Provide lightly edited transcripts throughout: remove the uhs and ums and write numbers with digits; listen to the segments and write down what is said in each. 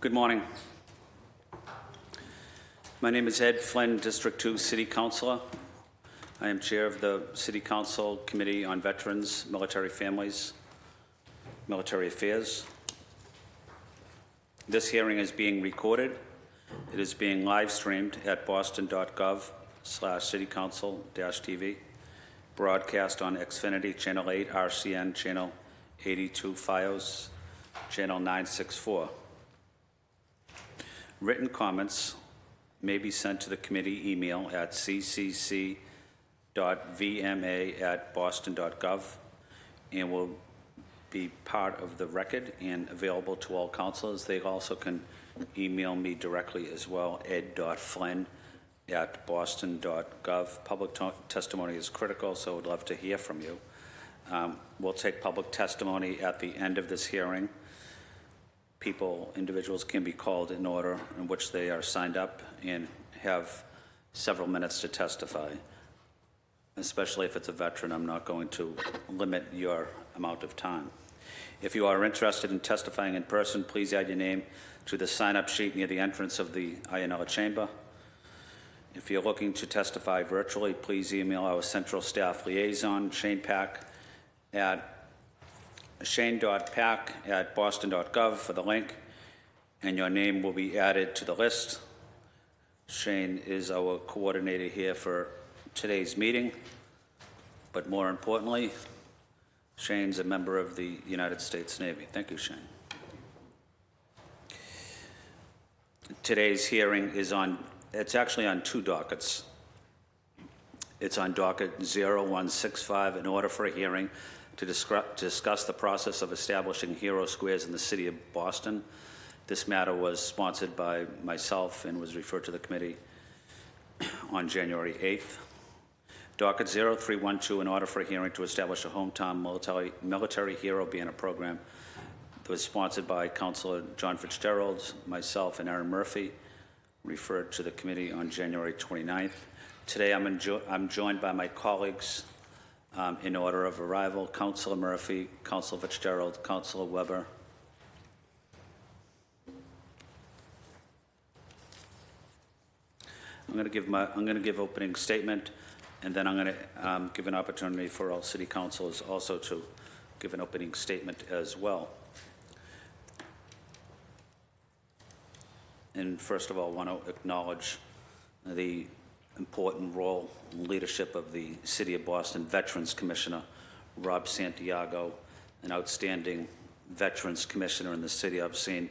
Good morning. My name is Ed Flynn, District 2 City Councilor. I am Chair of the City Council Committee on Veterans, Military Families, Military Affairs. This hearing is being recorded. It is being live streamed at boston.gov/citycouncil-tv, broadcast on Xfinity Channel 8, RCN Channel 82, FiOS Channel 964. Written comments may be sent to the committee email at ccc.vma@boston.gov and will be part of the record and available to all councilors. They also can email me directly as well, ed.flynn@boston.gov. Public testimony is critical, so I'd love to hear from you. We'll take public testimony at the end of this hearing. Individuals can be called in order in which they are signed up and have several minutes to testify. Especially if it's a veteran, I'm not going to limit your amount of time. If you are interested in testifying in person, please add your name to the sign-up sheet near the entrance of the Ionella Chamber. If you're looking to testify virtually, please email our Central Staff Liaison, Shane Pack, at shane.pack@boston.gov for the link, and your name will be added to the list. Shane is our coordinator here for today's meeting, but more importantly, Shane's a member of the United States Navy. Thank you, Shane. Today's hearing is it's actually on two dockets. It's on docket 0165, in order for a hearing to discuss the process of establishing hero squares in the city of Boston. This matter was sponsored by myself and was referred to the committee on January 8th. Docket 0312, in order for a hearing to establish a hometown military hero banner program, was sponsored by Councilor John Fitzgerald, myself, and Aaron Murphy, referred to the committee on January 29th. Today I'm joined by my colleagues in order of arrival: Councilor Murphy, Councilor Fitzgerald, Councilor Weber. I'm going to give opening statement, and then I'm going to give an opportunity for all city councilors also to give an opening statement as well. And first of all, I want to acknowledge the important role and leadership of the City of Boston Veterans Commissioner, Rob Santiago, an outstanding Veterans Commissioner in the city. I've seen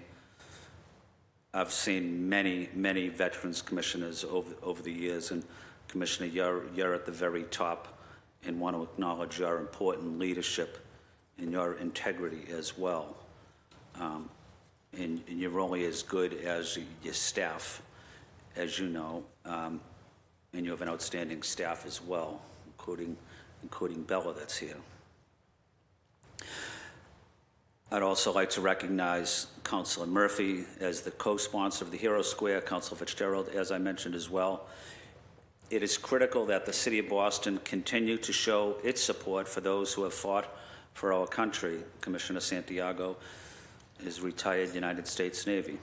many Veterans Commissioners over the years, and Commissioner, you're at the very top, and want to acknowledge your important leadership and your integrity as well. And you're only as good as your staff, as you know. And you have an outstanding staff as well, including Bella that's here. I'd also like to recognize Councilor Murphy as the co-sponsor of the Hero Square, Councilor Fitzgerald, as I mentioned as well. It is critical that the City of Boston continue to show its support for those who have fought for our country. Commissioner Santiago is retired United States Navy.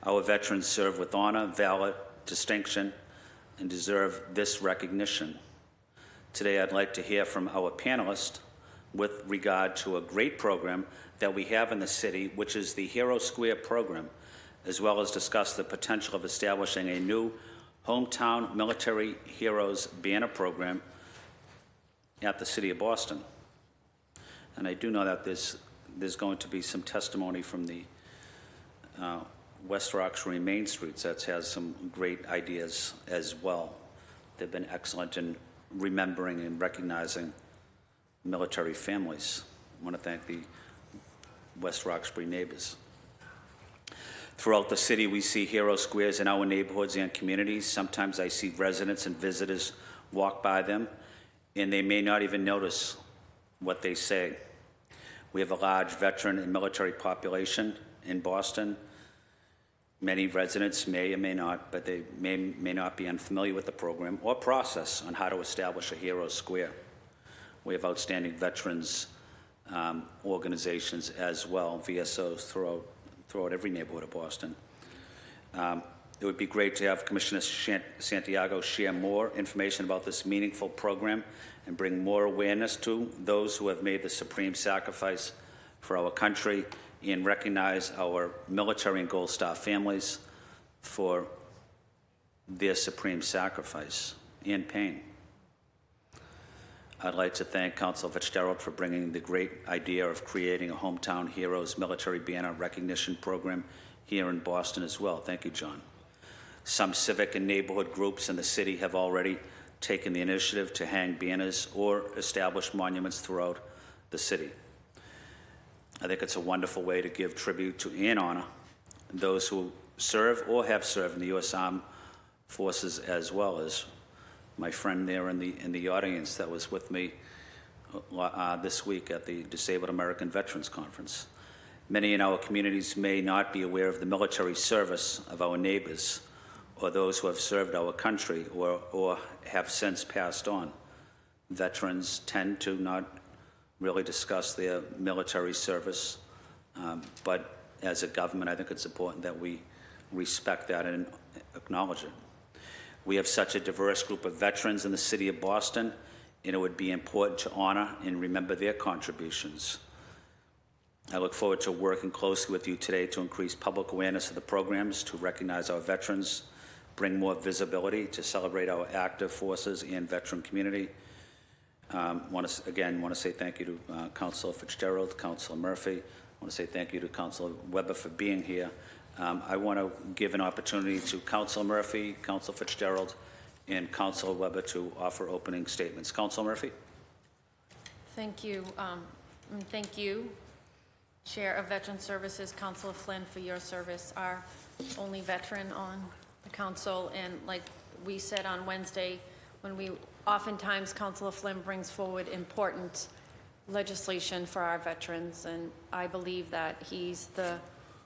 Our veterans serve with honor, valor, distinction, and deserve this recognition. Today, I'd like to hear from our panelists with regard to a great program that we have in the city, which is the Hero Square program, as well as discuss the potential of establishing a new hometown military heroes banner program at the City of Boston. And I do know that there's going to be some testimony from the West Roxbury Main Streets that has some great ideas as well. They've been excellent in remembering and recognizing military families. I want to thank the West Roxbury neighbors. Throughout the city, we see hero squares in our neighborhoods and communities. Sometimes I see residents and visitors walk by them, and they may not even notice what they say. We have a large veteran and military population in Boston. Many residents may or may not, but they may not be unfamiliar with the program or process on how to establish a hero square. We have outstanding veterans organizations as well, VSOs throughout every neighborhood of Boston. It would be great to have Commissioner Santiago share more information about this meaningful program and bring more awareness to those who have made the supreme sacrifice for our country and recognize our military and Gold Star families for their supreme sacrifice and pain. I'd like to thank Councilor Fitzgerald for bringing the great idea of creating a Hometown Heroes Military Banner Recognition Program here in Boston as well. Thank you, John. Some civic and neighborhood groups in the city have already taken the initiative to hang banners or establish monuments throughout the city. I think it's a wonderful way to give tribute to and honor those who serve or have served in the U.S. Armed Forces, as well as my friend there in the audience that was with me this week at the Disabled American Veterans Conference. Many in our communities may not be aware of the military service of our neighbors or those who have served our country or have since passed on. Veterans tend to not really discuss their military service, but as a government, I think it's important that we respect that and acknowledge it. We have such a diverse group of veterans in the city of Boston, and it would be important to honor and remember their contributions. I look forward to working closely with you today to increase public awareness of the programs, to recognize our veterans, bring more visibility, to celebrate our active forces and veteran community. Want to say thank you to Councilor Fitzgerald, Councilor Murphy. I want to say thank you to Councilor Weber for being here. I want to give an opportunity to Councilor Murphy, Councilor Fitzgerald, and Councilor Weber to offer opening statements. Councilor Murphy. Thank you. And thank you, Chair of Veteran Services, Councilor Flynn, for your service. Our only veteran on the council, and like we said on Wednesday, oftentimes Councilor Flynn brings forward important legislation for our veterans, and I believe that he's the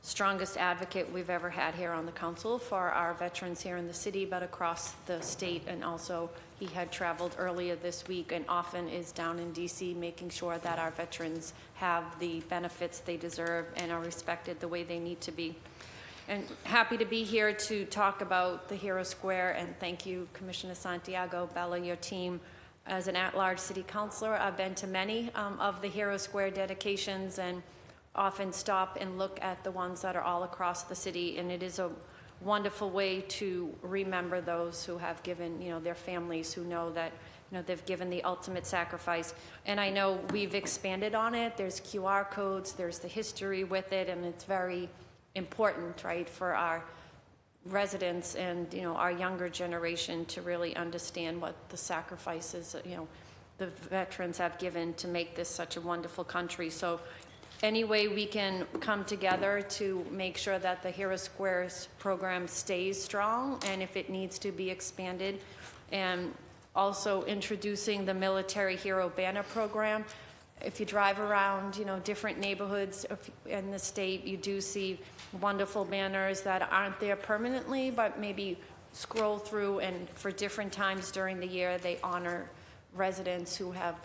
strongest advocate we've ever had here on the council for our veterans here in the city, but across the state. And also he had traveled earlier this week and often is down in DC making sure that our veterans have the benefits they deserve and are respected the way they need to be. And happy to be here to talk about the Hero Square, and thank you, Commissioner Santiago, Bella, your team. As an at-large city councilor, I've been to many of the Hero Square dedications and often stop and look at the ones that are all across the city, and it is a wonderful way to remember those who have given, their families, who know that, they've given the ultimate sacrifice. And I know we've expanded on it. There's QR codes, there's the history with it, and it's very important, right, for our residents and, our younger generation to really understand what the sacrifices, the veterans have given to make this such a wonderful country. So any way we can come together to make sure that the Hero Squares program stays strong, and if it needs to be expanded, and also introducing the Military Hero Banner program. If you drive around, different neighborhoods in the state, you do see wonderful banners that aren't there permanently, but maybe scroll through, and for different times during the year, they honor residents who have,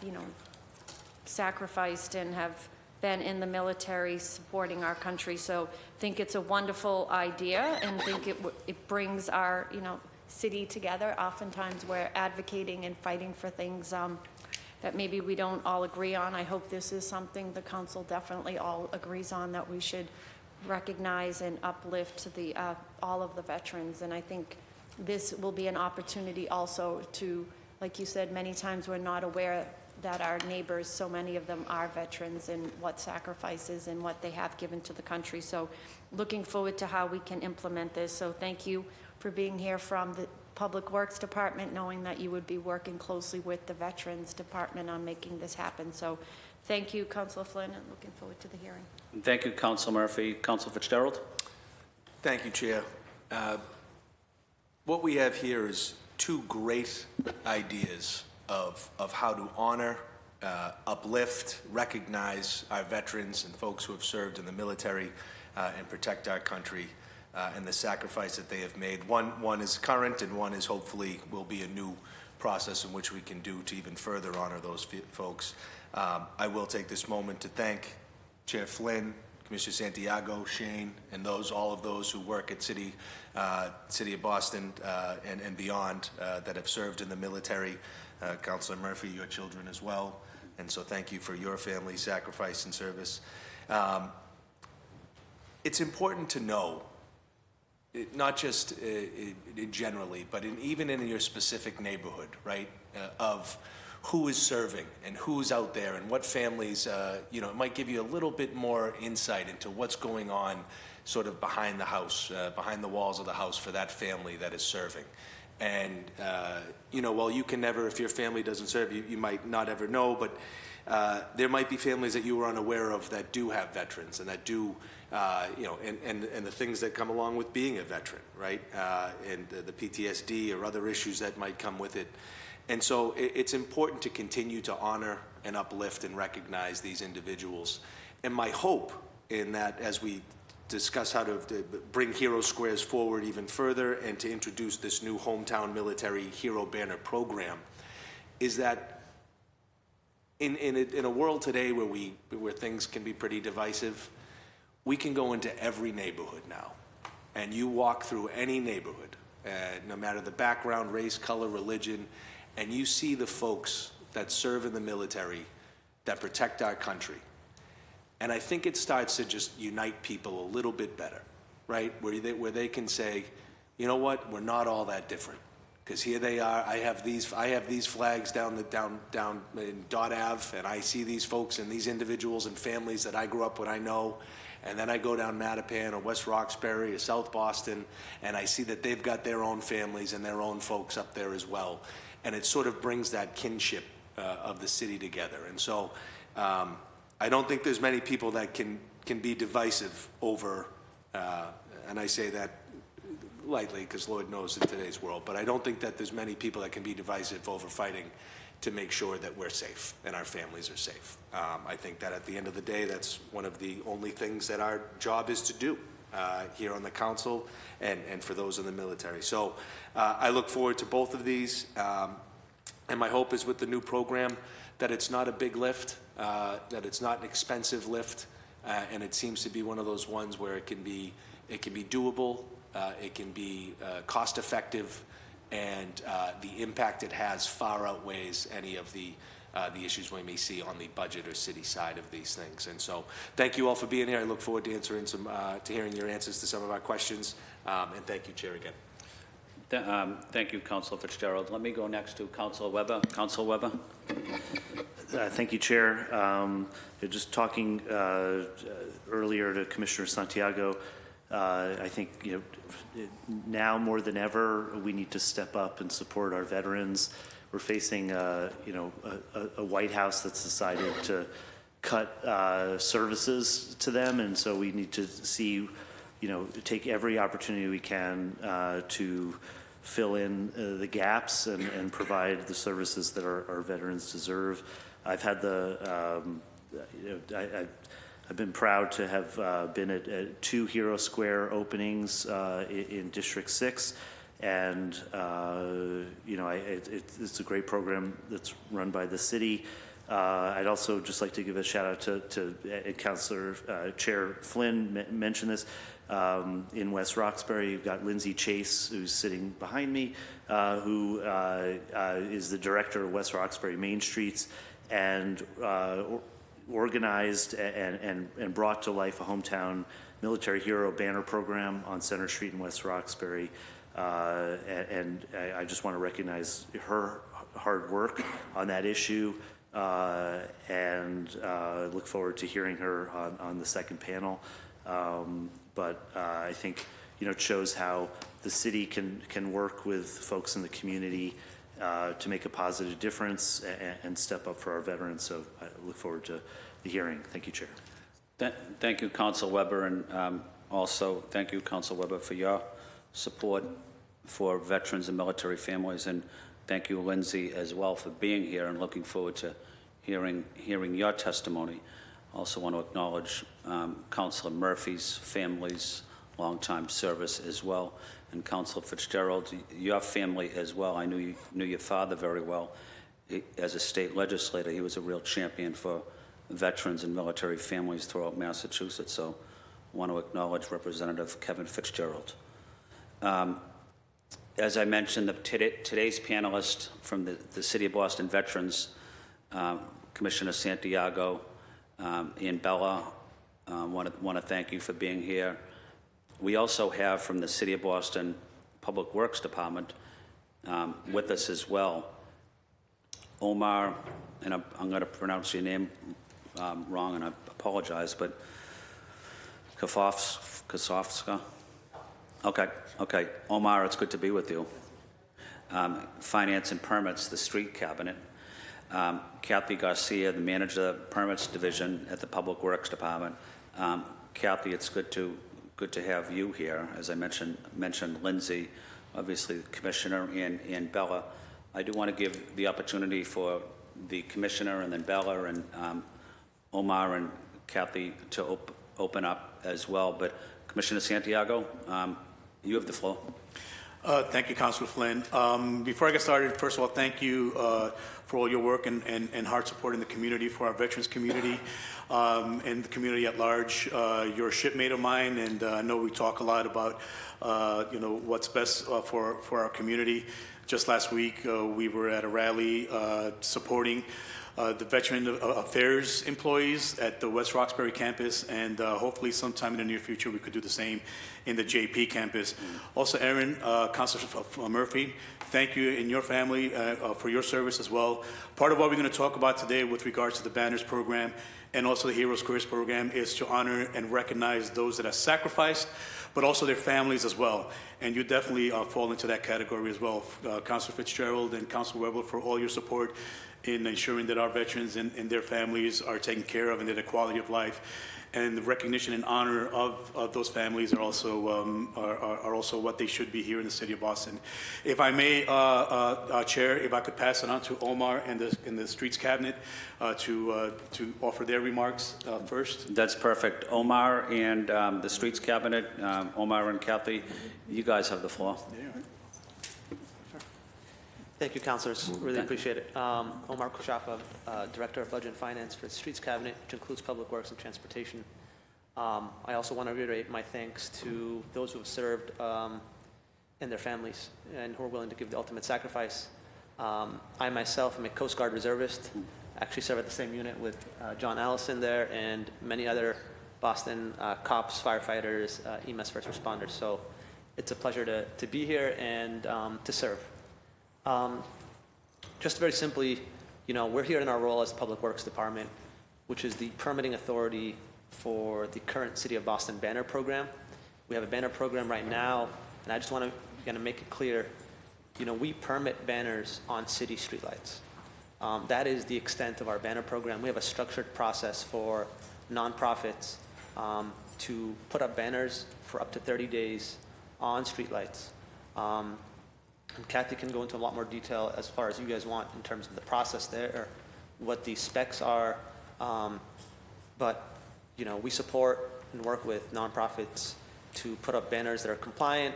sacrificed and have been in the military supporting our country. So I think it's a wonderful idea, and think it brings our, city together. Oftentimes we're advocating and fighting for things that maybe we don't all agree on. I hope this is something the council definitely all agrees on, that we should recognize and uplift the all of the veterans. And I think this will be an opportunity also to, like you said, many times we're not aware that our neighbors, so many of them are veterans, and what sacrifices and what they have given to the country. So looking forward to how we can implement this. So thank you for being here from the Public Works Department, knowing that you would be working closely with the Veterans Department on making this happen. So thank you, Councilor Flynn, and looking forward to the hearing. Thank you, Councilor Murphy. Councilor Fitzgerald. Thank you, Chair. What we have here is two great ideas of how to honor, uplift, recognize our veterans and folks who have served in the military and protect our country and the sacrifice that they have made. One is current, and one is hopefully will be a new process in which we can do to even further honor those folks. I will take this moment to thank Chair Flynn, Commissioner Santiago, Shane, and all of those who work at City of Boston and beyond that have served in the military. Councilor Murphy, your children as well. And so thank you for your family's sacrifice and service. It's important to know, not just generally, but even in your specific neighborhood, right, of who is serving and who's out there and what families, it might give you a little bit more insight into what's going on sort of behind the house, behind the walls of the house for that family that is serving. And, while you can never, if your family doesn't serve, you might not ever know, but there might be families that you were unaware of that do have veterans and that do, and the things that come along with being a veteran, right? And the PTSD or other issues that might come with it. And so it's important to continue to honor and uplift and recognize these individuals. And my hope in that, as we discuss how to bring Hero Squares forward even further and to introduce this new Hometown Military Hero Banner program, is that in a world today where things can be pretty divisive, we can go into every neighborhood now. And you walk through any neighborhood, no matter the background, race, color, religion, and you see the folks that serve in the military that protect our country. And I think it starts to just unite people a little bit better, right? Where they can say, you know what, we're not all that different. Because here they are. I have these flags down in Dot Ave, and I see these folks and these individuals and families that I grew up with, I know. And then I go down Mattapan or West Roxbury or South Boston, and I see that they've got their own families and their own folks up there as well. And it sort of brings that kinship of the city together. And so I don't think there's many people that can be divisive over, and I say that lightly because Lord knows in today's world, but I don't think that there's many people that can be divisive over fighting to make sure that we're safe and our families are safe. I think that at the end of the day, that's one of the only things that our job is to do here on the council and for those in the military. So I look forward to both of these. And my hope is with the new program that it's not a big lift, that it's not an expensive lift, and it seems to be one of those ones where it can be doable, it can be cost effective, and the impact it has far outweighs any of the issues we may see on the budget or city side of these things. And so thank you all for being here. I look forward to answering to hearing your answers to some of our questions. And thank you, Chair, again. Thank you, Councilor Fitzgerald. Let me go next to Councilor Weber. Councilor Weber. Thank you, Chair. Just talking earlier to Commissioner Santiago, I think now more than ever we need to step up and support our veterans. We're facing a White House that's decided to cut services to them, and so we need to see, take every opportunity we can to fill in the gaps and provide the services that our veterans deserve. I've had I've been proud to have been at 2 Hero Square openings in District 6, and it's a great program that's run by the city. I'd also just like to give a shout out to Councilor Chair Flynn mentioned this. In West Roxbury, you've got Lindsay Chase, who's sitting behind me, who is the director of West Roxbury Main Streets, and organized and brought to life a Hometown Military Hero Banner program on Center Street in West Roxbury. And I just want to recognize her hard work on that issue, and look forward to hearing her on the second panel. But I think it shows how the city can work with folks in the community to make a positive difference and step up for our veterans. So I look forward to the hearing. Thank you, Chair. Thank you, Council Weber, and also thank you, Council Weber, for your support for veterans and military families, and thank you, Lindsay, as well, for being here and looking forward to hearing your testimony. Also want to acknowledge Councilor Murphy's family's longtime service as well, and Councilor Fitzgerald, your family as well. I knew your father very well. As a state legislator, he was a real champion for veterans and military families throughout Massachusetts. So I want to acknowledge Representative Kevin Fitzgerald. As I mentioned, today's panelist from the City of Boston Veterans, Commissioner Santiago and Bella, want to thank you for being here. We also have from the City of Boston Public Works Department with us as well, Omar, and I'm going to pronounce your name wrong, and I apologize, but Kosofska. Okay. Omar, it's good to be with you. Finance and Permits, the Street Cabinet. Kathy Garcia, the Manager of the Permits Division at the Public Works Department. Kathy, it's good to have you here. As I mentioned Lindsay, obviously the Commissioner, and Bella. I do want to give the opportunity for the Commissioner and then Bella and Omar and Kathy to open up as well. But Commissioner Santiago, you have the floor. Thank you, Councilor Flynn. Before I get started, first of all, thank you for all your work and hard support in the community, for our veterans community and the community at large. You're a shipmate of mine, and I know we talk a lot about what's best for our community. Just last week, we were at a rally supporting the Veteran Affairs employees at the West Roxbury campus, and hopefully sometime in the near future we could do the same in the JP campus. Also, Aaron, Councilor Murphy, thank you and your family for your service as well. Part of what we're going to talk about today with regards to the Banners program and also the Hero Squares program is to honor and recognize those that have sacrificed, but also their families as well. And you definitely fall into that category as well. Councilor Fitzgerald and Councilor Weber, for all your support in ensuring that our veterans and their families are taken care of and their quality of life. And the recognition and honor of those families are also what they should be here in the City of Boston. If I may, Chair, if I could pass it on to Omar and the Streets Cabinet to offer their remarks first. That's perfect. Omar and the Streets Cabinet, Omar and Kathy, you guys have the floor. Thank you, councilors. Really appreciate it. Omar Kushafa, Director of Budget and Finance for the Streets Cabinet, which includes Public Works and Transportation. I also want to reiterate my thanks to those who have served and their families and who are willing to give the ultimate sacrifice. I myself am a Coast Guard reservist. I actually serve at the same unit with John Allison there and many other Boston cops, firefighters, EMS first responders. So it's a pleasure to be here and to serve. Just very simply, we're here in our role as the Public Works Department, which is the permitting authority for the current City of Boston banner program. We have a banner program right now, and I just want to make it clear, we permit banners on city streetlights. That is the extent of our banner program. We have a structured process for nonprofits to put up banners for up to 30 days on streetlights. And Kathy can go into a lot more detail as far as you guys want in terms of the process there, or what the specs are. But we support and work with nonprofits to put up banners that are compliant,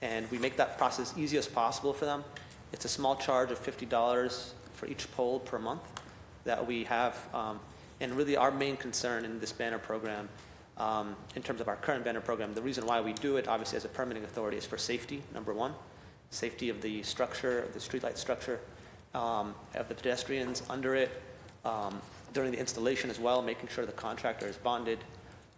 and we make that process easy as possible for them. It's a small charge of $50 for each pole per month that we have. And really our main concern in this banner program, in terms of our current banner program, the reason why we do it, obviously, as a permitting authority is for safety, number one. Safety of the structure, of the streetlight structure, of the pedestrians under it, during the installation as well, making sure the contractor is bonded,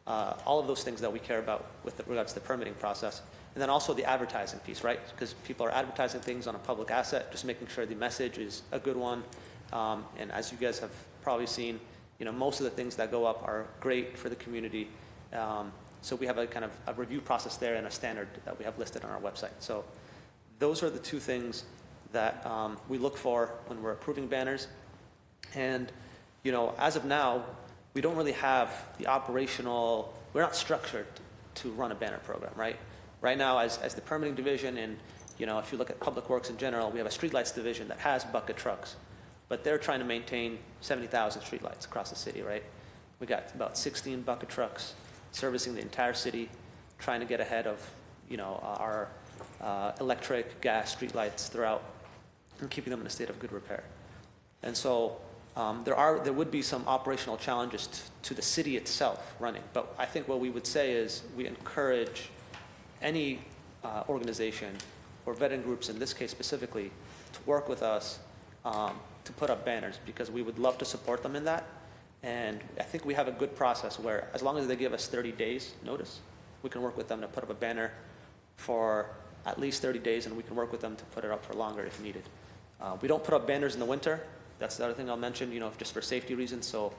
all of those things that we care about with regards to the permitting process. And then also the advertising piece, right? Because people are advertising things on a public asset, just making sure the message is a good one. And as you guys have probably seen, most of the things that go up are great for the community. So we have a kind of a review process there and a standard that we have listed on our website. So those are the two things that we look for when we're approving banners. And, as of now, we don't really have the operational, we're not structured to run a banner program, right? Right now, as the permitting division, and, if you look at Public Works in general, we have a streetlights division that has bucket trucks, but they're trying to maintain 70,000 streetlights across the city, right? We got about 16 bucket trucks servicing the entire city, trying to get ahead of, our electric, gas, streetlights throughout, and keeping them in a state of good repair. And so, There would be some operational challenges to the city itself running, but I think what we would say is we encourage any organization or veteran groups, in this case specifically, to work with us to put up banners, because we would love to support them in that. And I think we have a good process where, as long as they give us 30 days notice, we can work with them to put up a banner for at least 30 days, and we can work with them to put it up for longer if needed. We don't put up banners in the winter. That's the other thing I'll mention, just for safety reasons. So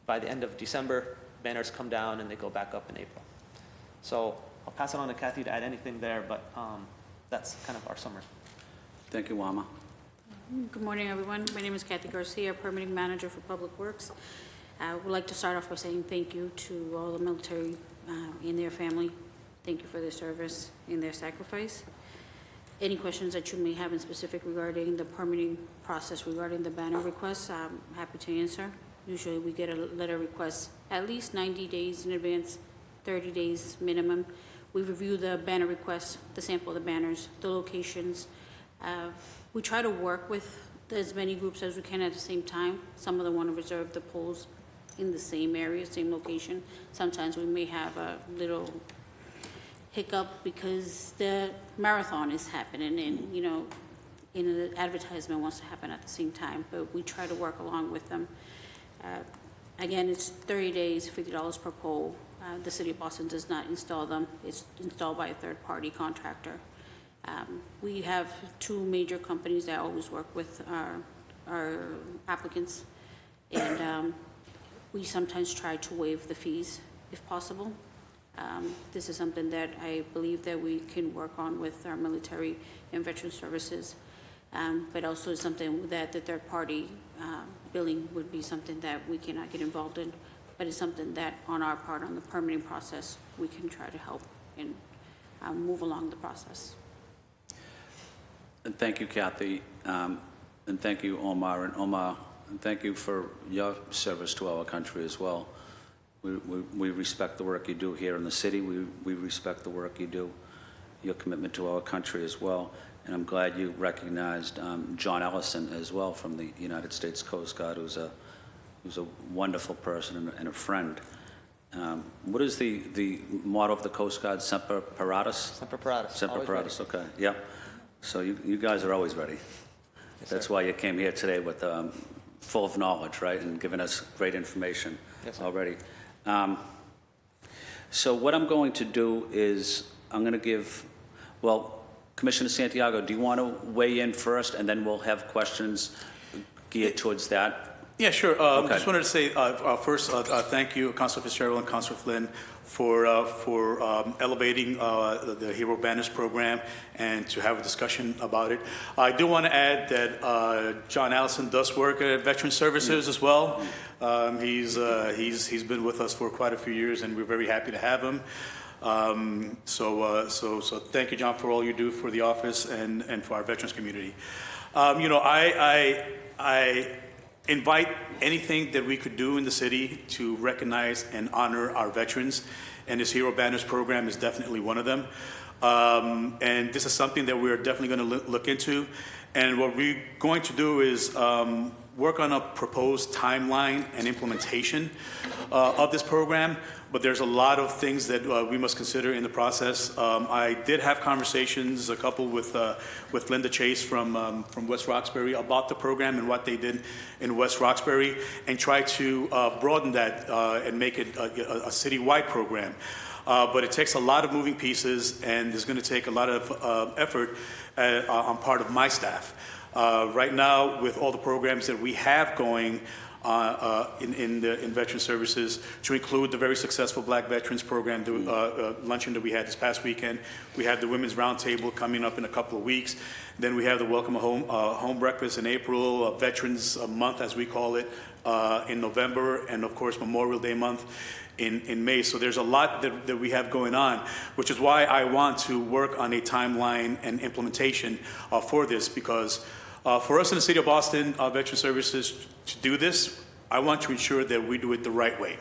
by the end of December, banners come down and they go back up in April. So I'll pass it on to Kathy to add anything there, but that's kind of our summary. Thank you, Wama. Good morning, everyone. My name is Kathy Garcia, Permitting Manager for Public Works. I would like to start off by saying thank you to all the military and their family. Thank you for their service and their sacrifice. Any questions that you may have in specific regarding the permitting process regarding the banner requests, I'm happy to answer. Usually we get a letter request at least 90 days in advance, 30 days minimum. We review the banner requests, the sample of the banners, the locations. We try to work with as many groups as we can at the same time. Some of them want to reserve the poles in the same area, same location. Sometimes we may have a little hiccup because the marathon is happening and, the advertisement wants to happen at the same time, but we try to work along with them. Again, it's 30 days, $50 per pole. The City of Boston does not install them. It's installed by a third-party contractor. We have two major companies that always work with our applicants, and we sometimes try to waive the fees if possible. This is something that I believe that we can work on with our military and veteran services, but also is something that the third-party billing would be something that we cannot get involved in, but it's something that on our part, on the permitting process, we can try to help and move along the process. And thank you, Kathy, and thank you, Omar. And Omar, and thank you for your service to our country as well. We respect the work you do here in the city. We respect the work you do, your commitment to our country as well. And I'm glad you recognized John Ellison as well from the United States Coast Guard, who's a wonderful person and a friend. What is the motto of the Coast Guard? Semper Paratus? Semper Paratus. Semper Always Paratus, ready. okay. Yeah. So you guys are always ready. Yes, That's sir. why you came here today with full of knowledge, right, and giving us great information Yes, sir. already. So what I'm going to do is I'm going to give, Commissioner Santiago, do you want to weigh in first, and then we'll have questions geared towards that? Yeah, sure. Okay. Just wanted to say first, thank you, Councilor Fitzgerald and Councilor Flynn, for elevating the Hero Banners program and to have a discussion about it. I do want to add that John Allison does work at Veteran Services as well. He's been with us for quite a few years, and we're very happy to have him. So thank you, John, for all you do for the office and for our veterans community. I invite anything that we could do in the city to recognize and honor our veterans, and this Hero Banners program is definitely one of them. And this is something that we're definitely going to look into. And what we're going to do is work on a proposed timeline and implementation of this program. But there's a lot of things that we must consider in the process. I did have conversations, a couple with Linda Chase from West Roxbury about the program and what they did in West Roxbury, and try to broaden that and make it a citywide program. But it takes a lot of moving pieces, and it's going to take a lot of effort on part of my staff. Right now, with all the programs that we have going in Veteran Services, to include the very successful Black Veterans Program, the luncheon that we had this past weekend. We have the Women's Roundtable coming up in a couple of weeks. Then we have the Welcome Home Breakfast in April, Veterans Month, as we call it, in November, and of course Memorial Day Month in May. So there's a lot that we have going on, which is why I want to work on a timeline and implementation for this, because for us in the City of Boston, Veteran Services, to do this, I want to ensure that we do it the right way.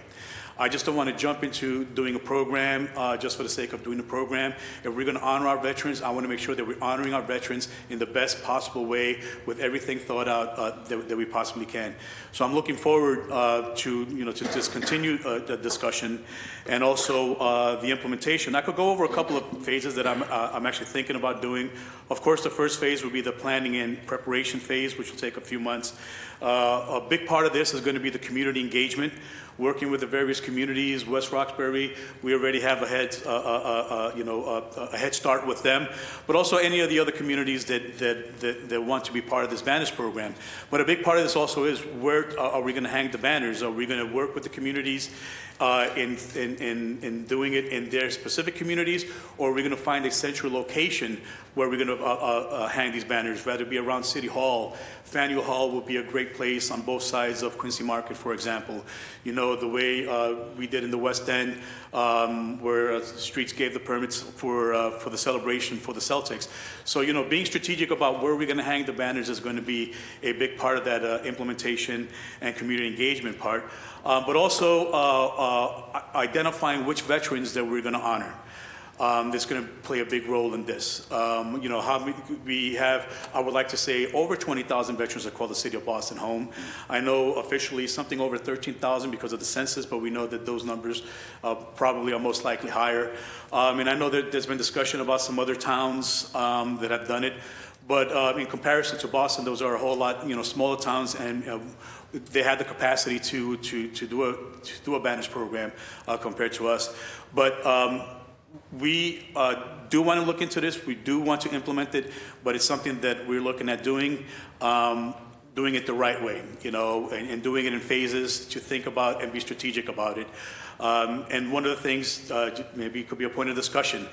I just don't want to jump into doing a program just for the sake of doing the program. If we're going to honor our veterans, I want to make sure that we're honoring our veterans in the best possible way with everything thought out that we possibly can. So I'm looking forward to this continued discussion and also the implementation. I could go over a couple of phases that I'm actually thinking about doing. Of course, the first phase would be the planning and preparation phase, which will take a few months. A big part of this is going to be the community engagement, working with the various communities. West Roxbury, we already have a head start with them, but also any of the other communities that want to be part of this banners program. But a big part of this also is, where are we going to hang the banners? Are we going to work with the communities in doing it in their specific communities, or are we going to find a central location where we're going to hang these banners, rather be around City Hall? Faneuil Hall will be a great place on both sides of Quincy Market, for example. You know, the way we did in the West End, where Streets gave the permits for the celebration for the Celtics. So, you know, being strategic about where we're going to hang the banners is going to be a big part of that implementation and community engagement part. But also identifying which veterans that we're going to honor. That's going to play a big role in this. You know, how we have, I would like to say, over 20,000 veterans that call the city of Boston home. I know officially something over 13,000 because of the census, but we know that those numbers probably are most likely higher. And I know that there's been discussion about some other towns that have done it, but in comparison to Boston, those are a whole lot, you know, smaller towns, and they had the capacity to do a banners program compared to us. But we do want to look into this. We do want to implement it, but it's something that we're looking at doing it the right way, you know, and doing it in phases to think about and be strategic about it. And one of the things, maybe it could be a point of discussion,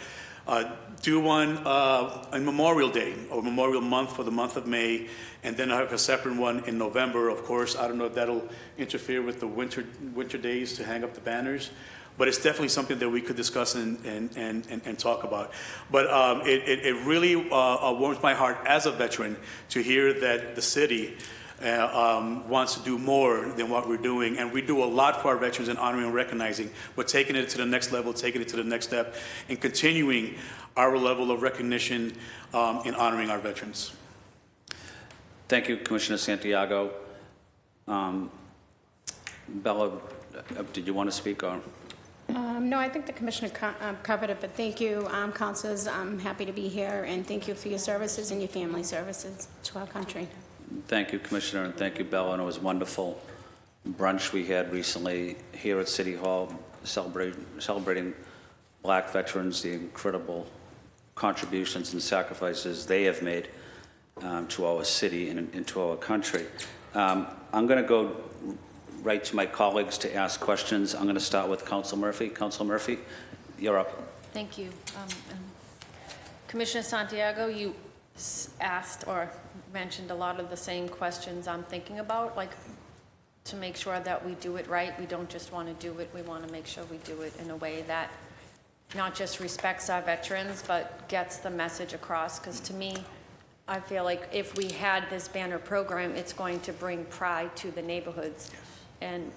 do one on Memorial Day or Memorial Month for the month of May, and then have a separate one in November. Of course, I don't know if that'll interfere with the winter days to hang up the banners, but it's definitely something that we could discuss and talk about. But it really warms my heart as a veteran to hear that the city wants to do more than what we're doing. And we do a lot for our veterans in honoring and recognizing. We're taking it to the next level, taking it to the next step, and continuing our level of recognition in honoring our veterans. Thank you, Commissioner Santiago. Bella, did you want to speak? Or? No, I think the commissioner covered it, but thank you, councilors. I'm happy to be here, and thank you for your services and your family services to our country. Thank you, Commissioner, and thank you, Bella. And it was a wonderful brunch we had recently here at City Hall, celebrating Black veterans, the incredible contributions and sacrifices they have made to our city and to our country. I'm going to go right to my colleagues to ask questions. I'm going to start with Council Murphy. Council Murphy, you're up. Thank you. Commissioner Santiago, you asked or mentioned a lot of the same questions I'm thinking about, like to make sure that we do it right. We don't just want to do it, we want to make sure we do it in a way that not just respects our veterans, but gets the message across. Because to me, I feel like if we had this banner program, it's going to bring pride to the neighborhoods. And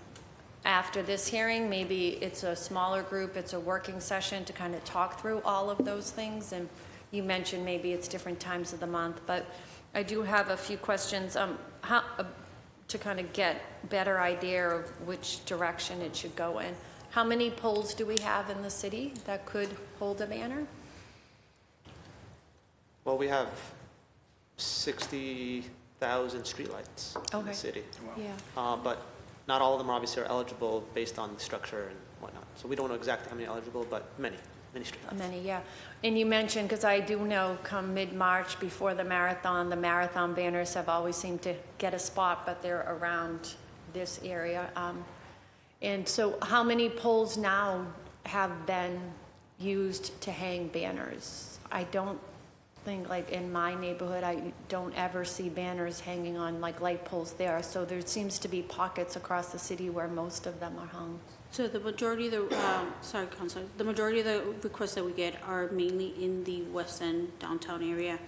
after this hearing, maybe it's a smaller group, it's a working session to kind of talk through all of those things. And you mentioned maybe it's different times of the month, but I do have a few questions to kind of get better idea of which direction it should go in. How many poles do we have in the city that could hold a banner? Well, we have 60,000 streetlights in the city. Yeah. But not all of them obviously are eligible based on the structure and whatnot. So we don't know exactly how many are eligible, but many streetlights. Many, yeah. And you mentioned, because I do know come mid-March before the marathon banners have always seemed to get a spot, but they're around this area. And so how many poles now have been used to hang banners? I don't think, like in my neighborhood, I don't ever see banners hanging on like light poles there. So there seems to be pockets across the city where most of them are hung. So the majority of the, sorry, Councilor, the majority of the requests that we get are mainly in the West End downtown area,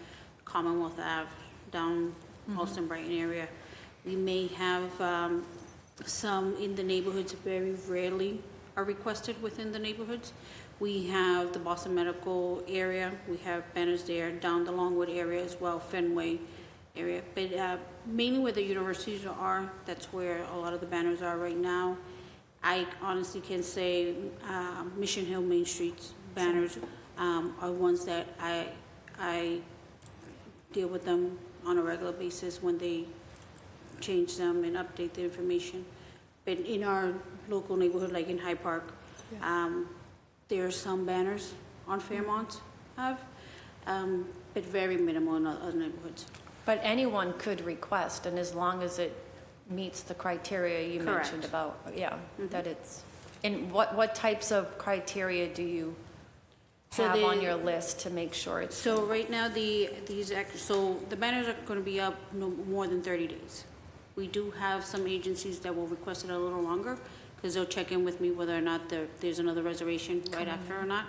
Commonwealth Ave, down Halston Brighton area. We may have some in the neighborhoods very rarely, are requested within the neighborhoods. We have the Boston Medical area, we have banners there, down the Longwood area as well, Fenway area. But mainly where the universities are, that's where a lot of the banners are right now. I honestly can say Mission Hill Main Street's banners are ones that I deal with them on a regular basis when they change them and update the information. But in our local neighborhood, like in Hyde Park, there are some banners on Fairmont but very minimal in other neighborhoods. But anyone could request, and as long as it meets the criteria you Correct. mentioned about, that it's, and what types of criteria do you So have on the- your list to make sure it's? So right now, the banners are going to be up no more than 30 days. We do have some agencies that will request it a little longer, because they'll check in with me whether or not there's another reservation right after or not.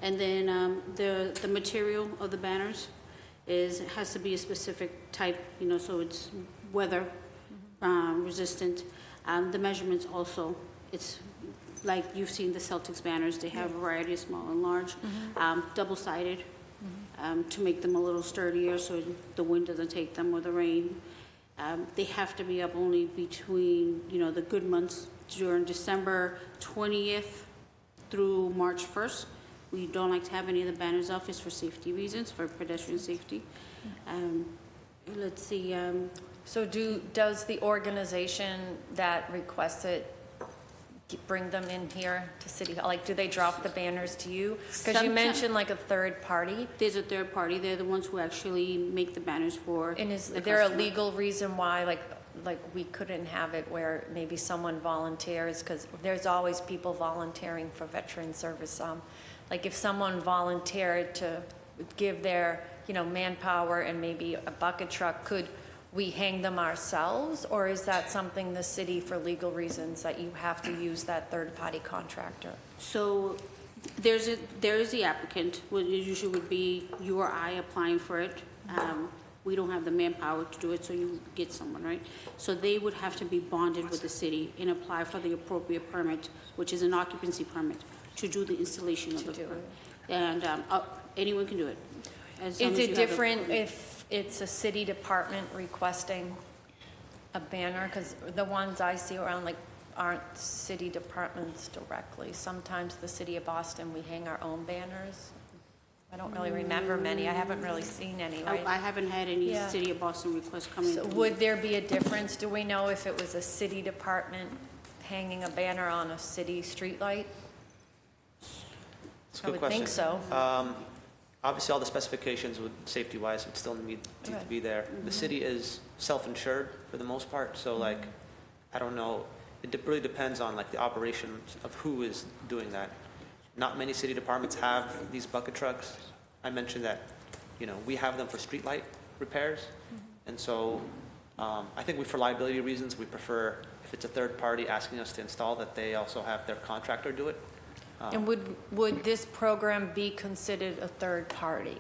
And then the material of the banners has to be a specific type, so it's weather resistant. The measurements also, it's like you've seen the Celtics banners, they have a variety of small and large, double-sided, to make them a little sturdier so the wind doesn't take them or the rain. They have to be up only between, the good months during December 20th through March 1st. We don't like to have any of the banners up, it's for safety reasons, for pedestrian safety. Let's see, So does the organization that requests it bring them in here to City Hall? Like, do they drop the banners to you? Because you Sometime- mentioned like a third party. there's a third party, they're the ones who actually make the banners for And is the there a customer. legal reason why, like we couldn't have it where maybe someone volunteers? Because there's always people volunteering for veteran service. Like if someone volunteered to give their, manpower and maybe a bucket truck, could we hang them ourselves? Or is that something the city, for legal reasons, that you have to use that third-party contractor? So there is the applicant, what usually would be you or I applying for it. We don't have the manpower to do it, so you get someone, right? So they would have to be bonded with the city and apply for the appropriate permit, which is an occupancy permit, to do the installation of the do permit. And anyone can do it. as long Is as it you have the different permit. if it's a city department requesting a banner? Because the ones I see around, like, aren't city departments directly. Sometimes the city of Boston, we hang our own banners. I don't really remember many. I haven't really seen any, I right? haven't had any Yeah. City of Boston requests coming. So to me. would there be a difference? Do we know if it was a city department hanging a banner on a city streetlight? It's a I good would question. think so. Obviously, all the specifications would, safety-wise, would still need to Right. be there. The city is self-insured for the most part, so like, I don't know, really depends on like the operations of who is doing that. Not many city departments have these bucket trucks. I mentioned that, we have them for streetlight repairs. And so, I think for liability reasons, we prefer, if it's a third party asking us to install, that they also have their contractor do it. And would this program be considered a third party?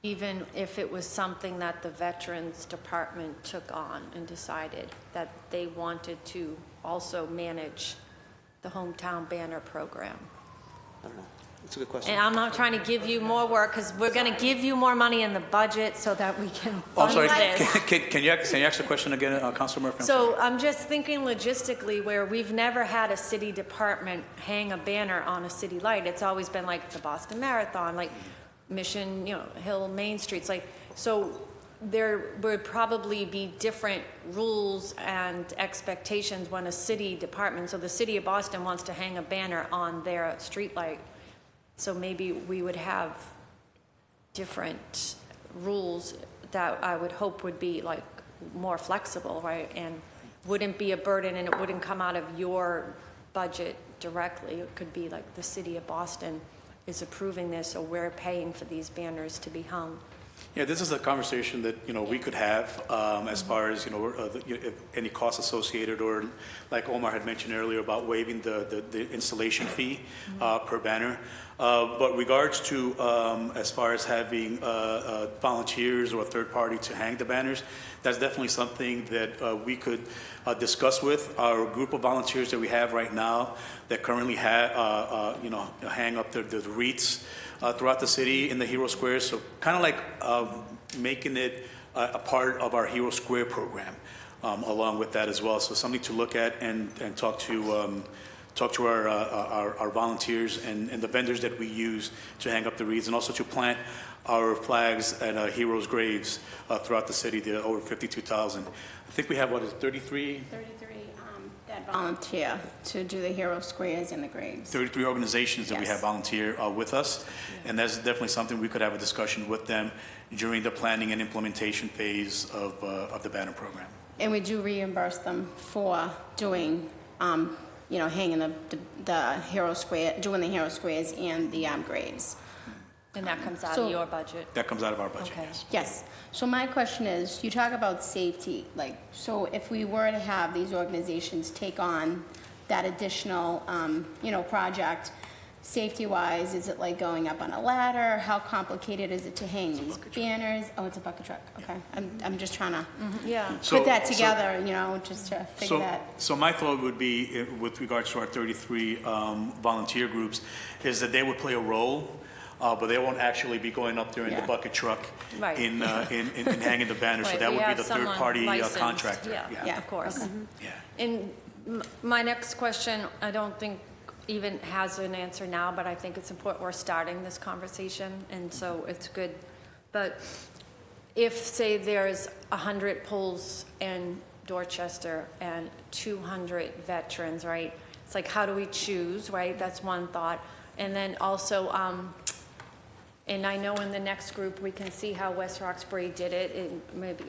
Even if it was something that the Veterans Department took on and decided that they wanted to also manage the hometown banner program? I don't know. It's a good question. And I'm not trying to give you more work, because we're going to give you more money in the budget so that we can Oh, I'm fund sorry, this. can you ask the question again, Councilor Murphy? I'm So I'm just thinking logistically, where we've never had a city department hang a banner on a city light. It's always been like the Boston Marathon, like Mission, Hill Main Streets, so there would probably be different rules and expectations when a city department, so the city of Boston wants to hang a banner on their streetlight. So maybe we would have different rules that I would hope would be like more flexible, right? And wouldn't be a burden, and it wouldn't come out of your budget directly. It could be like the city of Boston is approving this, or we're paying for these banners to be hung. Yeah, this is a conversation that, we could have as far as, if any costs associated, or like Omar had mentioned earlier about waiving the installation fee per banner. But regards to as far as having volunteers or a third party to hang the banners, that's definitely something that we could discuss with our group of volunteers that we have right now that currently hang up the wreaths throughout the city in the Hero Squares. So kind of like making it a part of our Hero Square program along with that as well. So something to look at and talk to our volunteers and the vendors that we use to hang up the wreaths, and also to plant our flags at heroes' graves throughout the city. There are over 52,000. I think we have, 33? 33 that volunteer to do the hero squares and the graves. 33 organizations that we Yes. have volunteer with us, and that's definitely something we could have a discussion with them during the planning and implementation phase of the banner program. And we do reimburse them for doing, hanging the hero square, doing the hero squares and the graves. And that comes out So- of your budget? That comes out of our budget, Okay. yes. Yes. So my question is, you talk about safety, so if we were to have these organizations take on that additional, project, safety-wise, is it like going up on a ladder? How complicated is it to hang these banners? Oh, it's a bucket truck, okay. I'm just trying to Yeah. put that together, just to figure So, that. so my thought would be, with regards to our 33 volunteer groups, is that they would play a role, but they won't actually be going up there in the Yeah. bucket truck Right. in hanging the banner. So Right, that we would be have the someone third-party licensed, contractor. Yeah. Of course. Okay. Yeah. And my next question, I don't think even has an answer now, but I think it's important we're starting this conversation, and so it's good. But if, say, there's 100 polls in Dorchester and 200 veterans, right? It's like, how do we choose, right? That's one thought. And then also, and I know in the next group, we can see how West Roxbury did it, and maybe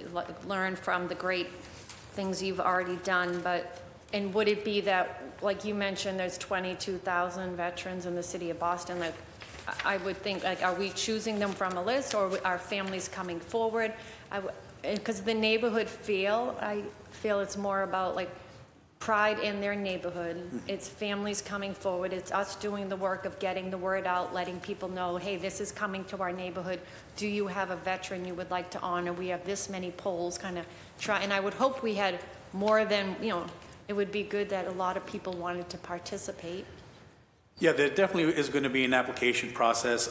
learn from the great things you've already done, but, and would it be that, like you mentioned, there's 22,000 veterans in the city of Boston, like, I would think, like, are we choosing them from a list, or are families coming forward? Because the neighborhood feel, I feel it's more about, like, pride in their neighborhood. It's families coming forward. It's us doing the work of getting the word out, letting people know, hey, this is coming to our neighborhood. Do you have a veteran you would like to honor? We have this many polls, kind of try. And I would hope we had more than, it would be good that a lot of people wanted to participate. Yeah, there definitely is going to be an application process,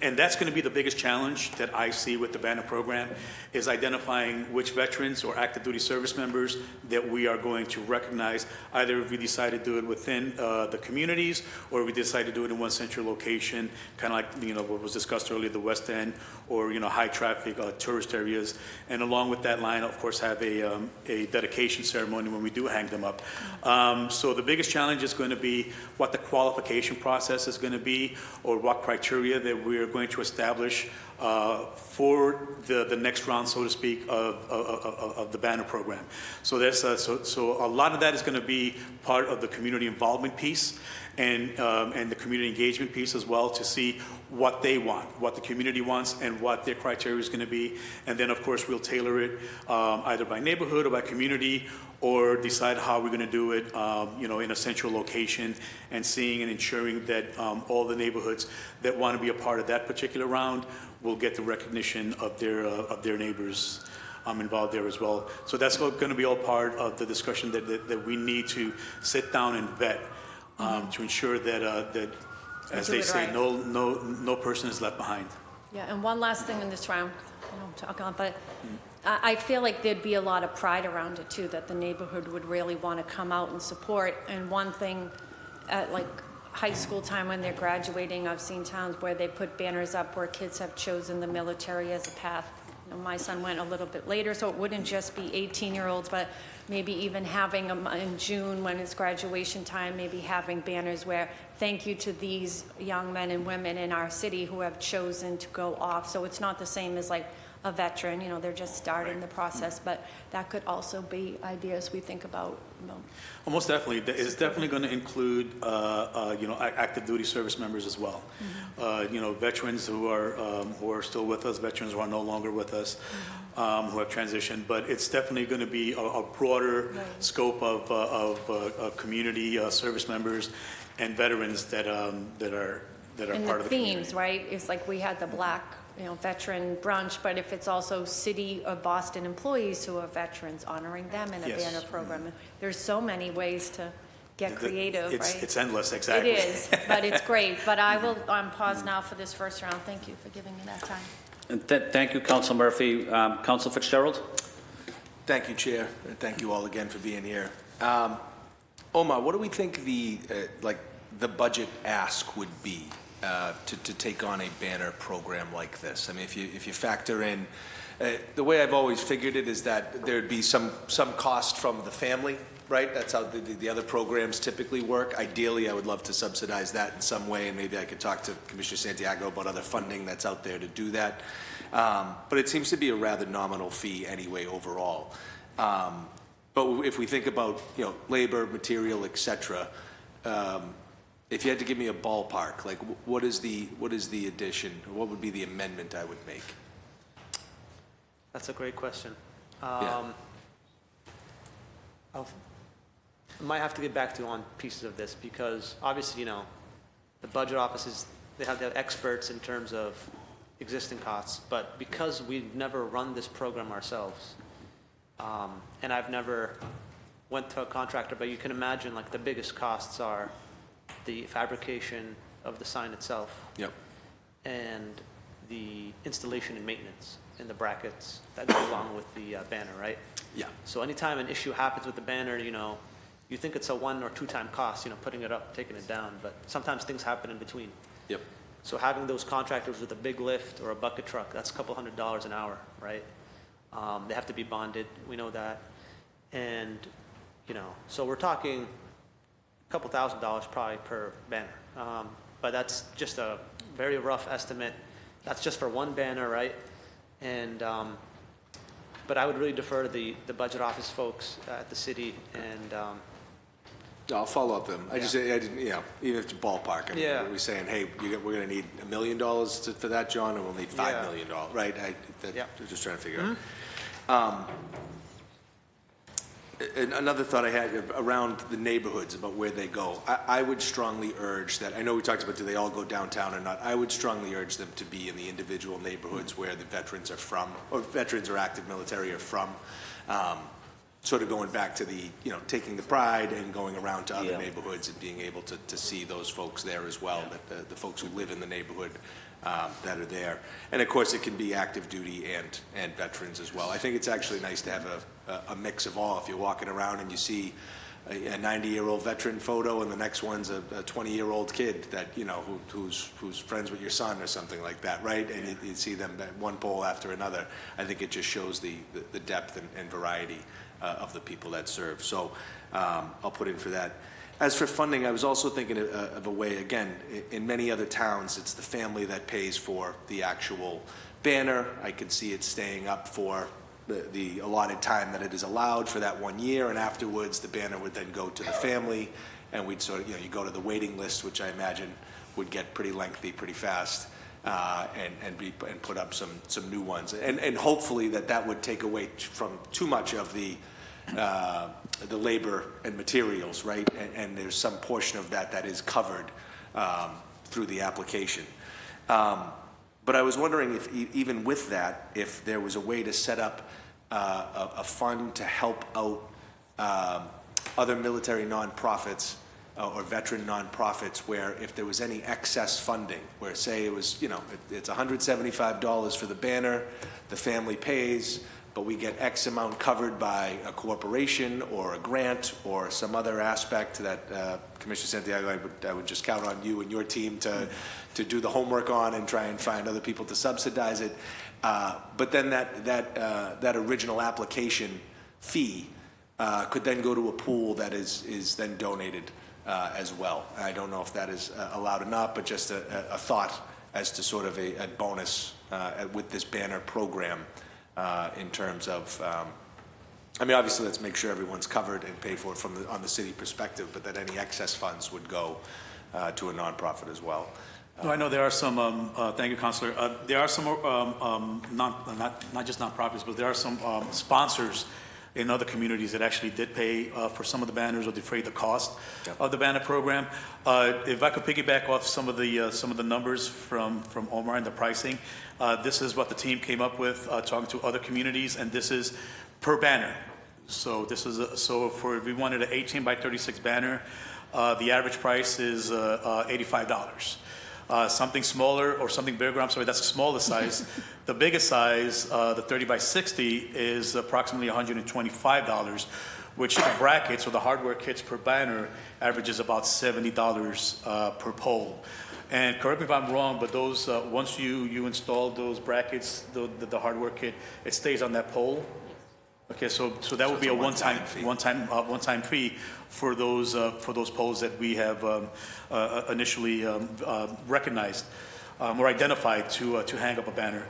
and that's going to be the biggest challenge that I see with the banner program, is identifying which veterans or active duty service members that we are going to recognize, either if we decide to do it within the communities, or if we decide to do it in one central location, kind of like what was discussed earlier, the West End, or high traffic tourist areas, and along with that line, of course, have a dedication ceremony when we do hang them up. So the biggest challenge is going to be what the qualification process is going to be, or what criteria that we're going to establish for the next round, so to speak, of the banner program. So there's so a lot of that is going to be part of the community involvement piece, and the community engagement piece as well, to see what they want, what the community wants, and what their criteria is going to be. And then, of course, we'll tailor it either by neighborhood or by community, or decide how we're going to do it, in a central location, and seeing and ensuring that all the neighborhoods that want to be a part of that particular round will get the recognition of their neighbors involved there as well. So that's going to be all part of the discussion that we need to sit down and vet to ensure that as Do they it say, right. no person is left behind. Yeah, and one last thing in this round, I don't talk on, but I feel like there'd be a lot of pride around it too, that the neighborhood would really want to come out and support. And one thing, at like high school time when they're graduating, I've seen towns where they put banners up where kids have chosen the military as a path. My son went a little bit later, so it wouldn't just be 18-year-olds, but maybe even having them in June when it's graduation time, maybe having banners where thank you to these young men and women in our city who have chosen to go off. So it's not the same as like a veteran, they're just starting the process, but that could also be ideas we think about, Well, most definitely. It's definitely going to include, active duty service members as well. Veterans who are still with us, veterans who are no longer with us, who have transitioned. But it's definitely going to be a broader scope of community service members and veterans that are and part the of the themes, community. right? It's like we had the Black, veteran brunch, but if it's also City of Boston employees who are veterans, honoring them in a Yes. banner program. There's so many ways to get creative, right? It's endless, exactly. It is, but it's great. But I will pause now for this first round. Thank you for giving me that time. And thank you, Council Murphy. Council Fitzgerald? Thank you, Chair, and thank you all again for being here. Omar, what do we think the budget ask would be to take on a banner program like this? I mean, if you factor in, the way I've always figured it is that there'd be some cost from the family, right? That's how the other programs typically work. Ideally, I would love to subsidize that in some way, and maybe I could talk to Commissioner Santiago about other funding that's out there to do that. But it seems to be a rather nominal fee anyway overall. But if we think about, labor, material, et cetera, if you had to give me a ballpark, like what is the addition, or what would be the amendment I would make? That's a great question. Yeah. I might have to get back to you on pieces of this because obviously, the budget offices, they have experts in terms of existing costs, but because we've never run this program ourselves, and I've never went to a contractor, but you can imagine like the biggest costs are the fabrication of the sign itself. Yep. And the installation and maintenance and the brackets that go along with the banner, right? Yeah. So anytime an issue happens with the banner, you think it's a 1 or 2 time cost, putting it up, taking it down, but sometimes things happen in between. Yep. So having those contractors with a big lift or a bucket truck, that's a couple $100s an hour, right? They have to be bonded, we know that. And, so we're talking a couple $1,000s probably per banner. But that's just a very rough estimate. That's just for one banner, right? And, but I would really defer to the budget office folks at the city and, I'll follow up them. I didn't, even if it's ballpark. I mean, Yeah. Are we saying, hey, we're going to need $1 million for that, John, and we'll need $5 Yeah. million, right? Yeah. I'm just trying to figure out. And another thought I had around the neighborhoods about where they go. I would strongly urge that, I know we talked about do they all go downtown or not. I would strongly urge them to be in the individual neighborhoods where the veterans are from, or veterans or active military are from. Sort of going back to the, taking the pride and going around to other neighborhoods and being able to see those folks there as well, that the folks who live in the neighborhood that are there. And of course, it can be active duty and veterans as well. I think it's actually nice to have a mix of all. If you're walking around and you see a 90-year-old veteran photo and the next one's a 20-year-old kid that, who's friends with your son or something like that, right? And you see them at one pole after another. I think it just shows the depth and variety of the people that serve. So I'll put in for that. As for funding, I was also thinking of a way, again, in many other towns, it's the family that pays for the actual banner. I could see it staying up for the allotted time that it is allowed for that 1 year, and afterwards the banner would then go to the family, and we'd sort of, you go to the waiting list, which I imagine would get pretty lengthy pretty fast, and put up some new ones. And hopefully that would take away from too much of the labor and materials, right? And there's some portion of that is covered through the application. But I was wondering if even with that, if there was a way to set up a fund to help out other military nonprofits or veteran nonprofits, where if there was any excess funding, where say it was, it's $175 for the banner, the family pays, but we get X amount covered by a corporation or a grant or some other aspect that Commissioner Santiago, I would just count on you and your team to do the homework on and try and find other people to subsidize it. But then that original application fee could then go to a pool that is then donated as well. I don't know if that is allowed or not, but just a thought as to sort of a bonus with this banner program in terms of, I mean, obviously, let's make sure everyone's covered and paid for from on the city perspective, but that any excess funds would go to a nonprofit as well. No, I know there are some, thank you, Councilor. There are some, not just nonprofits, but there are some sponsors in other communities that actually did pay for some of the banners or defray the cost of the banner program. If I could piggyback off some of the numbers from Omar and the pricing, this is what the team came up with talking to other communities, and this is per banner. So this is so for if we wanted an 18 by 36 banner, the average price is $85. Something smaller or something bigger, I'm sorry, that's the smallest size. The biggest size, the 30 by 60, is approximately $125, which the brackets or the hardware kits per banner averages about $70 per pole. And correct me if I'm wrong, but those once you install those brackets, the hardware kit, it stays on that pole. Okay, so that would be a one-time fee for those poles that we have initially recognized or identified to hang up a banner.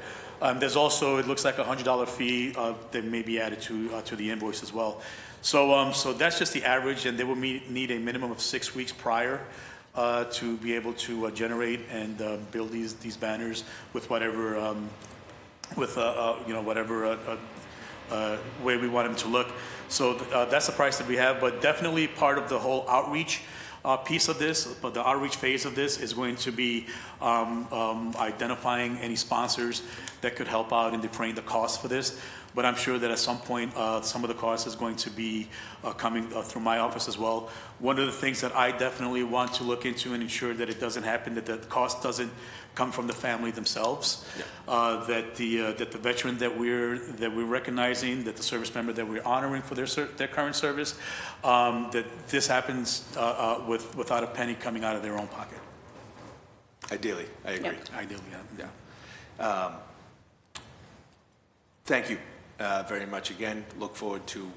There's also, it looks like a $100 fee that may be added to the invoice as well. So that's just the average, and they will need a minimum of 6 weeks prior to be able to generate and build these banners with whatever whatever way we want them to look. So that's the price that we have, but definitely part of the whole outreach piece of this, but the outreach phase of this is going to be identifying any sponsors that could help out in defraying the cost for this. But I'm sure that at some point, some of the cost is going to be coming through my office as well. One of the things that I definitely want to look into and ensure that it doesn't happen, that the cost doesn't come from the family themselves, that the veteran that we're recognizing, that the service member that we're honoring for their current service, that this happens without a penny coming out of their own pocket. Ideally, I agree. Yep. Ideally, Yeah. Thank you very much again. Look forward to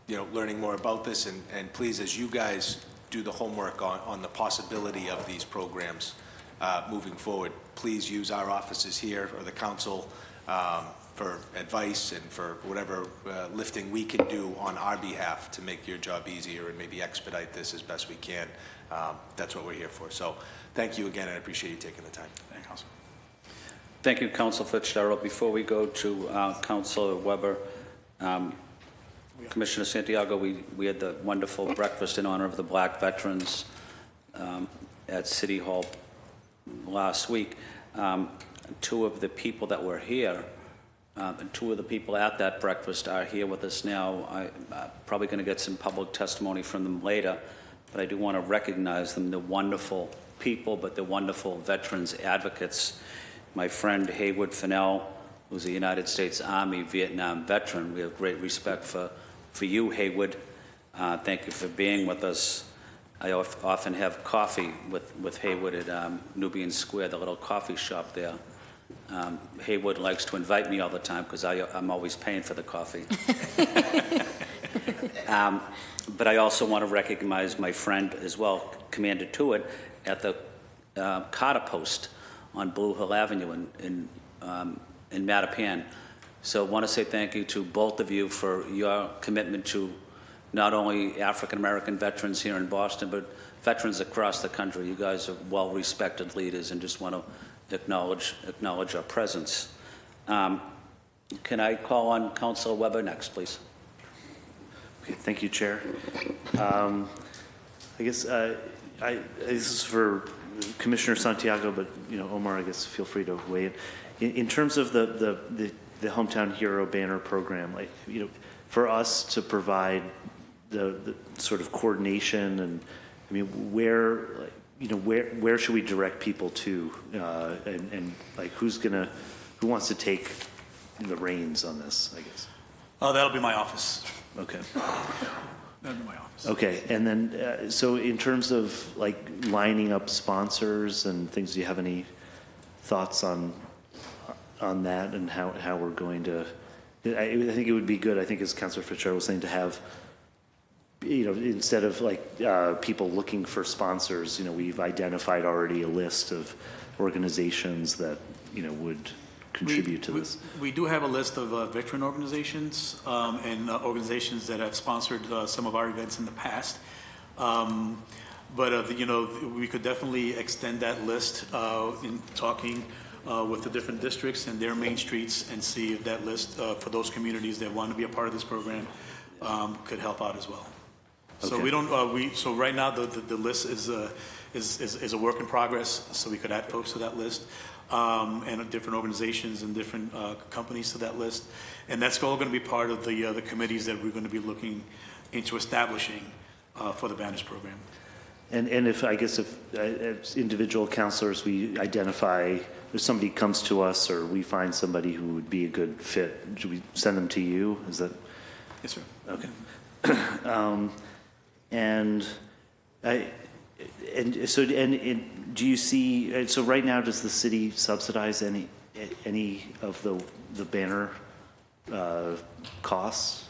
learning more about this, and please, as you guys do the homework on the possibility of these programs moving forward, please use our offices here or the council for advice and for whatever lifting we can do on our behalf to make your job easier and maybe expedite this as best we can. That's what we're here for. So thank you again, and I appreciate you taking the time. Thank you, Council. Thank you, Council Fitzgerald. Before we go to Councilor Weber, Commissioner Santiago, we had the wonderful breakfast in honor of the Black veterans at City Hall last week. Two of the people that were here, and two of the people at that breakfast are here with us now. I'm probably going to get some public testimony from them later, but I do want to recognize them. They're wonderful people, but they're wonderful veterans advocates. My friend Haywood Fennell, who's a United States Army Vietnam veteran. We have great respect for you, Haywood. Thank you for being with us. I often have coffee with Haywood at Nubian Square, the little coffee shop there. Haywood likes to invite me all the time because I'm always paying for the coffee. But I also want to recognize my friend as well, Commander Tewitt, at the Carter Post on Blue Hill Avenue in Mattapan. So I want to say thank you to both of you for your commitment to not only African-American veterans here in Boston, but veterans across the country. You guys are well-respected leaders, and just want to acknowledge our presence. Can I call on Councilor Weber next, please? Okay, thank you, Chair. I guess this is for Commissioner Santiago, but Omar, I guess feel free to weigh in. In terms of the Hometown Hero banner program, for us to provide the sort of coordination, and I mean, where should we direct people to, and who wants to take the reins on this, I guess? That'll be my office. Okay. That'll be my office. Okay, and then, so in terms of lining up sponsors and things, do you have any thoughts on that and how we're going to, I think it would be good, I think as Councilor Fitzgerald was saying, to have, instead of like people looking for sponsors, we've identified already a list of organizations that, would contribute to this. We do have a list of veteran organizations and organizations that have sponsored some of our events in the past. But we could definitely extend that list in talking with the different districts and their main streets and see if that list for those communities that want to be a part of this program could help out as well. So Okay. we don't. So right now the list is a work in progress. So we could add folks to that list and different organizations and different companies to that list, and that's all going to be part of the committees that we're going to be looking into establishing for the Banners program. And if as individual counselors, we identify, if somebody comes to us or we find somebody who would be a good fit, should we send them to you? Is that? Yes, sir. Okay. Do you see, so right now, does the city subsidize any of the banner costs?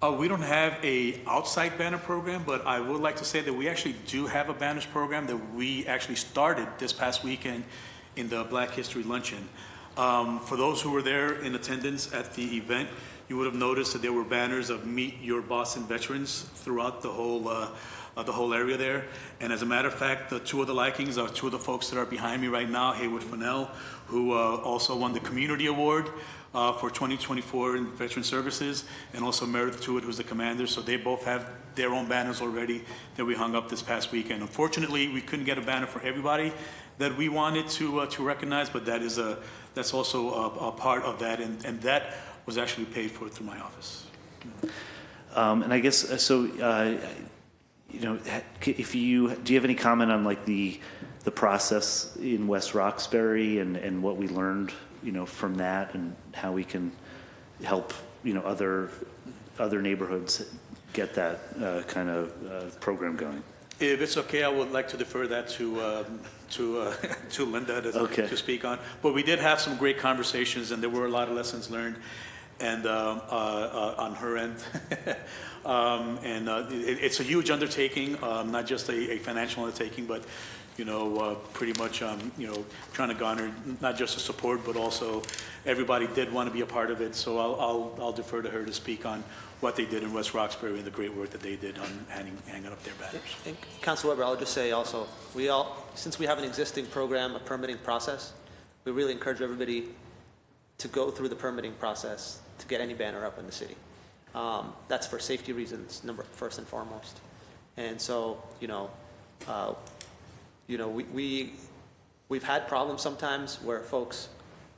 We don't have a outside banner program, but I would like to say that we actually do have a banners program that we actually started this past weekend in the Black History Luncheon. For those who were there in attendance at the event, you would have noticed that there were banners of Meet Your Boston Veterans throughout the whole area there. And as a matter of fact, the two of the likings are two of the folks that are behind me right now, Haywood Fennell, who also won the Community Award for 2024 in Veteran Services, and also Meredith Tewitt, who's the commander. So they both have their own banners already that we hung up this past weekend. Unfortunately, we couldn't get a banner for everybody that we wanted to recognize, but that's also a part of that, and that was actually paid for through my office. And I guess, so, if do you have any comment on like the process in West Roxbury and what we learned, from that, and how we can help, other neighborhoods get that kind of program going? If it's okay, I would like to defer that to Linda to speak on. But we did have some great conversations, and there were a lot of lessons learned, and on her end. It's a huge undertaking, not just a financial undertaking, but pretty much trying to garner not just the support, but also everybody did want to be a part of it. So I'll defer to her to speak on what they did in West Roxbury and the great work that they did on hanging up their banners. And Council Weber, I'll just say also, since we have an existing program, a permitting process, we really encourage everybody to go through the permitting process to get any banner up in the city. That's for safety reasons, first and foremost. And so, we've had problems sometimes where folks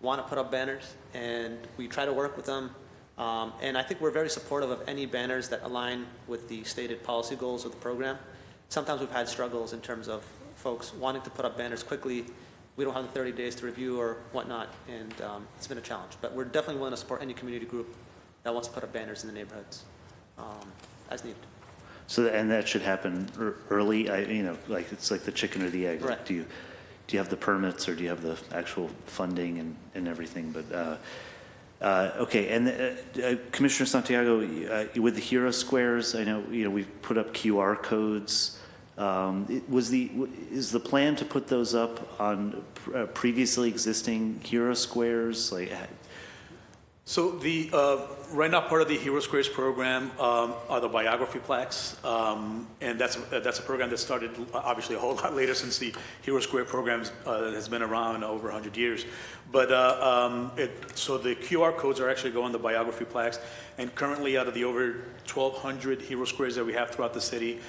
want to put up banners, and we try to work with them. And I think we're very supportive of any banners that align with the stated policy goals of the program. Sometimes we've had struggles in terms of folks wanting to put up banners quickly. We don't have the 30 days to review or whatnot, and it's been a challenge. But we're definitely willing to support any community group that wants to put up banners in the neighborhoods as needed. So, and that should happen early, like it's like the chicken or the egg. Right. Do you have the permits, or do you have the actual funding and everything? But, okay, and Commissioner Santiago, with the Hero Squares, I know, we've put up QR codes. Is the plan to put those up on previously existing Hero Squares? So the right now, part of the Hero Squares program are the biography plaques, and that's a program that started obviously a whole lot later, since the Hero Square program has been around over 100 years. But so the QR codes are actually going on the biography plaques, and currently, out of the over 1,200 Hero Squares that we have throughout the city,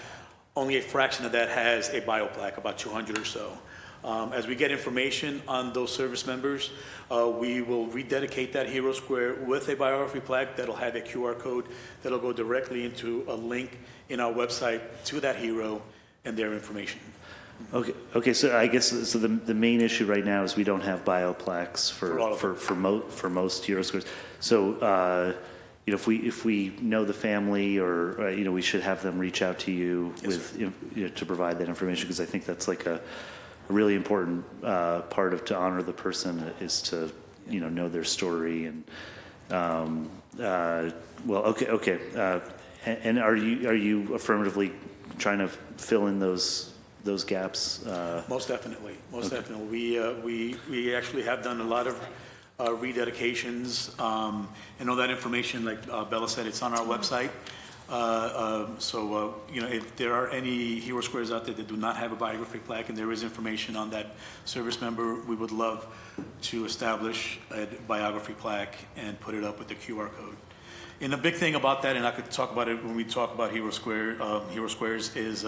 only a fraction of that has a bio plaque, about 200 or so. As we get information on those service members, we will rededicate that Hero Square with a biography plaque that'll have a QR code that'll go directly into a link in our website to that hero and their information. Okay. So I guess the main issue right now is we don't have bio plaques for most Hero Squares. So if we know the family, or we should have them reach out to you to provide that information, because I think that's like a really important part of to honor the person is to know their story. And And are you affirmatively trying to fill in those gaps? Most definitely, most definitely. We actually have done a lot of rededications, and all that information, like Bella said, it's on our website. So, if there are any hero squares out there that do not have a biography plaque, and there is information on that service member, we would love to establish a biography plaque and put it up with the QR code. And the big thing about that, and I could talk about it when we talk about hero squares, is,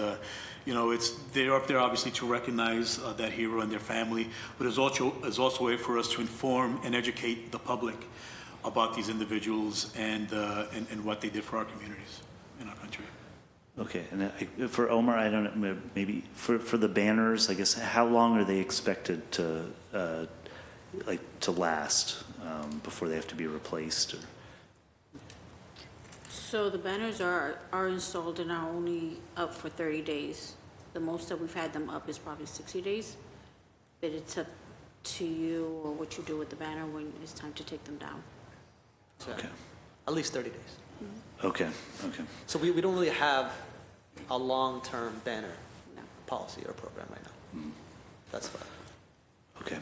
they're up there obviously to recognize that hero and their family, but it's also a way for us to inform and educate the public about these individuals and what they did for our communities in our country. Okay, and for Omar, I don't know, maybe for the banners, I guess, how long are they expected to last before they have to be replaced? Or? So the banners are installed and are only up for 30 days. The most that we've had them up is probably 60 days. But it's up to you or what you do with the banner when it's time to take them down. So, Okay. at least 30 days. Okay. So we don't really have a long-term banner No. policy or program right now. That's why. Okay.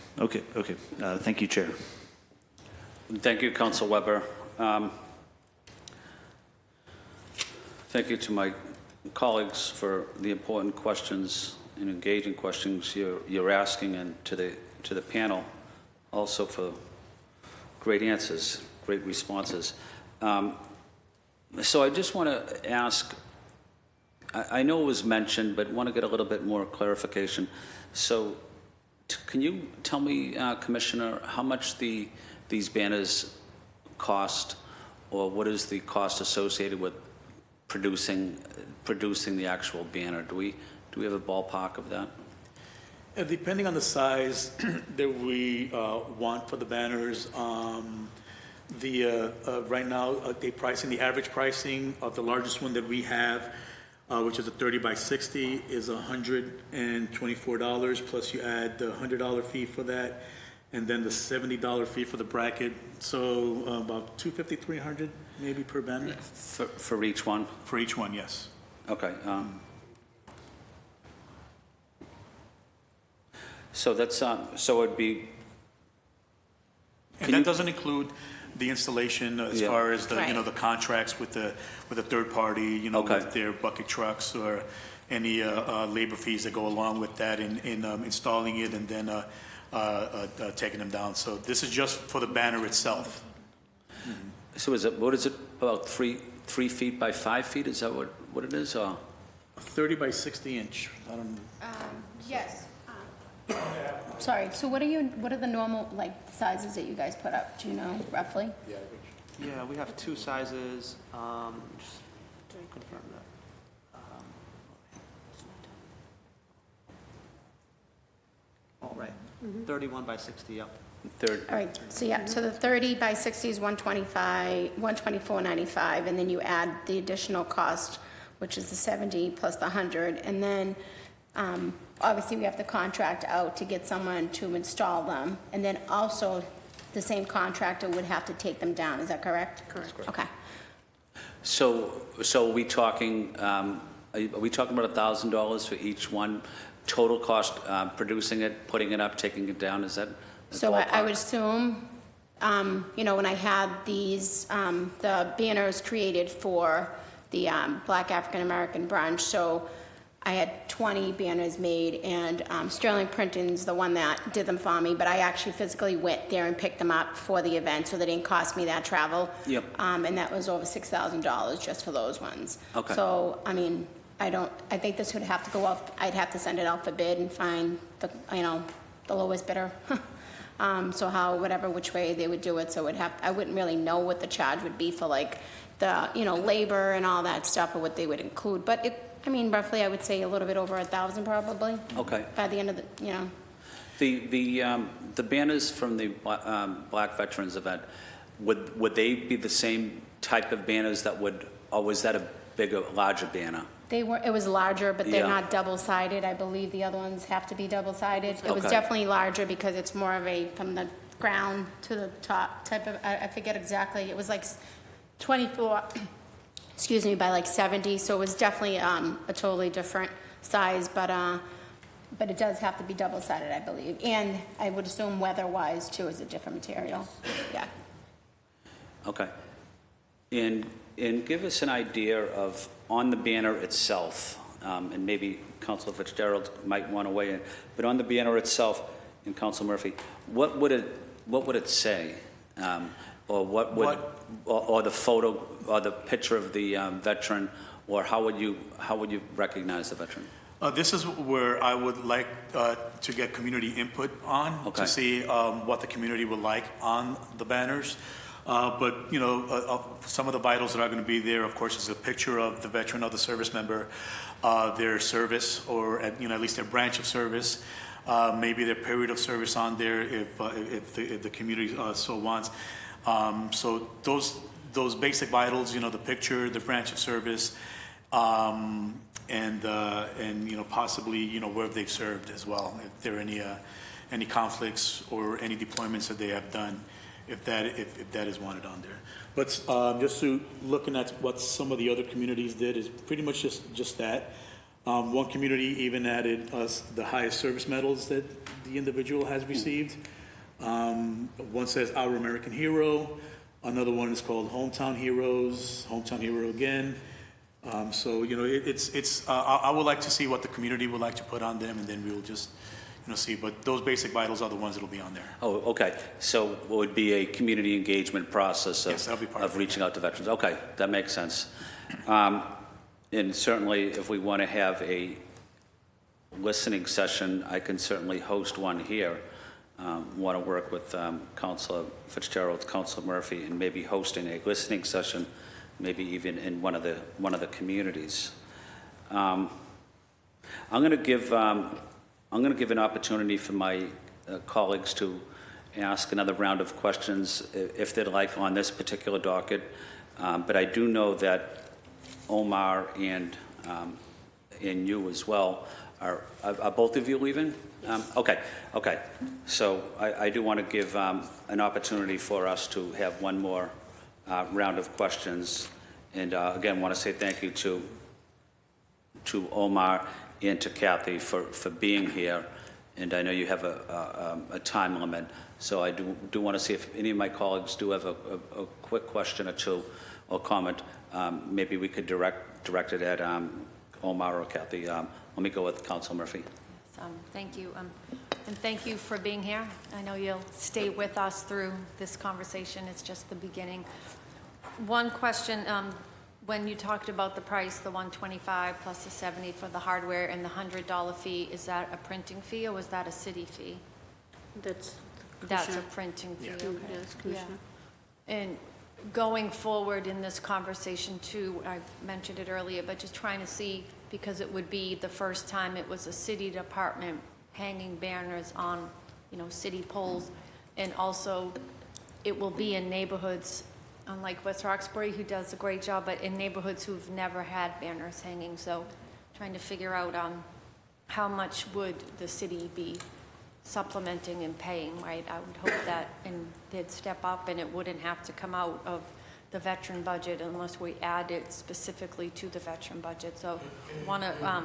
Thank you, Chair. Thank you, Council Weber. Thank you to my colleagues for the important questions and engaging questions you're asking, and to the panel also for great answers, great responses. So I just want to ask, I know it was mentioned, but want to get a little bit more clarification. So can you tell me, Commissioner, how much these banners cost, or what is the cost associated with producing the actual banner? Do we have a ballpark of that? Depending on the size that we want for the banners, right now, the average pricing of the largest one that we have, which is a 30 by 60, is $124, plus you add the $100 fee for that, and then the $70 fee for the bracket. So about $250, $300 maybe per banner. For each one? For each one, yes. Okay. So that's, so it'd be... And that doesn't include the installation as Yeah. far as the, Right. the contracts with the third party, Okay. with their bucket trucks or any labor fees that go along with that in installing it and then taking them down. So this is just for the banner itself. So what is it, about 3 feet by 5 feet? Is that what it is? Or? 30 by 60 inch. I don't know. Yes. Sorry, so what are the normal, sizes that you guys put up? Do you know roughly? Yeah, we have two sizes. Just to confirm that. All right. 31 by 60, yep. Third. All right, so the 30 by 60 is $124.95, and then you add the additional cost, which is the 70 plus the 100, and then obviously we have to contract out to get someone to install them, and then also the same contractor would have to take them down. Is that correct? Correct. Okay. So are we talking about $1,000 for each one? Total cost, producing it, putting it up, taking it down, is that? the So I would ballpark? assume, when I had these, the banners created for the Black African American brunch, so I had 20 banners made, and Sterling Printing's the one that did them for me, but I actually physically went there and picked them up for the event, so they didn't cost me that travel. Yep. And that was over $6,000 just for those ones. Okay. So, I think this would have to go out, I'd have to send it out for bid and find the lowest bidder. So which way they would do it, so I wouldn't really know what the charge would be for the, labor and all that stuff, or what they would include, but roughly I would say a little bit over 1,000 probably. Okay. By the end of The banners from the Black Veterans event, would they be the same type of banners or was that a larger banner? it was larger, but they're Yeah. not double-sided. I believe the other ones have to be double-sided. It was Okay. definitely larger because it's more of a from the ground to the top type of, I forget exactly, it was like 24 by like 70, so it was definitely a totally different size, but it does have to be double-sided, I believe. And I would assume weather-wise, too, is a different material. Yeah. Okay. And give us an idea of, on the banner itself, and maybe Councilor Fitzgerald might want to weigh in, but on the banner itself, and Councilor Murphy, what would it say? Or what would, or the photo, or the picture of the veteran, or how would you recognize the veteran? This is where I would like to get community input on, Okay. to see what the community would like on the banners. But, you know, some of the vitals that are going to be there, of course, is a picture of the veteran or the service member, their service, or at least their branch of service, maybe their period of service on there if the community so wants. So those basic vitals, the picture, the branch of service, and possibly where they've served as well, if there are any conflicts or any deployments that they have done, if that is wanted on there. But just looking at what some of the other communities did is pretty much just that. One community even added the highest service medals that the individual has received. One says Our American Hero. Another one is called Hometown Heroes, Hometown Hero again. So, I would like to see what the community would like to put on them, and then we'll just, see. But those basic vitals are the ones that will be on there. Oh, okay. So it would be a community engagement process Yes, that'll be part of of it. reaching out to veterans. Okay, that makes sense. And certainly, if we want to have a listening session, I can certainly host one here. Want to work with Councilor Fitzgerald, Councilor Murphy, and maybe hosting a listening session, maybe even in one of the communities. I'm going to give an opportunity for my colleagues to ask another round of questions if they'd like on this particular docket. But I do know that Omar and you as well are both of you leaving? Okay. So I do want to give an opportunity for us to have one more round of questions. And again, want to say thank you to Omar and to Kathy for being here. And I know you have a time limit. So I do want to see if any of my colleagues do have a quick question or two or comment. Maybe we could direct it at Omar or Kathy. Let me go with Councilor Murphy. Thank you. And thank you for being here. I know you'll stay with us through this conversation. It's just the beginning. One question, when you talked about the price, the $125 plus the $70 for the hardware and the $100 fee, is that a printing fee or was that a city fee? That's That's a Commissioner. printing fee, Yeah. okay. Yes, Commissioner. And going forward in this conversation too, I mentioned it earlier, but just trying to see, because it would be the first time it was a city department hanging banners on, city poles. And also, it will be in neighborhoods, unlike West Roxbury, who does a great job, but in neighborhoods who've never had banners hanging. So trying to figure out how much would the city be supplementing and paying, right? I would hope that, and they'd step up and it wouldn't have to come out of the veteran budget unless we add it specifically to the veteran budget. So want to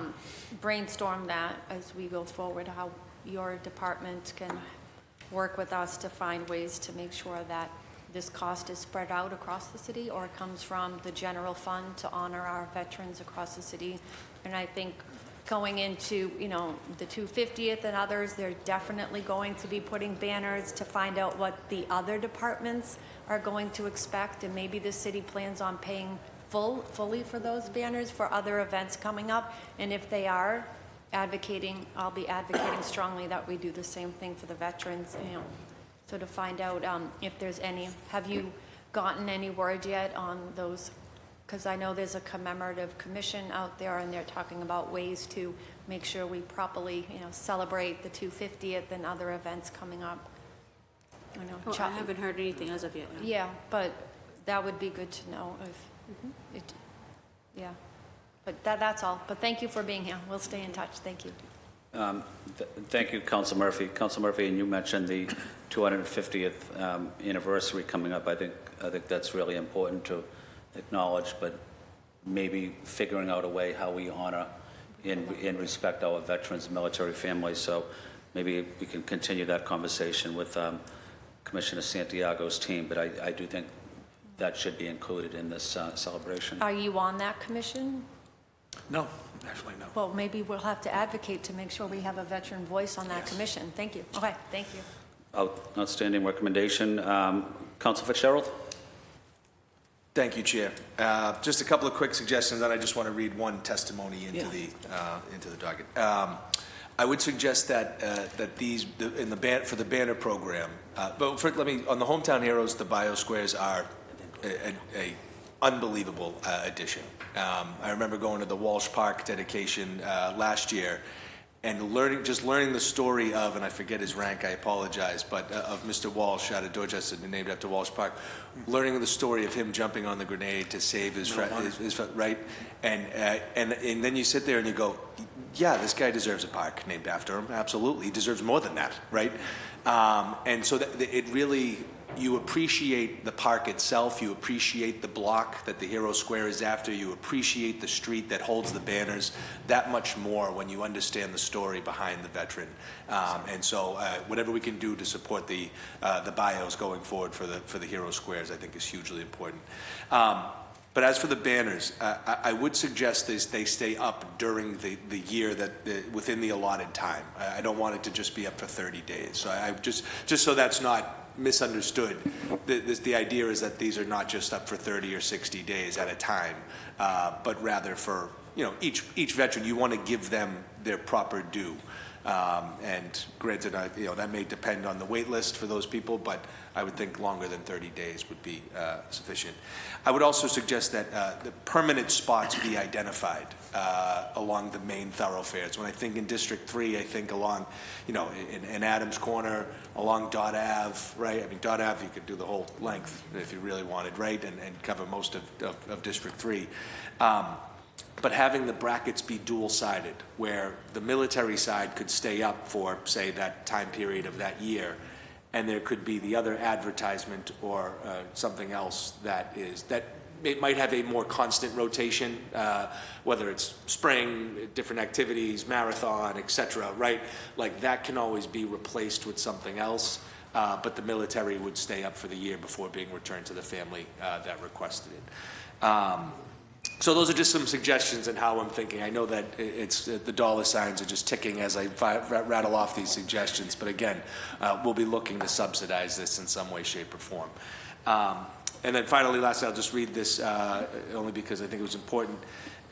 brainstorm that as we go forward, how your department can work with us to find ways to make sure that this cost is spread out across the city or it comes from the general fund to honor our veterans across the city. And I think going into, the 250th and others, they're definitely going to be putting banners to find out what the other departments are going to expect, and maybe the city plans on paying fully for those banners for other events coming up. And if they are advocating, I'll be advocating strongly that we do the same thing for the veterans, so to find out if there's any, have you gotten any word yet on those? Because I know there's a commemorative commission out there, and they're talking about ways to make sure we properly, celebrate the 250th and other events coming up. I know. Oh, I haven't heard anything as of yet. No. Yeah, but that would be good to know if, yeah. But that's all. But thank you for being here. We'll stay in touch. Thank you. Thank you, Councilor Murphy. Councilor Murphy, and you mentioned the 250th anniversary coming up. I think that's really important to acknowledge, but maybe figuring out a way how we honor and respect our veterans and military families. So maybe we can continue that conversation with Commissioner Santiago's team, but I do think that should be included in this celebration. Are you on that commission? No, actually, no. Well, maybe we'll have to advocate to make sure we have a veteran voice on that commission. Thank you. Okay, thank you. Outstanding recommendation. Council Fitzgerald? Thank you, Chair. Just a couple of quick suggestions, and I just want to read one testimony into the docket. I would suggest that for the banner program, but on the Hometown Heroes, the Biosquares are a unbelievable addition. I remember going to the Walsh Park dedication last year, and learning the story of, and I forget his rank, I apologize, but of Mr. Walsh out of Dorchester, named after Walsh Park, learning the story of him jumping on the grenade to save his friend, right? And then you sit there and you go, yeah, this guy deserves a park named after him. Absolutely, he deserves more than that, right? And so it really, you appreciate the park itself, you appreciate the block that the Hero Square is after, you appreciate the street that holds the banners that much more when you understand the story behind the veteran. And so whatever we can do to support the bios going forward for the Hero Squares, I think is hugely important. But as for the banners, I would suggest they stay up during the year within the allotted time. I don't want it to just be up for 30 days. So I just so that's not misunderstood. The idea is that these are not just up for 30 or 60 days at a time, but rather for each veteran, you want to give them their proper due. And granted, that may depend on the wait list for those people, but I would think longer than 30 days would be sufficient. I would also suggest that the permanent spots be identified along the main thoroughfares. When I think in District 3, I think along, in Adams Corner, along Dot Ave, right? I mean, Dot Ave, you could do the whole length if you really wanted, right? And cover most of District 3. But having the brackets be dual-sided, where the military side could stay up for, say, that time period of that year, and there could be the other advertisement or something else that it might have a more constant rotation, whether it's spring, different activities, marathon, etc., right? Like that can always be replaced with something else, but the military would stay up for the year before being returned to the family that requested it. So those are just some suggestions in how I'm thinking. I know that it's the dollar signs are just ticking as I rattle off these suggestions, but again, we'll be looking to subsidize this in some way, shape, or form. And then finally, lastly, I'll just read this only because I think it was important.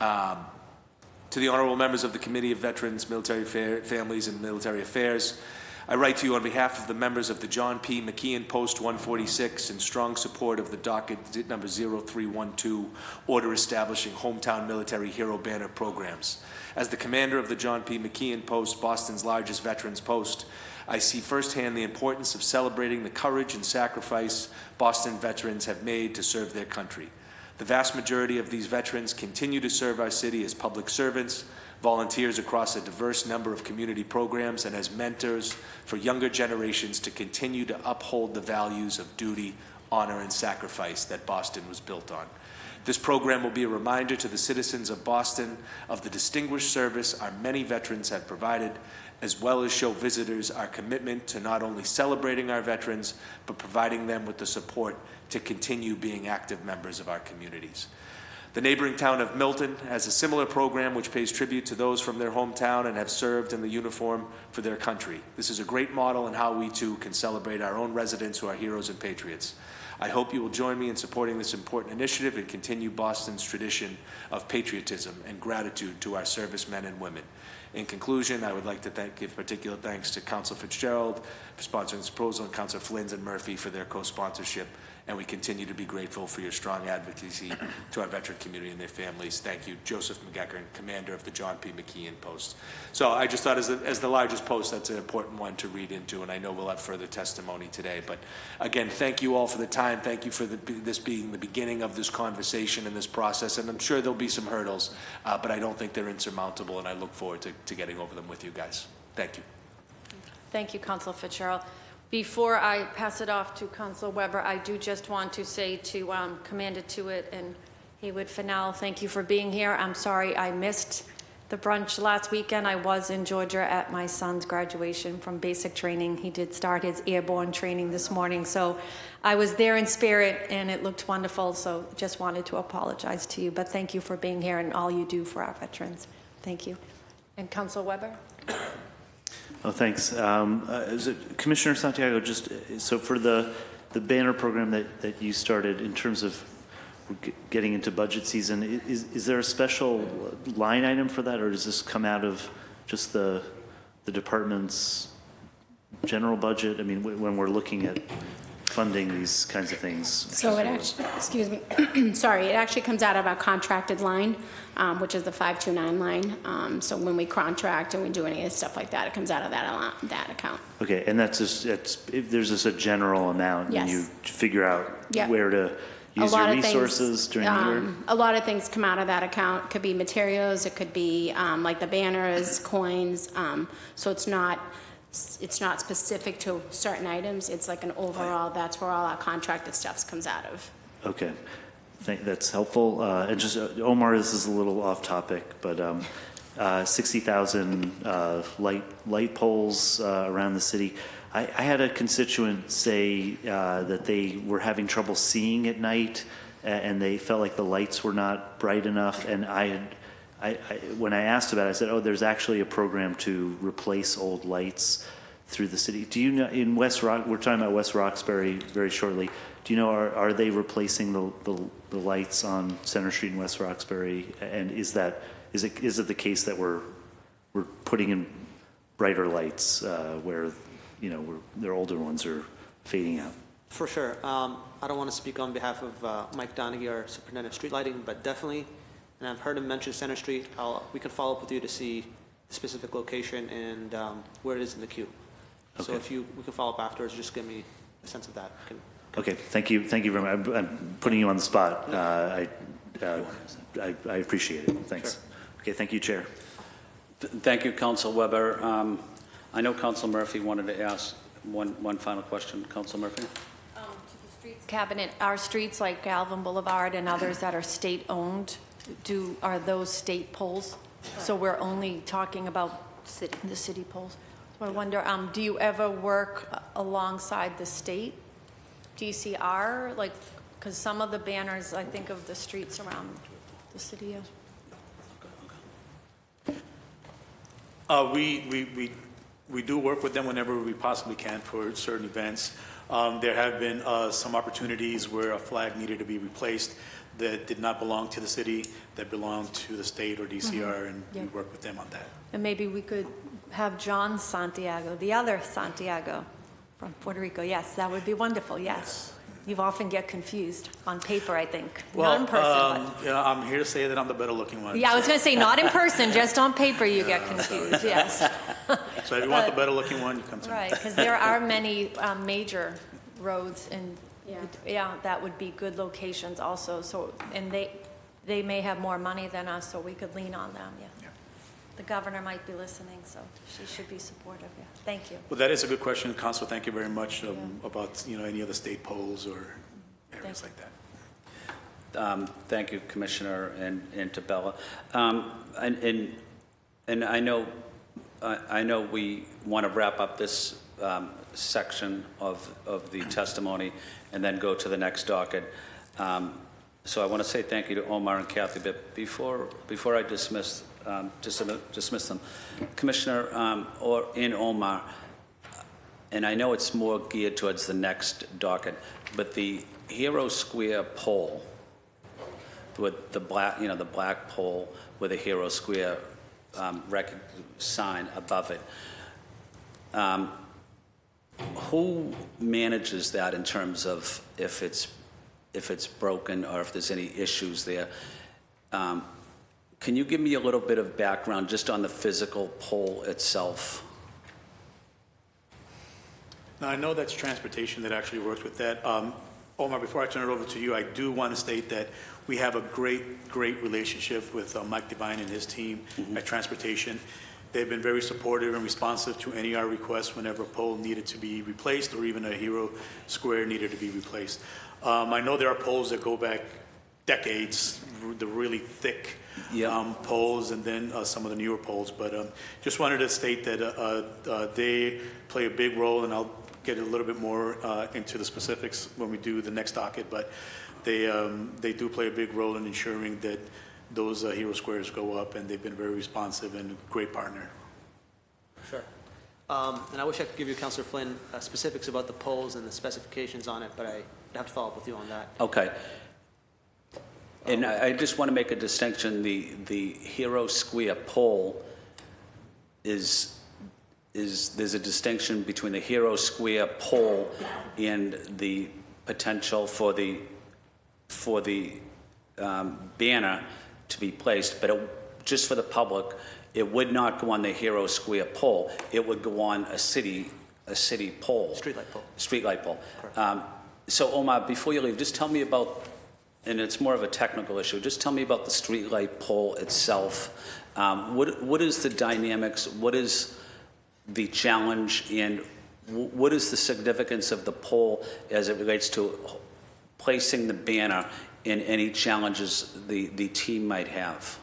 To the honorable members of the Committee of Veterans, Military Families, and Military Affairs, I write to you on behalf of the members of the John P. McKeon Post 146 in strong support of the docket number 0312, order establishing hometown military hero banner programs. As the commander of the John P. McKeon Post, Boston's largest veterans post, I see firsthand the importance of celebrating the courage and sacrifice Boston veterans have made to serve their country. The vast majority of these veterans continue to serve our city as public servants, volunteers across a diverse number of community programs, and as mentors for younger generations to continue to uphold the values of duty, honor, and sacrifice that Boston was built on. This program will be a reminder to the citizens of Boston of the distinguished service our many veterans have provided, as well as show visitors our commitment to not only celebrating our veterans, but providing them with the support to continue being active members of our communities. The neighboring town of Milton has a similar program which pays tribute to those from their hometown and have served in the uniform for their country. This is a great model in how we too can celebrate our own residents who are heroes and patriots. I hope you will join me in supporting this important initiative and continue Boston's tradition of patriotism and gratitude to our servicemen and women. In conclusion, I would like to give particular thanks to Council Fitzgerald for sponsoring this proposal and Council Flynn and Murphy for their co-sponsorship. And we continue to be grateful for your strong advocacy to our veteran community and their families. Thank you, Joseph McGeckern, commander of the John P. McKeon Post. So I just thought as the largest post, that's an important one to read into, and I know we'll have further testimony today. But again, thank you all for the time. Thank you for this being the beginning of this conversation and this process. And I'm sure there'll be some hurdles, but I don't think they're insurmountable, and I look forward to getting over them with you guys. Thank you. Thank you, Councilor Fitzgerald. Before I pass it off to Councilor Weber, I do just want to say to Commander Tewitt and Haywood Fennell, thank you for being here. I'm sorry I missed the brunch last weekend. I was in Georgia at my son's graduation from basic training. He did start his airborne training this morning, so I was there in spirit and it looked wonderful, so just wanted to apologize to you, but thank you for being here and all you do for our veterans. Thank you. And Council Weber? Oh, thanks. Commissioner Santiago, just so for the banner program that you started in terms of getting into budget season, is there a special line item for that, or does this come out of just the department's general budget? I mean, when we're looking at funding these kinds of things. So it actually, excuse me, sorry, it actually comes out of our contracted line, which is the 529 line. So when we contract and we do any stuff like that, it comes out of that account. Okay, and that's just, there's just a general amount, and Yes. you figure out Yep. where to use your resources during the year? A lot of things come out of that account. Could be materials, it could be like the banners, coins. So it's not specific to certain items. It's like an overall, that's where all our contracted stuff comes out of. Okay, that's helpful. And just, Omar, this is a little off topic, but 60,000 light poles around the city. I had a constituent say that they were having trouble seeing at night, and they felt like the lights were not bright enough. And when I asked about it, I said, "Oh, there's actually a program to replace old lights through the city." Do you know in West Rock? We're talking about West Roxbury very shortly. Do you know are they replacing the lights on Center Street in West Roxbury? And is it the case that we're putting in brighter lights where their older ones are fading out? For sure. I don't want to speak on behalf of Mike Donaghy, our superintendent of street lighting, but definitely, and I've heard him mention Center Street. We can follow up with you to see the specific location and where it is in the queue. So Okay. we can follow up afterwards, just give me a sense of that. Okay, thank you very much. I'm putting you on the spot. I appreciate it. Thanks. Sure. Okay, thank you, Chair. Thank you, Council Weber. I know Council Murphy wanted to ask one final question. Council Murphy? To the streets cabinet, our streets like Galvin Boulevard and others that are state-owned, are those state poles? So we're only talking about the city poles? So I wonder, do you ever work alongside the state DCR? Like, because some of the banners, I think of the streets around the city. We do work with them whenever we possibly can for certain events. There have been some opportunities where a flag needed to be replaced that did not belong to the city, that belonged to the state or DCR, and we work with them on that. And maybe we could have John Santiago, the other Santiago from Puerto Rico. Yes, that would be wonderful, yes. You often get confused on paper, I think, not in person. Yeah, I'm here to say that I'm the better looking one. Yeah, I was going to say, not in person, just on paper you get confused, yes. So if you want the better looking one, you come to me. Right, because there are many major roads, and that would be good locations also. So, and they may have more money than us, so we could lean on them, yeah. The governor might be listening, so she should be supportive, yeah. Thank you. Well, that is a good question, Council. Thank you very much about any of the state polls or areas like that. Thank you, Commissioner and to Bella. And I know we want to wrap up this section of the testimony and then go to the next docket. So I want to say thank you to Omar and Kathy, but before I dismiss them, Commissioner or Omar, and I know it's more geared towards the next docket, but the Hero Square pole with the black pole with a Hero Square sign above it. Who manages that in terms of if it's broken or if there's any issues there? Can you give me a little bit of background just on the physical pole itself? Now, I know that's transportation that actually works with that. Omar, before I turn it over to you, I do want to state that we have a great relationship with Mike Devine and his team at Transportation. They've been very supportive and responsive to any of our requests whenever a pole needed to be replaced or even a Hero Square needed to be replaced. I know there are poles that go back decades, the really thick Yeah. poles, and then some of the newer poles. But just wanted to state that they play a big role, and I'll get a little bit more into the specifics when we do the next docket. But they do play a big role in ensuring that those hero squares go up, and they've been very responsive and a great partner. Sure. And I wish I could give you, Councilor Flynn, specifics about the poles and the specifications on it, but I'd have to follow up with you on that. Okay. And I just want to make a distinction. The Hero Square pole there's a distinction between the Hero Square pole and the potential for the banner to be placed, but just for the public, it would not go on the Hero Square pole. It would go on a city pole. Streetlight pole. Streetlight pole. So Omar, before you leave, just tell me about, and it's more of a technical issue, just tell me about the streetlight pole itself. What is the dynamics? What is the challenge? And what is the significance of the pole as it relates to placing the banner and any challenges the team might have?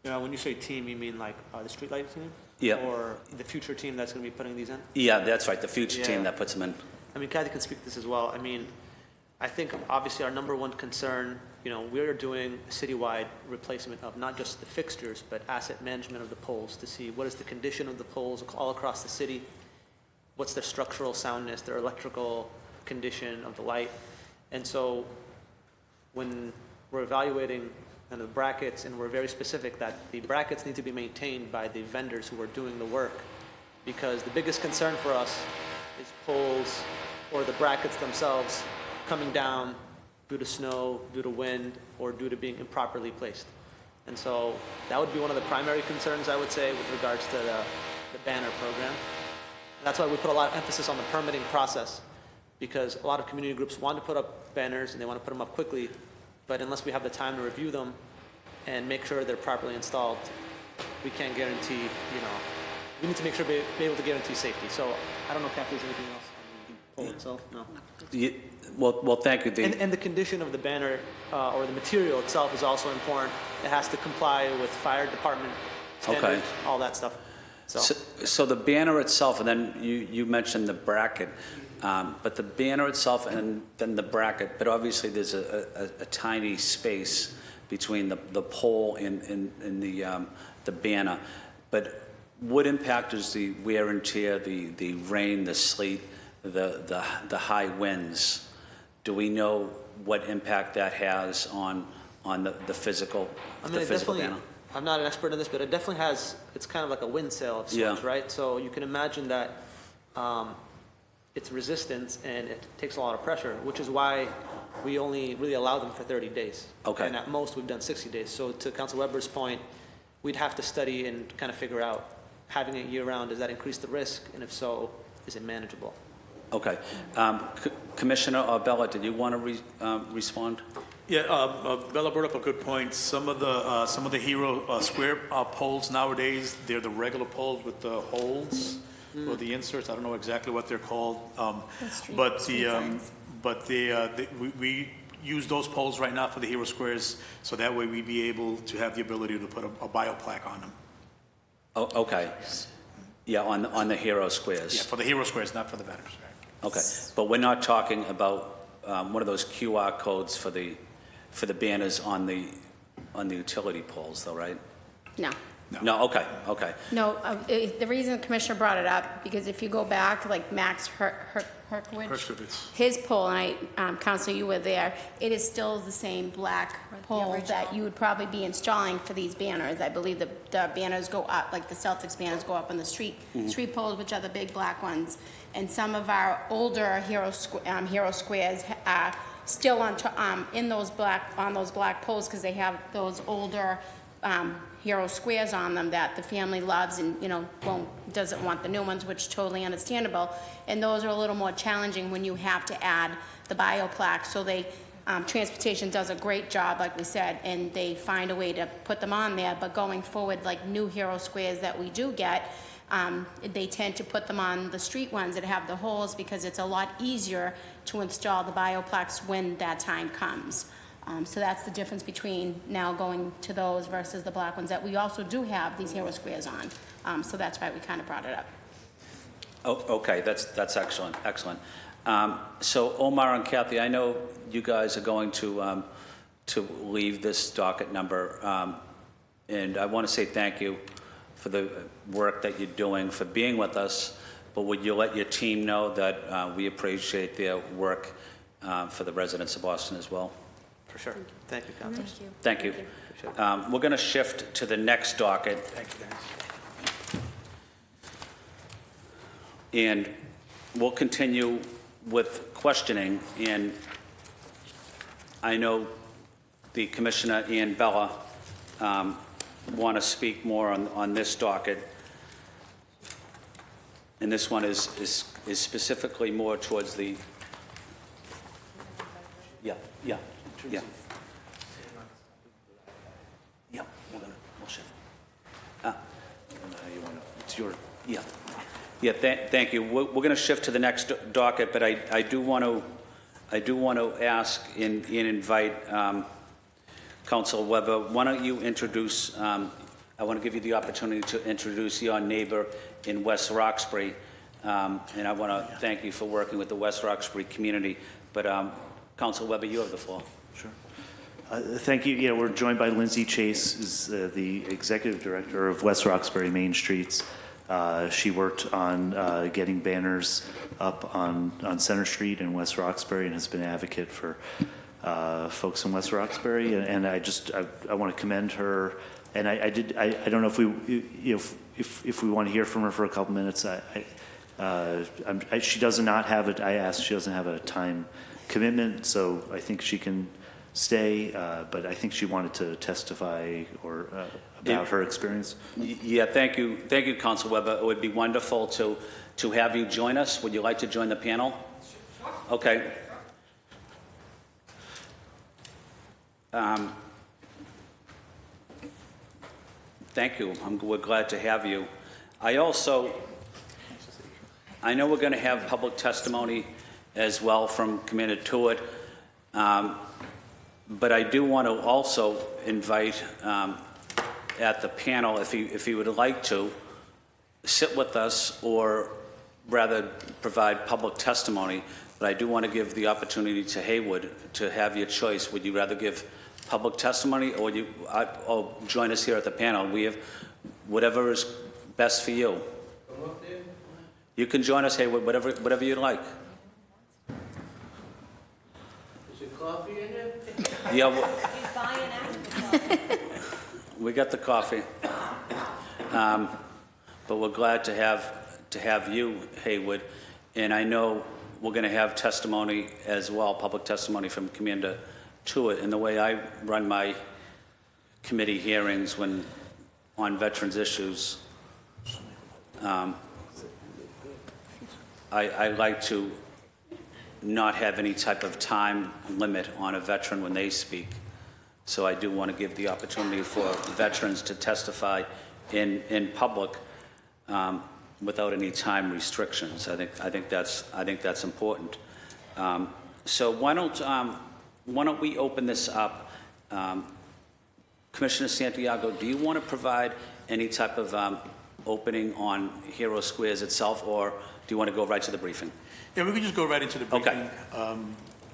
When you say team, you mean like the streetlight team? Yeah. Or the future team that's going to be putting these in? Yeah, that's right, the future team Yeah. that puts them in. I mean, Kathy can speak to this as well. I mean, I think obviously our number one concern, we're doing a citywide replacement of not just the fixtures, but asset management of the poles to see what is the condition of the poles all across the city, what's their structural soundness, their electrical condition of the light. And so when we're evaluating and the brackets, and we're very specific that the brackets need to be maintained by the vendors who are doing the work, because the biggest concern for us is poles or the brackets themselves coming down due to snow, due to wind, or due to being improperly placed. And so that would be one of the primary concerns, I would say, with regards to the banner program. And that's why we put a lot of emphasis on the permitting process, because a lot of community groups want to put up banners and they want to put them up quickly, but unless we have the time to review them and make sure they're properly installed, we can't guarantee, we need to make sure be able to guarantee safety. So I don't know, Kathy, is there anything else on the pole itself? No. Well, thank you. And the condition of the banner or the material itself is also important. It has to comply with fire department standards, all that stuff. So the banner itself, and then you mentioned the bracket, but the banner itself and then the bracket, but obviously there's a tiny space between the pole and the banner. But what impact is the wear and tear, the rain, the sleet, the high winds? Do we know what impact that has on the physical, the physical banner? I'm not an expert in this, but it definitely has, it's kind of like a wind sail of sorts, right? So you can imagine that it's resistance and it takes a lot of pressure, which is why we only really allow them for 30 days. Okay. And at most, we've done 60 days. So to Council Weber's point, we'd have to study and kind of figure out, having it year-round, does that increase the risk? And if so, is it manageable? Okay. Commissioner Bella, did you want to respond? Yeah, Bella brought up a good point. Some of the Hero Square poles nowadays, they're the regular poles with the holes or the inserts. I don't know exactly what they're called, we use those poles right now for the Hero Squares, so that way we'd be able to have the ability to put a bioplaque on them. Oh, okay. Yeah, on the Hero Squares. Yeah, for the Hero Squares, not for the banners. Okay, but we're not talking about one of those QR codes for the banners on the utility poles, though, right? No. No. Okay. No, the reason the Commissioner brought it up, because if you go back, like Max Hershkovitz. his pole, and Council, you were there, it is still the same black pole that you would probably be installing for these banners. I believe the banners go up, like the Celtics banners go up on the street poles, which are the big black ones. And some of our older Hero Squares are still on those black poles, because they have those older Hero Squares on them that the family loves and, doesn't want the new ones, which totally understandable. And those are a little more challenging when you have to add the bioplaque. So transportation does a great job, like we said, and they find a way to put them on there. But going forward, like new Hero Squares that we do get, They tend to put them on the street ones that have the holes because it's a lot easier to install the bioplex when that time comes. So that's the difference between now going to those versus the black ones that we also do have these hero squares on. So that's why we kind of brought it up. Oh, okay, that's excellent, excellent. So Omar and Kathy, I know you guys are going to leave this docket number, and I want to say thank you for the work that you're doing, for being with us, but would you let your team know that we appreciate their work for the residents of Boston as well? For sure. Thank you, Councilor. Thank you. Thank you. We're going to shift to the next docket. Thank you, Dennis. And we'll continue with questioning, and I know the Commissioner and Bella want to speak more on this docket. And this one is specifically more towards the, yeah. Yeah, we'll shift. It's your, Yeah. Yeah, thank you. We're going to shift to the next docket, but I do want to ask and invite Councilor Weber. Why don't you introduce? I want to give you the opportunity to introduce your neighbor in West Roxbury, and I want to thank you for working with the West Roxbury community. But Councilor Weber, you have the floor. sure. Thank you. Yeah, we're joined by Lindsay Chase, is the executive director of West Roxbury Main Streets. She worked on getting banners up on Center Street in West Roxbury and has been an advocate for folks in West Roxbury. And I want to commend her. And I don't know if we want to hear from her for a couple minutes. She does not have it. I asked. She doesn't have a time commitment, so I think she can stay. But I think she wanted to testify or about her experience. Yeah, thank you, Councilor Weber. It would be wonderful to have you join us. Would you like to join the panel? Okay. Thank you. We're glad to have you. I know we're going to have public testimony as well from Commander Tewitt, but I do want to also invite at the panel, if he would like to, sit with us or rather provide public testimony. But I do want to give the opportunity to Haywood to have your choice. Would you rather give public testimony or or join us here at the panel? We have whatever is best for you. You can join us, Haywood, whatever you'd like. Is there coffee in there? Yeah, He's buying after. we got the coffee. But we're glad to have you, Haywood. And I know we're going to have testimony as well, public testimony from Commander Tewitt. And the way I run my committee hearings on veterans issues, I like to not have any type of time limit on a veteran when they speak. So I do want to give the opportunity for veterans to testify in public without any time restrictions. I think that's important. So why don't we open this up? Commissioner Santiago, do you want to provide any type of opening on Hero Squares itself, or do you want to go right to the briefing? Yeah, we can just go right into the briefing.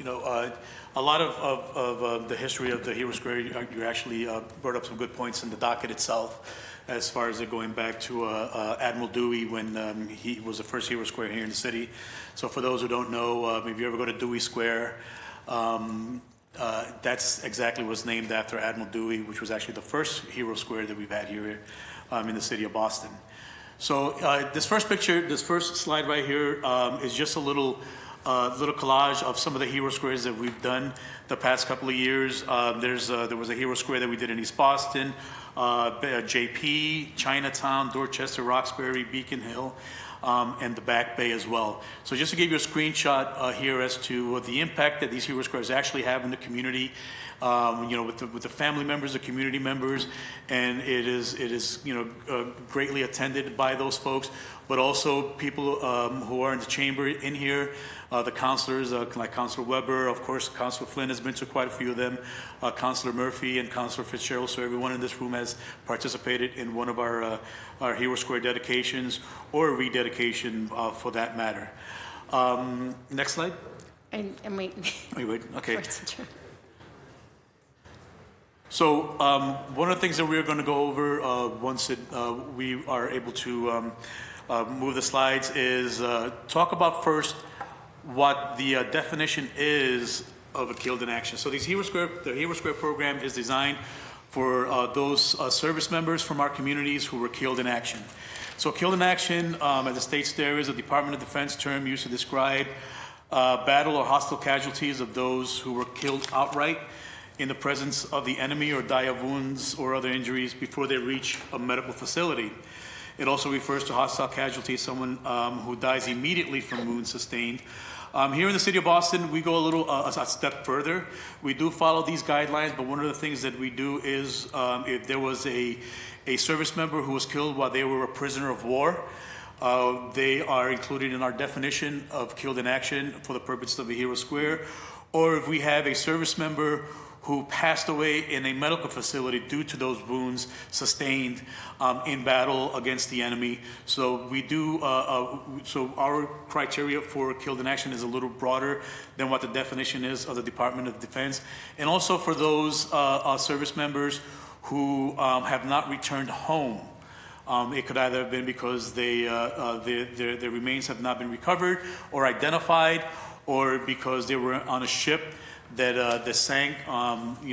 Okay. A lot of the history of the Hero Square, you actually brought up some good points in the docket itself, as far as it going back to Admiral Dewey when he was the first Hero Square here in the city. So for those who don't know, if you ever go to Dewey Square, that's exactly was named after Admiral Dewey, which was actually the first Hero Square that we've had here in the city of Boston. So this first picture, this first slide right here is just a little collage of some of the Hero Squares that we've done the past couple of years. There was a Hero Square that we did in East Boston, JP, Chinatown, Dorchester, Roxbury, Beacon Hill, and the Back Bay as well. So just to give you a screenshot here as to the impact that these Hero Squares actually have in the community. with the family members, the community members, and it is greatly attended by those folks, but also people who are in the chamber in here, the councilors like Councilor Weber, of course, Councilor Flynn has been to quite a few of them, Councilor Murphy and Councilor Fitzgerald. So everyone in this room has participated in one of our Hero Square dedications or rededication for that matter. Next slide. And wait. Wait, okay. for it to turn. So one of the things that we're going to go over once we are able to move the slides is talk about first what the definition is of a killed in action. So the Hero Square program is designed for those service members from our communities who were killed in action. So killed in action, as it states there, is a Department of Defense term used to describe battle or hostile casualties of those who were killed outright in the presence of the enemy or die of wounds or other injuries before they reach a medical facility. It also refers to hostile casualty, someone who dies immediately from wounds sustained. Here in the city of Boston, we go a step further. We do follow these guidelines, but one of the things that we do is if there was a service member who was killed while they were a prisoner of war, they are included in our definition of killed in action for the purpose of a Hero Square. Or if we have a service member who passed away in a medical facility due to those wounds sustained in battle against the enemy. So we do, so our criteria for killed in action is a little broader than what the definition is of the Department of Defense. And also for those service members who have not returned home. It could either have been because their remains have not been recovered or identified, or because they were on a ship that sank,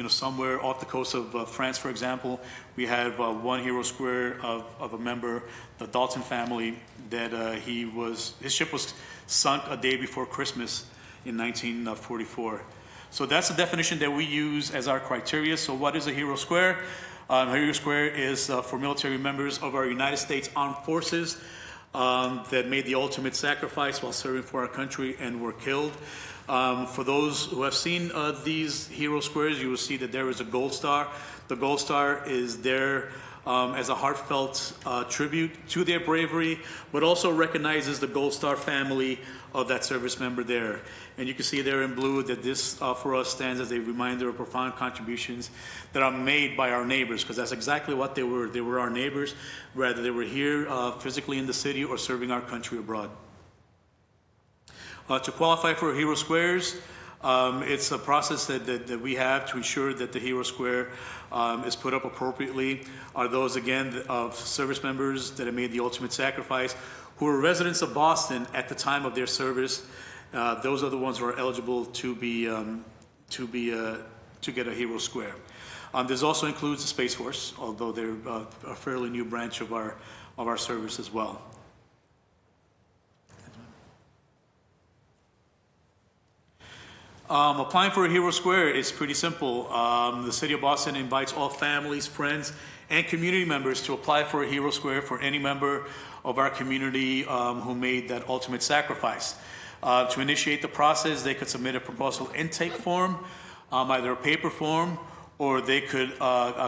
somewhere off the coast of France, for example. We have one Hero Square of a member, the Dalton family, that his ship was sunk a day before Christmas in 1944. So that's the definition that we use as our criteria. So what is a Hero Square? Hero Square is for military members of our United States Armed Forces that made the ultimate sacrifice while serving for our country and were killed. For those who have seen these Hero Squares, you will see that there is a gold star. The gold star is there as a heartfelt tribute to their bravery, but also recognizes the Gold Star family of that service member there. And you can see there in blue that this for us stands as a reminder of profound contributions that are made by our neighbors, because that's exactly what they were. They were our neighbors, whether they were here physically in the city or serving our country abroad. To qualify for Hero Squares, it's a process that we have to ensure that the Hero Square is put up appropriately. Are those, again, of service members that have made the ultimate sacrifice, who are residents of Boston at the time of their service. Those are the ones who are eligible to get a Hero Square. This also includes the Space Force, although they're a fairly new branch of our service as well. Applying for a Hero Square is pretty simple. The City of Boston invites all families, friends, and community members to apply for a Hero Square for any member of our community who made that ultimate sacrifice. To initiate the process, they could submit a proposal intake form, either a paper form, or they could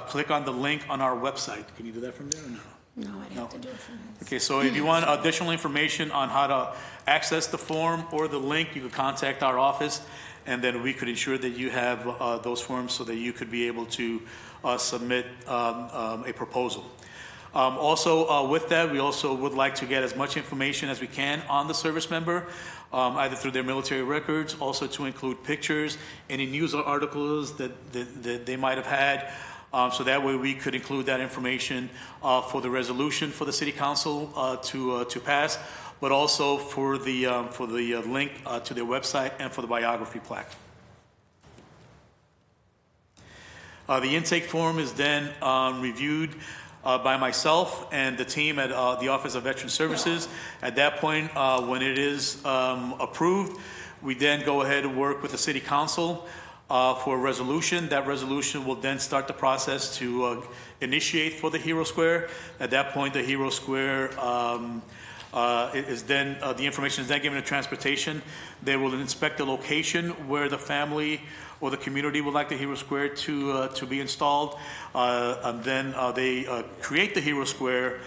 click on the link on our website. Can you do that from there or no? No, I'd have to do it from this. Okay, so if you want additional information on how to access the form or the link, you could contact our office, and then we could ensure that you have those forms so that you could be able to submit a proposal. Also, with that, we also would like to get as much information as we can on the service member, either through their military records, also to include pictures, any news articles that they might have had, so that way we could include that information for the resolution for the City Council to pass, but also for the link to their website and for the biography plaque. The intake form is then reviewed by myself and the team at the Office of Veteran Services. At that point, when it is approved, we then go ahead and work with the City Council for a resolution. That resolution will then start the process to initiate for the Hero Square. At that point, the Hero Square The information is then given to transportation. They will inspect the location where the family or the community would like the Hero Square to be installed. And then they create the Hero Square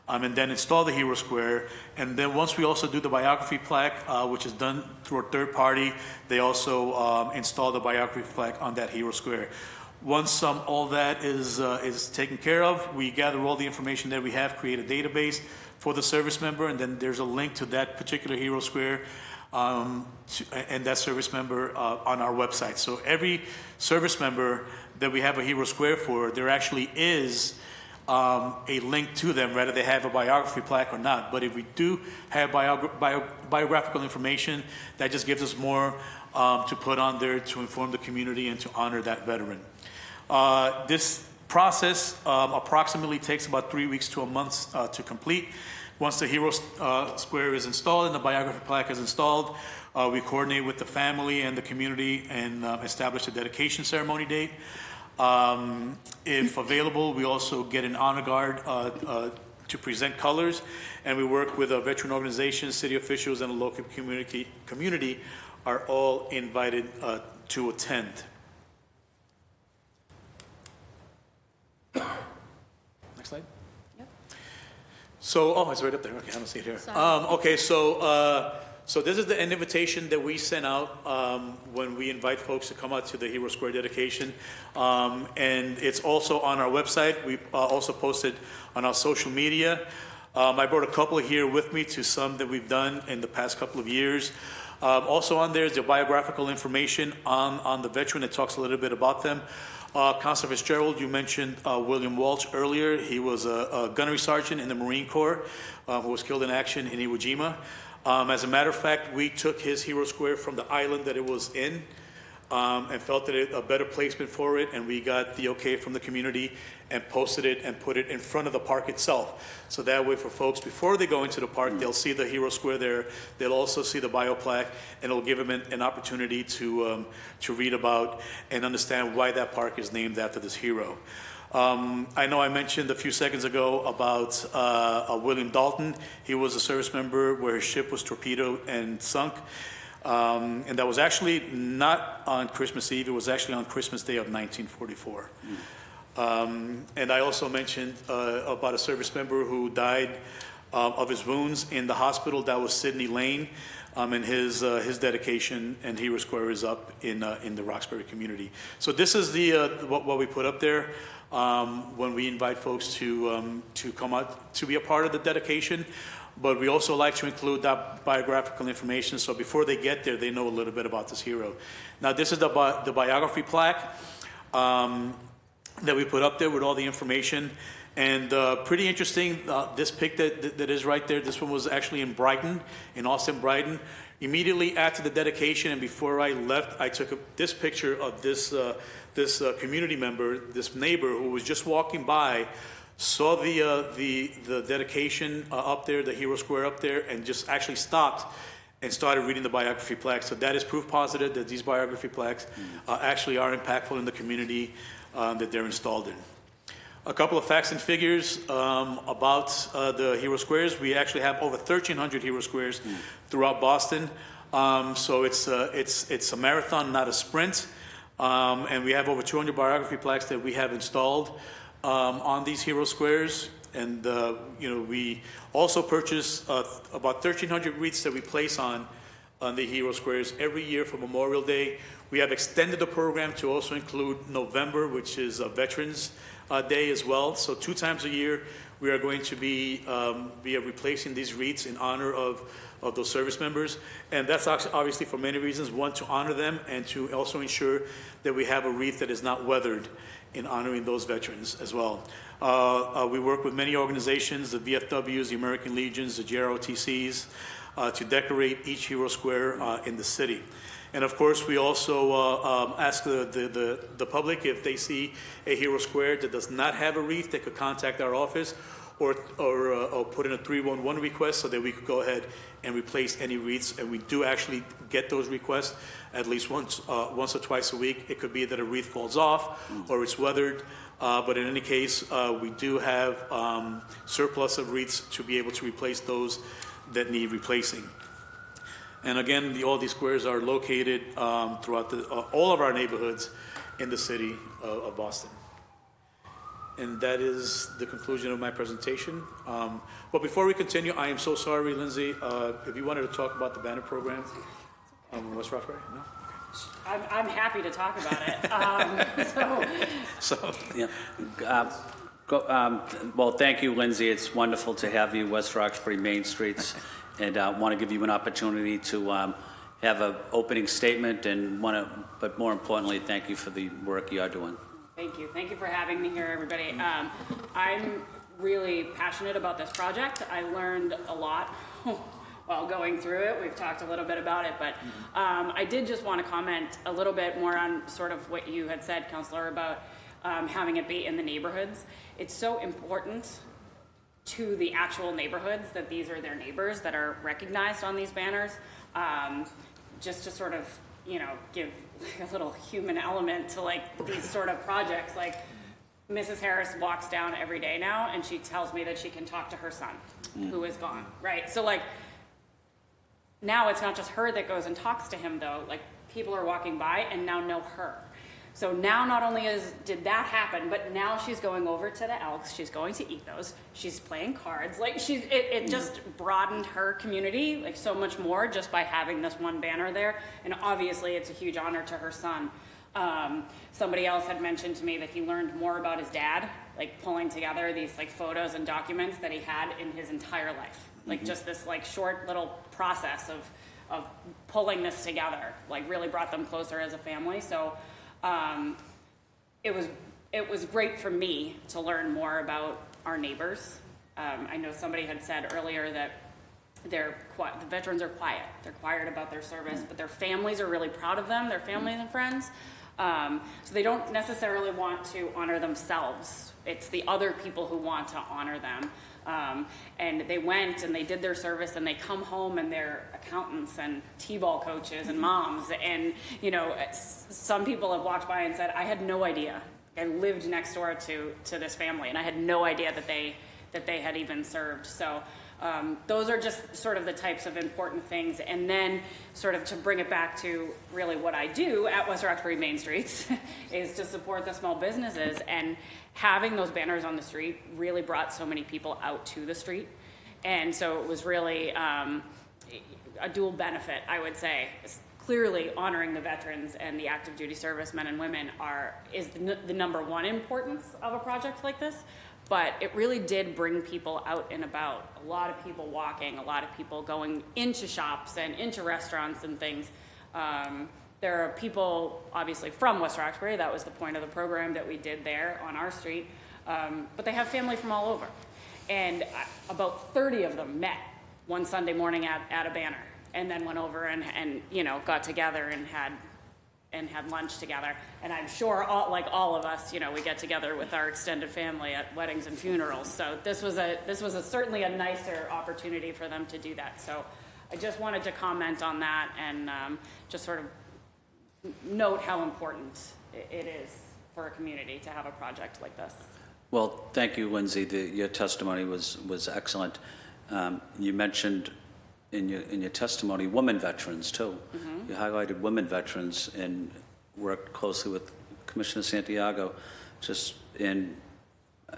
and then install the Hero Square. And then once we also do the biography plaque, which is done through a third party, they also install the biography plaque on that Hero Square. Once all that is taken care of, we gather all the information that we have, create a database for the service member, and then there's a link to that particular Hero Square and that service member on our website. So every service member that we have a Hero Square for, there actually is a link to them, whether they have a biography plaque or not. But if we do have biographical information, that just gives us more to put on there to inform the community and to honor that veteran. This process approximately takes about 3 weeks to a month to complete. Once the Hero Square is installed and the biography plaque is installed, we coordinate with the family and the community and establish a dedication ceremony date. If available, we also get an honor guard to present colors, and we work with veteran organizations, city officials, and the local community are all invited to attend. Next slide. Yep. So, it's right up there. Okay, I don't see it here. Sorry. Okay, so this is the invitation that we send out when we invite folks to come out to the Hero Square dedication. And it's also on our website. We also posted on our social media. I brought a couple here with me to some that we've done in the past couple of years. Also on there is the biographical information on the veteran that talks a little bit about them. Constable Fitzgerald, you mentioned William Walsh earlier. He was a gunnery sergeant in the Marine Corps who was killed in action in Iwo Jima. As a matter of fact, we took his Hero Square from the island that it was in and felt that a better placement for it, and we got the okay from the community and posted it and put it in front of the park itself. So that way for folks, before they go into the park, they'll see the Hero Square there. They'll also see the bio plaque, and it'll give them an opportunity to read about and understand why that park is named after this hero. I know I mentioned a few seconds ago about William Dalton. He was a service member where his ship was torpedoed and sunk. And that was actually not on Christmas Eve. It was actually on Christmas Day of 1944. And I also mentioned about a service member who died of his wounds in the hospital. That was Sidney Lane. And his dedication and Hero Square is up in the Roxbury community. So this is what we put up there when we invite folks to come out to be a part of the dedication. But we also like to include that biographical information, so before they get there, they know a little bit about this hero. Now, this is the biography plaque that we put up there with all the information. And pretty interesting, this pic that is right there, this one was actually in Brighton, in Austin, Brighton. Immediately after the dedication and before I left, I took this picture of this community member, this neighbor who was just walking by, saw the dedication up there, the Hero Square up there, and just actually stopped and started reading the biography plaque. So that is proof positive that these biography plaques actually are impactful in the community that they're installed in. A couple of facts and figures about the Hero Squares. We actually have over 1,300 Hero Squares throughout Boston. So it's a marathon, not a sprint. And we have over 200 biography plaques that we have installed on these Hero Squares. And we also purchase about 1,300 wreaths that we place on the Hero Squares every year for Memorial Day. We have extended the program to also include November, which is Veterans Day as well. So 2 times a year, we are going to be replacing these wreaths in honor of those service members. And that's obviously for many reasons. One, to honor them, and to also ensure that we have a wreath that is not weathered in honoring those veterans as well. We work with many organizations, the VFWs, the American Legions, the JROTCs, to decorate each Hero Square in the city. And of course, we also ask the public, if they see a Hero Square that does not have a wreath, they could contact our office or put in a 311 request so that we could go ahead and replace any wreaths. And we do actually get those requests at least once or twice a week. It could be that a wreath falls off or it's weathered. But in any case, we do have surplus of wreaths to be able to replace those that need replacing. And again, all these squares are located throughout all of our neighborhoods in the city of Boston. And that is the conclusion of my presentation. But before we continue, I am so sorry, Lindsay, if you wanted to talk about the banner program in West Roxbury? No? I'm happy to talk about it. So, Yeah. Well, thank you, Lindsay. It's wonderful to have you, West Roxbury Main Streets, and I want to give you an opportunity to have an opening statement and but more importantly, thank you for the work you are doing. Thank you. Thank you for having me here, everybody. I'm really passionate about this project. I learned a lot while going through it. We've talked a little bit about it, but I did just want to comment a little bit more on sort of what you had said, Councilor, about having it be in the neighborhoods. It's so important to the actual neighborhoods that these are their neighbors that are recognized on these banners. Just to sort of, give a little human element to like these sort of projects. Like Mrs. Harris walks down every day now and she tells me that she can talk to her son who is gone, right? So like now it's not just her that goes and talks to him though, like people are walking by and now know her. So now not only did that happen, but now she's going over to the Elks, she's going to Ethos, she's playing cards. Like it just broadened her community like so much more just by having this one banner there. And obviously it's a huge honor to her son. Somebody else had mentioned to me that he learned more about his dad, like pulling together these like photos and documents that he had in his entire life. Like just this like short little process of pulling this together, like really brought them closer as a family. So it was great for me to learn more about our neighbors. I know somebody had said earlier that the veterans are quiet. They're quiet about their service, but their families are really proud of them, their families and friends. So they don't necessarily want to honor themselves. It's the other people who want to honor them. And they went and they did their service and they come home and they're accountants and t-ball coaches and moms. And, some people have walked by and said, I had no idea. I lived next door to this family and I had no idea that they had even served. So those are just sort of the types of important things. And then sort of to bring it back to really what I do at West Roxbury Main Streets is to support the small businesses. And having those banners on the street really brought so many people out to the street. And so it was really a dual benefit, I would say. Clearly honoring the veterans and the active duty servicemen and women is the number one importance of a project like this. But it really did bring people out and about. A lot of people walking, a lot of people going into shops and into restaurants and things. There are people, obviously, from West Roxbury. That was the point of the program that we did there on our street. But they have family from all over. And about 30 of them met one Sunday morning at a banner and then went over and got together and had lunch together. And I'm sure all of us, we get together with our extended family at weddings and funerals. So this was certainly a nicer opportunity for them to do that. So I just wanted to comment on that and just sort of note how important it is for a community to have a project like this. Well, thank you, Lindsay. Your testimony was excellent. You mentioned in your testimony women veterans too. Mm-hmm. You highlighted women veterans and worked closely with Commissioner Santiago.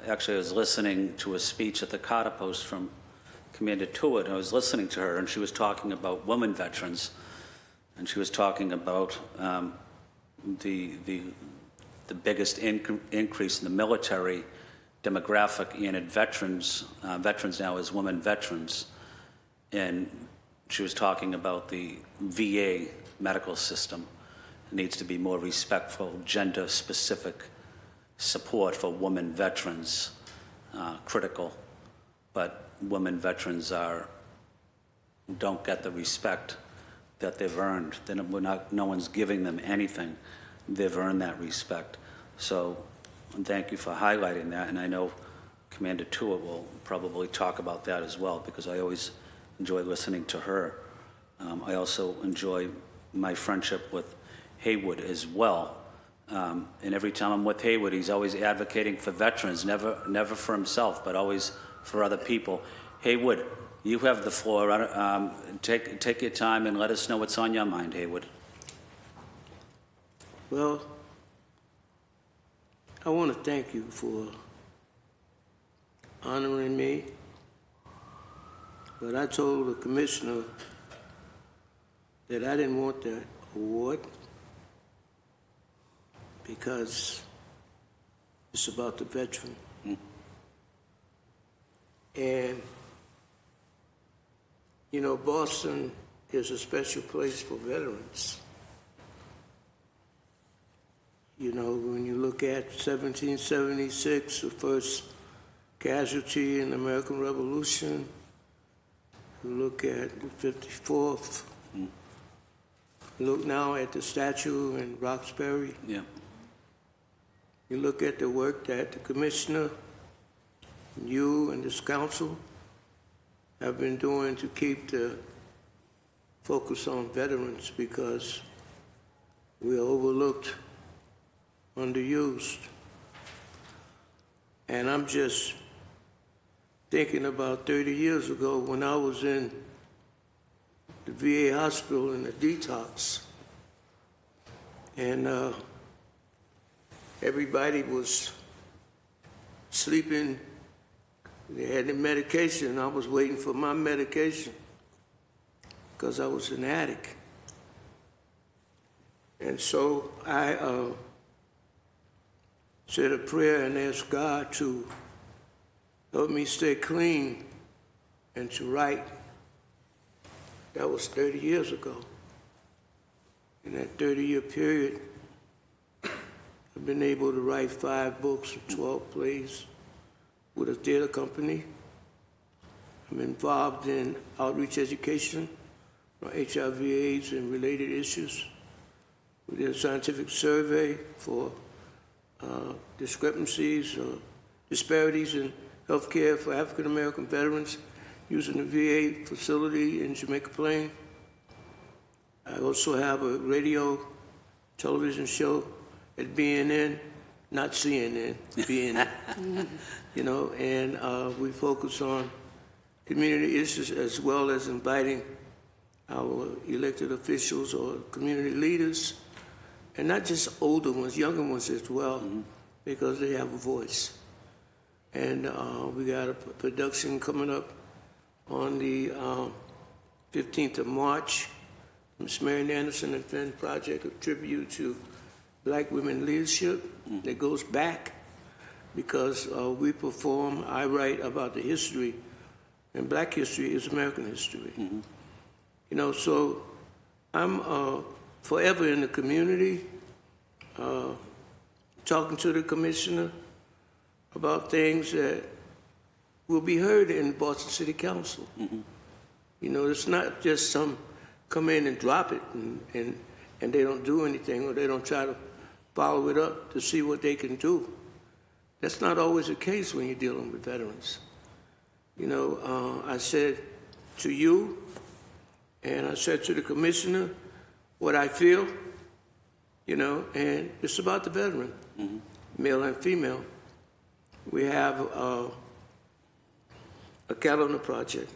Actually, I was listening to a speech at the Carter Post from Commander Tewitt. I was listening to her, and she was talking about women veterans, and she was talking about the biggest increase in the military demographic and in veterans now as women veterans. And she was talking about the VA medical system. It needs to be more respectful, gender-specific support for women veterans, critical. But women veterans don't get the respect that they've earned. No one's giving them anything. They've earned that respect. So thank you for highlighting that. And I know Commander Tewitt will probably talk about that as well, because I always enjoy listening to her. I also enjoy my friendship with Haywood as well. And every time I'm with Haywood, he's always advocating for veterans, never for himself, but always for other people. Haywood, You have the floor. Take your time and let us know what's on your mind, Haywood. Well, I want to thank you for honoring me, but I told the commissioner that I didn't want that award because it's about the veteran. And, you know, Boston is a special place for veterans. You know, when you look at 1776, the first casualty in the American Revolution, you look at the 54th, look now at the statue in Roxbury. Yeah. You look at the work that the commissioner, you and this council have been doing to keep the focus on veterans because we are overlooked, underused. And I'm just thinking about 30 years ago when I was in the VA hospital in the detox. And everybody was sleeping. They had the medication. I was waiting for my medication because I was an addict. And so I said a prayer and asked God to help me stay clean and to write. That was 30 years ago. In that 30-year period, I've been able to write 5 books and 12 plays with a theater company. I'm involved in outreach education on HIV/AIDS and related issues. We did a scientific survey for discrepancies or disparities in healthcare for African American veterans using the VA facility in Jamaica Plain. I also have a radio television show at BNN, not CNN, BNN. You know, and we focus on community issues as well as inviting our elected officials or community leaders, and not just older ones, younger ones as well, because they have a voice. And we got a production coming up on the 15th of March, Miss Marian Anderson and Fenn Project, a tribute to Black women leadership that goes back because I write about the history, and Black history is American history. You know, so I'm forever in the community, talking to the commissioner about things that will be heard in Boston City Council. You know, it's not just some come in and drop it and they don't do anything or they don't try to follow it up to see what they can do. That's not always the case when you're dealing with veterans. You know, I said to you and I said to the commissioner what I feel, you know, and it's about the veteran, male and female. We have a calendar project.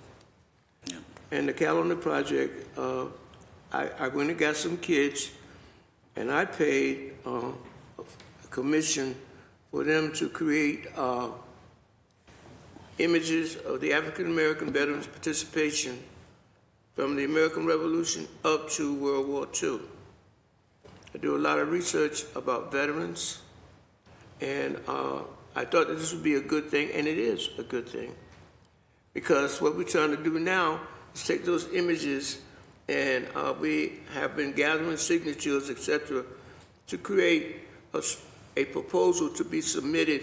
Yeah. And the calendar project, I went and got some kids, and I paid a commission for them to create images of the African American veterans' participation from the American Revolution up to World War II. I do a lot of research about veterans, and I thought that this would be a good thing, and it is a good thing. Because what we're trying to do now is take those images, and we have been gathering signatures, etc., to create a proposal to be submitted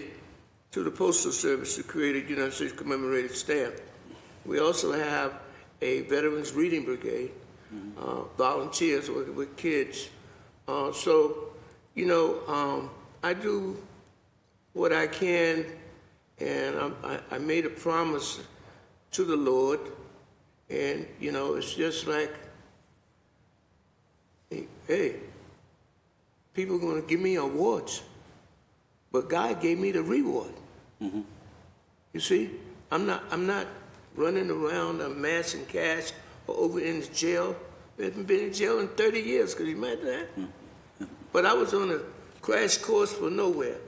to the Postal Service to create a United States commemorated stamp. We also have a Veterans Reading Brigade, volunteers working with kids. So, you know, I do what I can, and I made a promise to the Lord, and, you know, it's just like, hey, people are going to give me awards, but God gave me the reward. You see, I'm not running around amassing cash or over in the jail. We haven't been in jail in 30 years. Could you imagine that? But I was on a crash course for nowhere.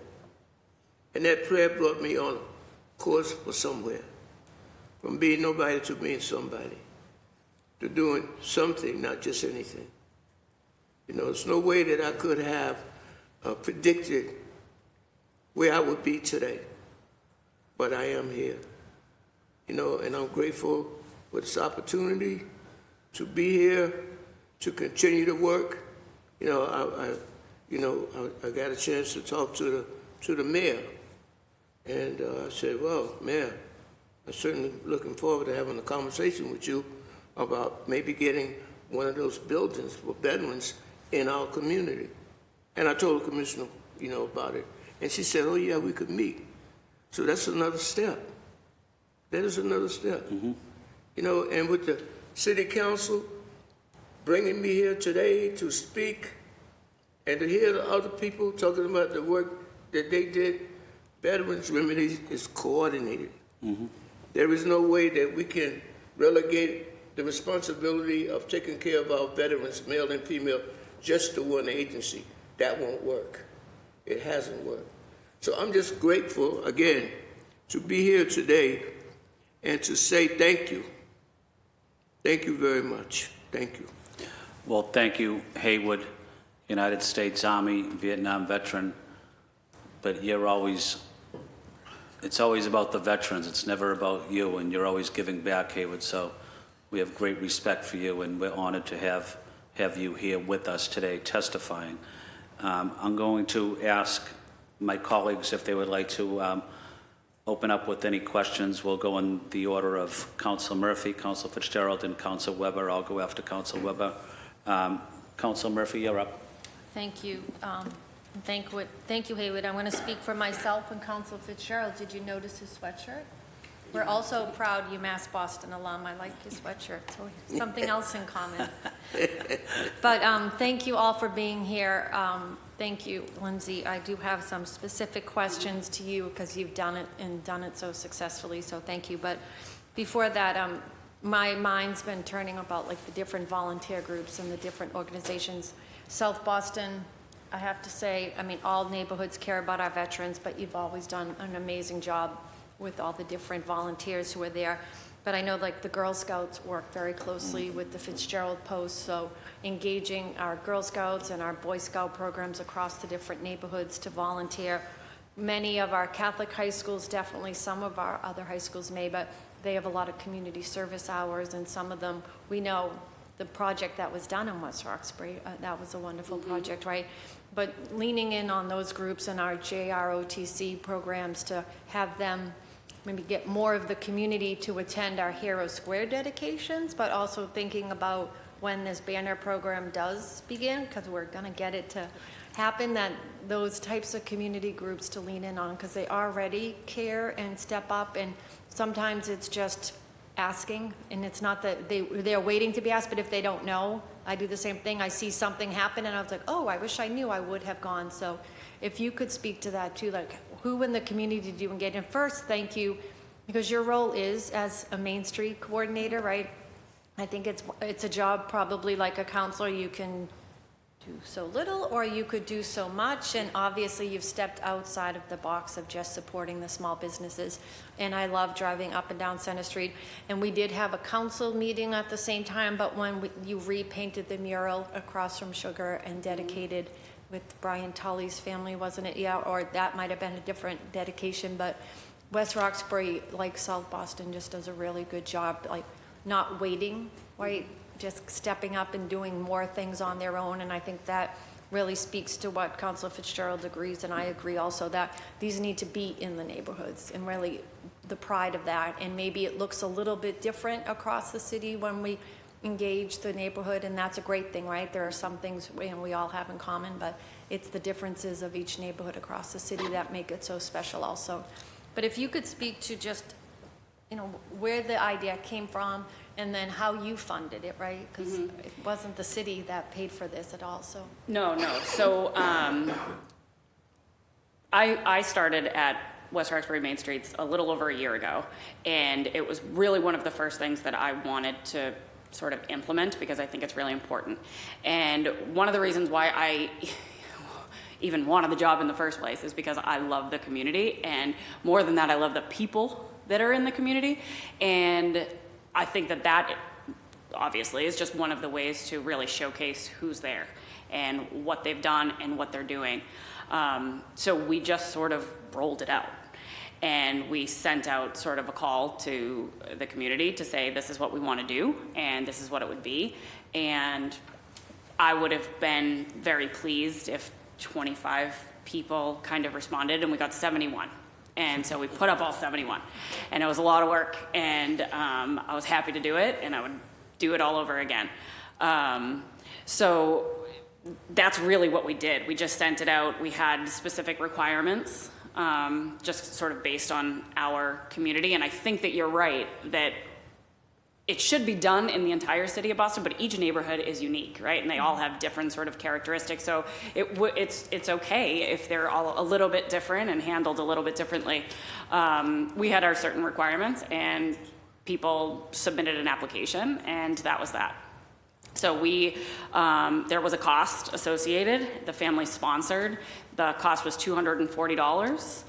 And that prayer brought me on a course for somewhere. From being nobody to being somebody. To doing something, not just anything. You know, there's no way that I could have predicted where I would be today. But I am here. You know, and I'm grateful for this opportunity to be here, to continue to work. You know, I got a chance to talk to the mayor. And I said, well, Mayor, I'm certainly looking forward to having a conversation with you about maybe getting one of those buildings for veterans in our community. And I told the commissioner, you know, about it. And she said, oh, yeah, we could meet. So that's another step. That is another step. Mm-hmm. You know, and with the city council bringing me here today to speak and to hear the other people talking about the work that they did, Veterans Remedies is coordinated. Mm-hmm. There is no way that we can relegate the responsibility of taking care of our veterans, male and female, just to one agency. That won't work. It hasn't worked. So I'm just grateful, again, to be here today and to say thank you. Thank you very much. Thank you. Well, thank you, Haywood, United States Army, Vietnam veteran. But it's always about the veterans. It's never about you, and you're always giving back, Haywood. So we have great respect for you, and we're honored to have you here with us today testifying. I'm going to ask my colleagues if they would like to open up with any questions. We'll go in the order of Council Murphy, Council Fitzgerald, and Council Weber. I'll go after Council Weber. Council Murphy, you're up. Thank you. Thank you, Haywood. I'm going to speak for myself and Council Fitzgerald. Did you notice his sweatshirt? We're also proud UMass Boston alum. I like his sweatshirt. So something else in common. But thank you all for being here. Thank you, Lindsay. I do have some specific questions to you because you've done it and done it so successfully. So thank you. But before that, my mind's been turning about like the different volunteer groups and the different organizations. South Boston, I have to say, I mean, all neighborhoods care about our veterans, but you've always done an amazing job with all the different volunteers who are there. But I know like the Girl Scouts work very closely with the Fitzgerald Post, so engaging our Girl Scouts and our Boy Scout programs across the different neighborhoods to volunteer. Many of our Catholic high schools, definitely some of our other high schools may, but they have a lot of community service hours, and some of them, we know the project that was done in West Roxbury, that was a wonderful project, right? But leaning in on those groups and our JROTC programs to have them maybe get more of the community to attend our Hero Square dedications, but also thinking about when this banner program does begin, because we're going to get it to happen, that those types of community groups to lean in on, because they already care and step up, and sometimes it's just asking, and it's not that they're waiting to be asked, but if they don't know, I do the same thing. I see something happen, and I was like, oh, I wish I knew, I would have gone. So if you could speak to that too, like who in the community do you engage in? First, thank you, because your role is as a Main Street coordinator, right? I think it's a job probably like a counselor. You can do so little or you could do so much, and obviously you've stepped outside of the box of just supporting the small businesses. And I love driving up and down Center Street, and we did have a council meeting at the same time, but when you repainted the mural across from Sugar and dedicated with Brian Tully's family, wasn't it? Yeah, or that might have been a different dedication, but West Roxbury, like South Boston, just does a really good job, like not waiting, right? Just stepping up and doing more things on their own. And I think that really speaks to what Councilor Fitzgerald agrees, and I agree also, that these need to be in the neighborhoods and really the pride of that. And maybe it looks a little bit different across the city when we engage the neighborhood, and that's a great thing, right? There are some things we all have in common, but it's the differences of each neighborhood across the city that make it so special also. But if you could speak to just, you know, where the idea came from, and then how you funded it, right? Because it wasn't the city that paid for this at all, so. No. So I started at West Roxbury Main Streets a little over a year ago, and it was really one of the first things that I wanted to sort of implement because I think it's really important. And one of the reasons why I even wanted the job in the first place is because I love the community, and more than that, I love the people that are in the community. And I think that that obviously is just one of the ways to really showcase who's there and what they've done and what they're doing. So we just sort of rolled it out. And we sent out sort of a call to the community to say, this is what we want to do, and this is what it would be. And I would have been very pleased if 25 people kind of responded, and we got 71. And so we put up all 71. And it was a lot of work, and I was happy to do it, and I would do it all over again. So that's really what we did. We just sent it out. We had specific requirements, just sort of based on our community. And I think that you're right, that it should be done in the entire city of Boston, but each neighborhood is unique, right? And they all have different sort of characteristics. So it's okay if they're all a little bit different and handled a little bit differently. We had our certain requirements, and people submitted an application, and that was that. So there was a cost associated. The family sponsored. The cost was $240.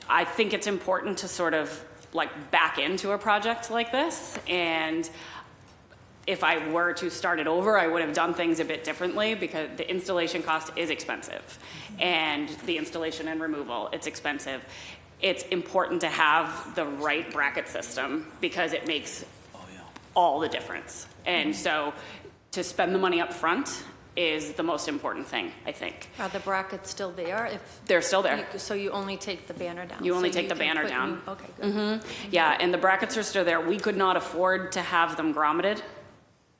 I think it's important to sort of like back into a project like this. And if I were to start it over, I would have done things a bit differently because the installation cost is expensive, and the installation and removal, it's expensive. It's important to have the right bracket system because it makes all the difference. And so to spend the money up front is the most important thing, I think. Are the brackets still there? If They're still there. So you only take the banner down? You only So take the can banner put down. new- Okay, good. Yeah, and the brackets are still there. We could not afford to have them grommeted.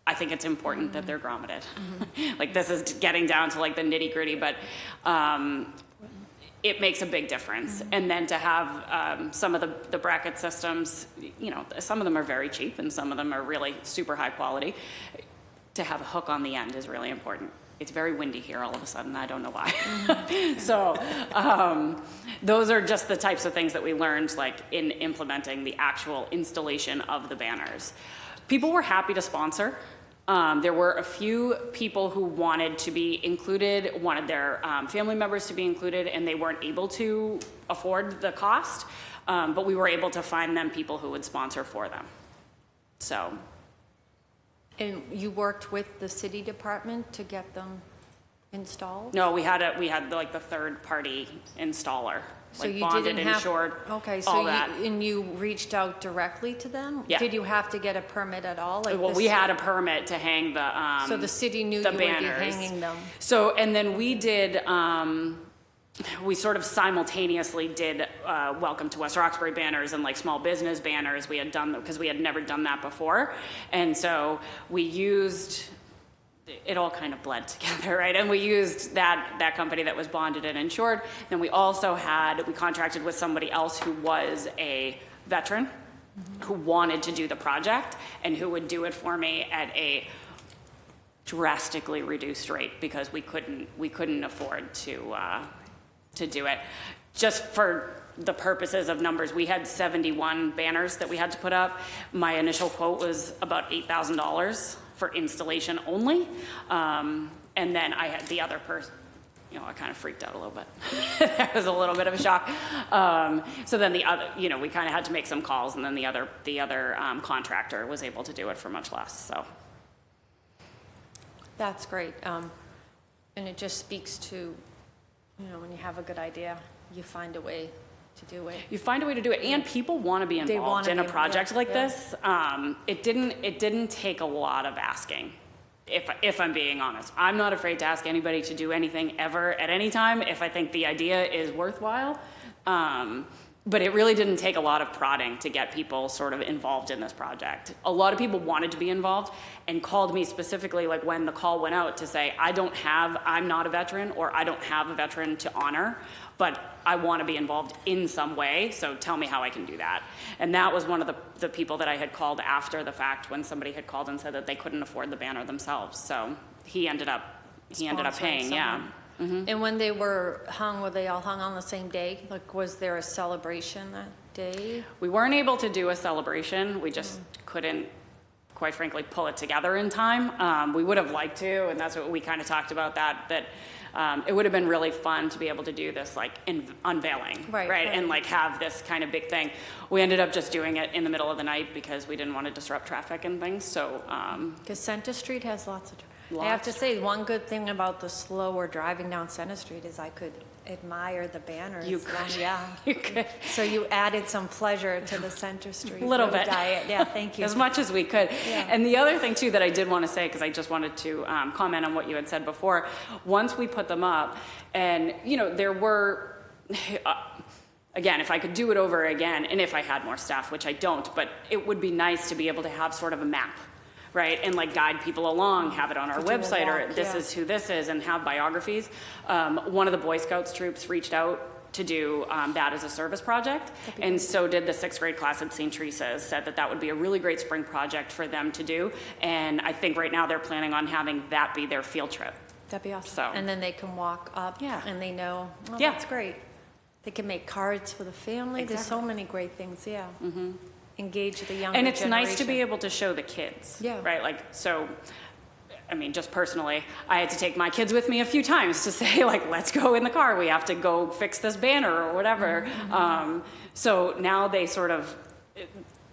I think it's important that they're grommeted. Like, this is getting down to like the nitty gritty, but it makes a big difference. And then to have some of the bracket systems, you know, some of them are very cheap and some of them are really super high quality. To have a hook on the end is really important. It's very windy here all of a sudden. I don't know why. So those are just the types of things that we learned, like in implementing the actual installation of the banners. People were happy to sponsor. There were a few people who wanted to be included, wanted their family members to be included, and they weren't able to afford the cost, but we were able to find them people who would sponsor for them. So. And you worked with the city department to get them installed? No, we had like the third party installer, So like you bonded, didn't have, insured, okay, all so that. and you reached out directly to them? Yeah. Did you have to get a permit at all? Like Well, the we ci- had a permit to hang the So the city knew the you would be banners. hanging them? So, and then we did, we sort of simultaneously did Welcome to West Roxbury banners and like small business banners. We had done them because we had never done that before. And so we used, it all kind of bled together, right? And we used that company that was bonded and insured. Then we also we contracted with somebody else who was a veteran who wanted to do the project and who would do it for me at a drastically reduced rate because we couldn't afford to do it. Just for the purposes of numbers, we had 71 banners that we had to put up. My initial quote was about $8,000 for installation only. And then I had the other person, you know, I kind of freaked out a little bit. That was a little bit of a shock. So then the other, you know, we kind of had to make some calls, and then the other contractor was able to do it for much less, so. That's great. And it just speaks to, you know, when you have a good idea, you find a way to do it. You find a way to do it, and people want to be They involved wanna in a be- project yeah, like yeah. this. It didn't take a lot of asking, if I'm being honest. I'm not afraid to ask anybody to do anything ever at any time if I think the idea is worthwhile. But it really didn't take a lot of prodding to get people sort of involved in this project. A lot of people wanted to be involved and called me specifically, like when the call went out, to say, I'm not a veteran, or I don't have a veteran to honor, but I want to be involved in some way, so tell me how I can do that. And that was one of the people that I had called after the fact, when somebody had called and said that they couldn't afford the banner themselves. So he ended up paying, yeah. And when they were they all hung on the same day? Like, was there a celebration that day? We weren't able to do a celebration. We just couldn't, quite frankly, pull it together in time. We would have liked to, and that's what we kind of talked about, that it would have been really fun to be able to do this like unveiling, right? And like have this kind of big thing. We ended up just doing it in the middle of the night because we didn't want to disrupt traffic and things. So, Because Center Street has lots of. I have to say, one good thing about the slower driving down Center Street is I could admire the banners. You could. Yeah. You could. So you added some pleasure to the Center Street Little road bit. diet. Yeah, thank you. As much as we could. Yeah. And the other thing too that I did want to say, because I just wanted to comment on what you had said before, once we put them up, and there were, again, if I could do it over again, and if I had more staff, which I don't, but it would be nice to be able to have sort of a map, right? And like guide people along, have it on our To do a website, or walk, this yeah. is who this is, and have biographies. One of the Boy Scouts troops reached out to do that as a service project, and so did the 6th grade class at St. Teresa's, said that would be a really great spring project for them to do, and I think right now they're planning on having that be their field trip. That'd be awesome. So- And then they can walk up. Yeah. And they know, oh, Yeah. that's great. They can make cards for the family. There's so many great things, yeah. Engage the younger And it's nice to be generation. able to show the kids, Yeah. right? Like, so, I mean, just personally, I had to take my kids with me a few times to say, like, let's go in the car. We have to go fix this banner or whatever. So now they sort of,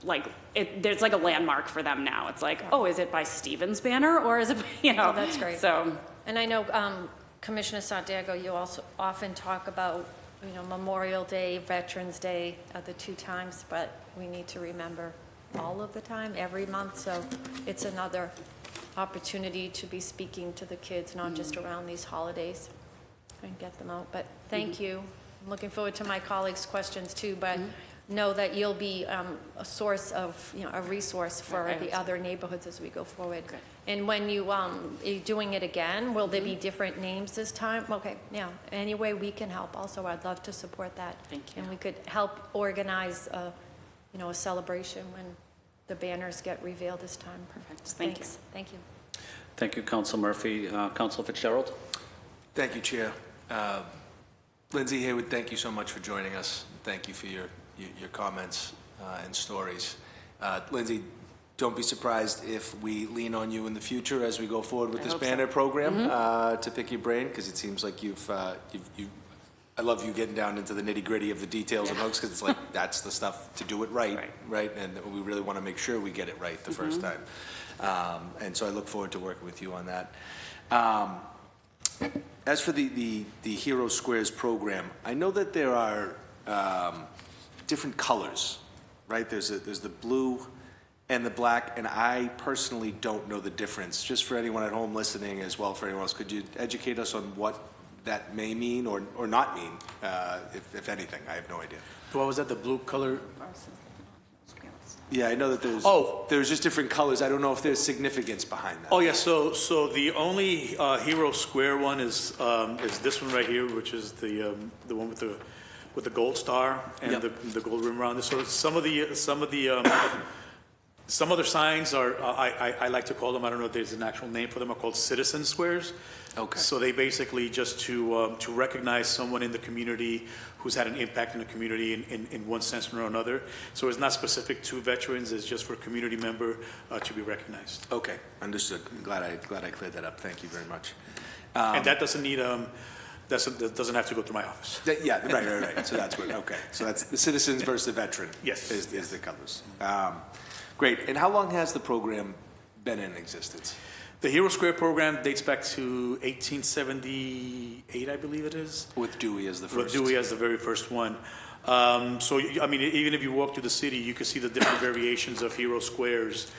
there's like a landmark for them now. It's like, oh, is it by Stephen's banner or is it, Oh, that's great. So, And I know, Commissioner Santiago, you also often talk about, Memorial Day, Veterans Day are the 2 times, but we need to remember all of the time, every month. So it's another opportunity to be speaking to the kids, not just around these holidays, and get them out. But thank you. I'm looking forward to my colleagues' questions too, but know that you'll be a source of, a resource for Right. the other neighborhoods as we go forward. And when you, are you doing it again, will there be different names this time? Okay, yeah, any way we can help also, I'd love to support that. Thank you. And we could help organize, a celebration when the banners get revealed this time. Perfect. Thank you. Thanks. Thank you. Thank you, Council Murphy. Council Fitzgerald? Thank you, Chair. Lindsay Haywood, thank you so much for joining us. Thank you for your comments and stories. Lindsay, don't be surprised if we lean on you in the future as we go forward with I this hope so. banner program to pick your brain, because it seems like I love you getting down into the nitty-gritty of the details and hooks, because it's like that's the stuff to do it right? And we really want to make sure we get it right the first time. And so I look forward to working with you on that. As for the Hero Squares program, I know that there are different colors, right? There's the blue and the black, and I personally don't know the difference. Just for anyone at home listening, as well for anyone else, could you educate us on what that may mean or not mean, if anything? I have no idea. What was that, the blue color? Yeah, I know that there's just different colors. I don't know if there's significance behind that. Oh, yeah, so the only Hero Square one is this one right here, which is the one with the gold star and Yep. the gold rim around it. So some other signs are, I like to call them, I don't know if there's an actual name for them, are called citizen squares. Okay. So they basically just to recognize someone in the community who's had an impact in the community in one sense or another. So it's not specific to veterans, it's just for a community member to be recognized. Okay, understood. I'm glad I cleared that up. Thank you very much. And that doesn't need, that doesn't have to go through my office. Yeah, right. So that's what, okay. So that's the citizens versus the veteran. Yes. Is the colors. Great. And how long has the program been in existence? The Hero Square program dates back to 1878, I believe it is. With Dewey as the With first. Dewey as the very first one. So, I mean, even if you walk through the city, you can see the different variations of Hero Squares,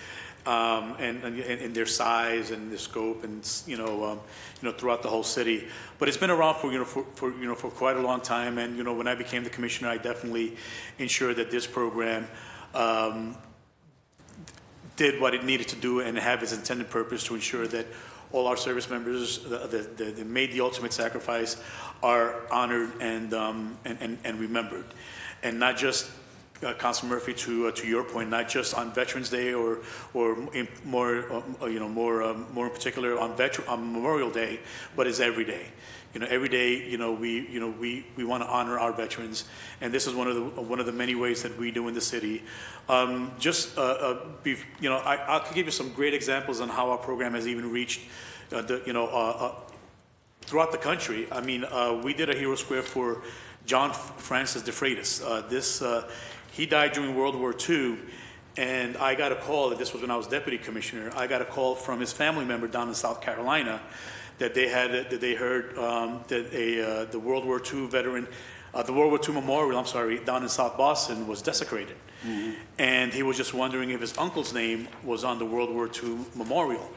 and their size and their scope, and throughout the whole city. But it's been around for quite a long time. And when I became the commissioner, I definitely ensured that this program did what it needed to do and have its intended purpose to ensure that all our service members that made the ultimate sacrifice are honored and remembered. And not just Council Murphy, to your point, not just on Veterans Day or in more in particular on Memorial Day, but is every day. Every day, we want to honor our veterans, and this is one of the many ways that we do in the city. I could give you some great examples on how our program has even reached, throughout the country. I mean, we did a Hero Square for John Francis de Freitas. He died during World War II, and I got a call. This was when I was deputy commissioner. I got a call from his family member down in South Carolina that they heard that the World War II veteran, the World War II memorial, down in South Boston was desecrated. Mm-hmm. And he was just wondering if his uncle's name was on the World War II memorial.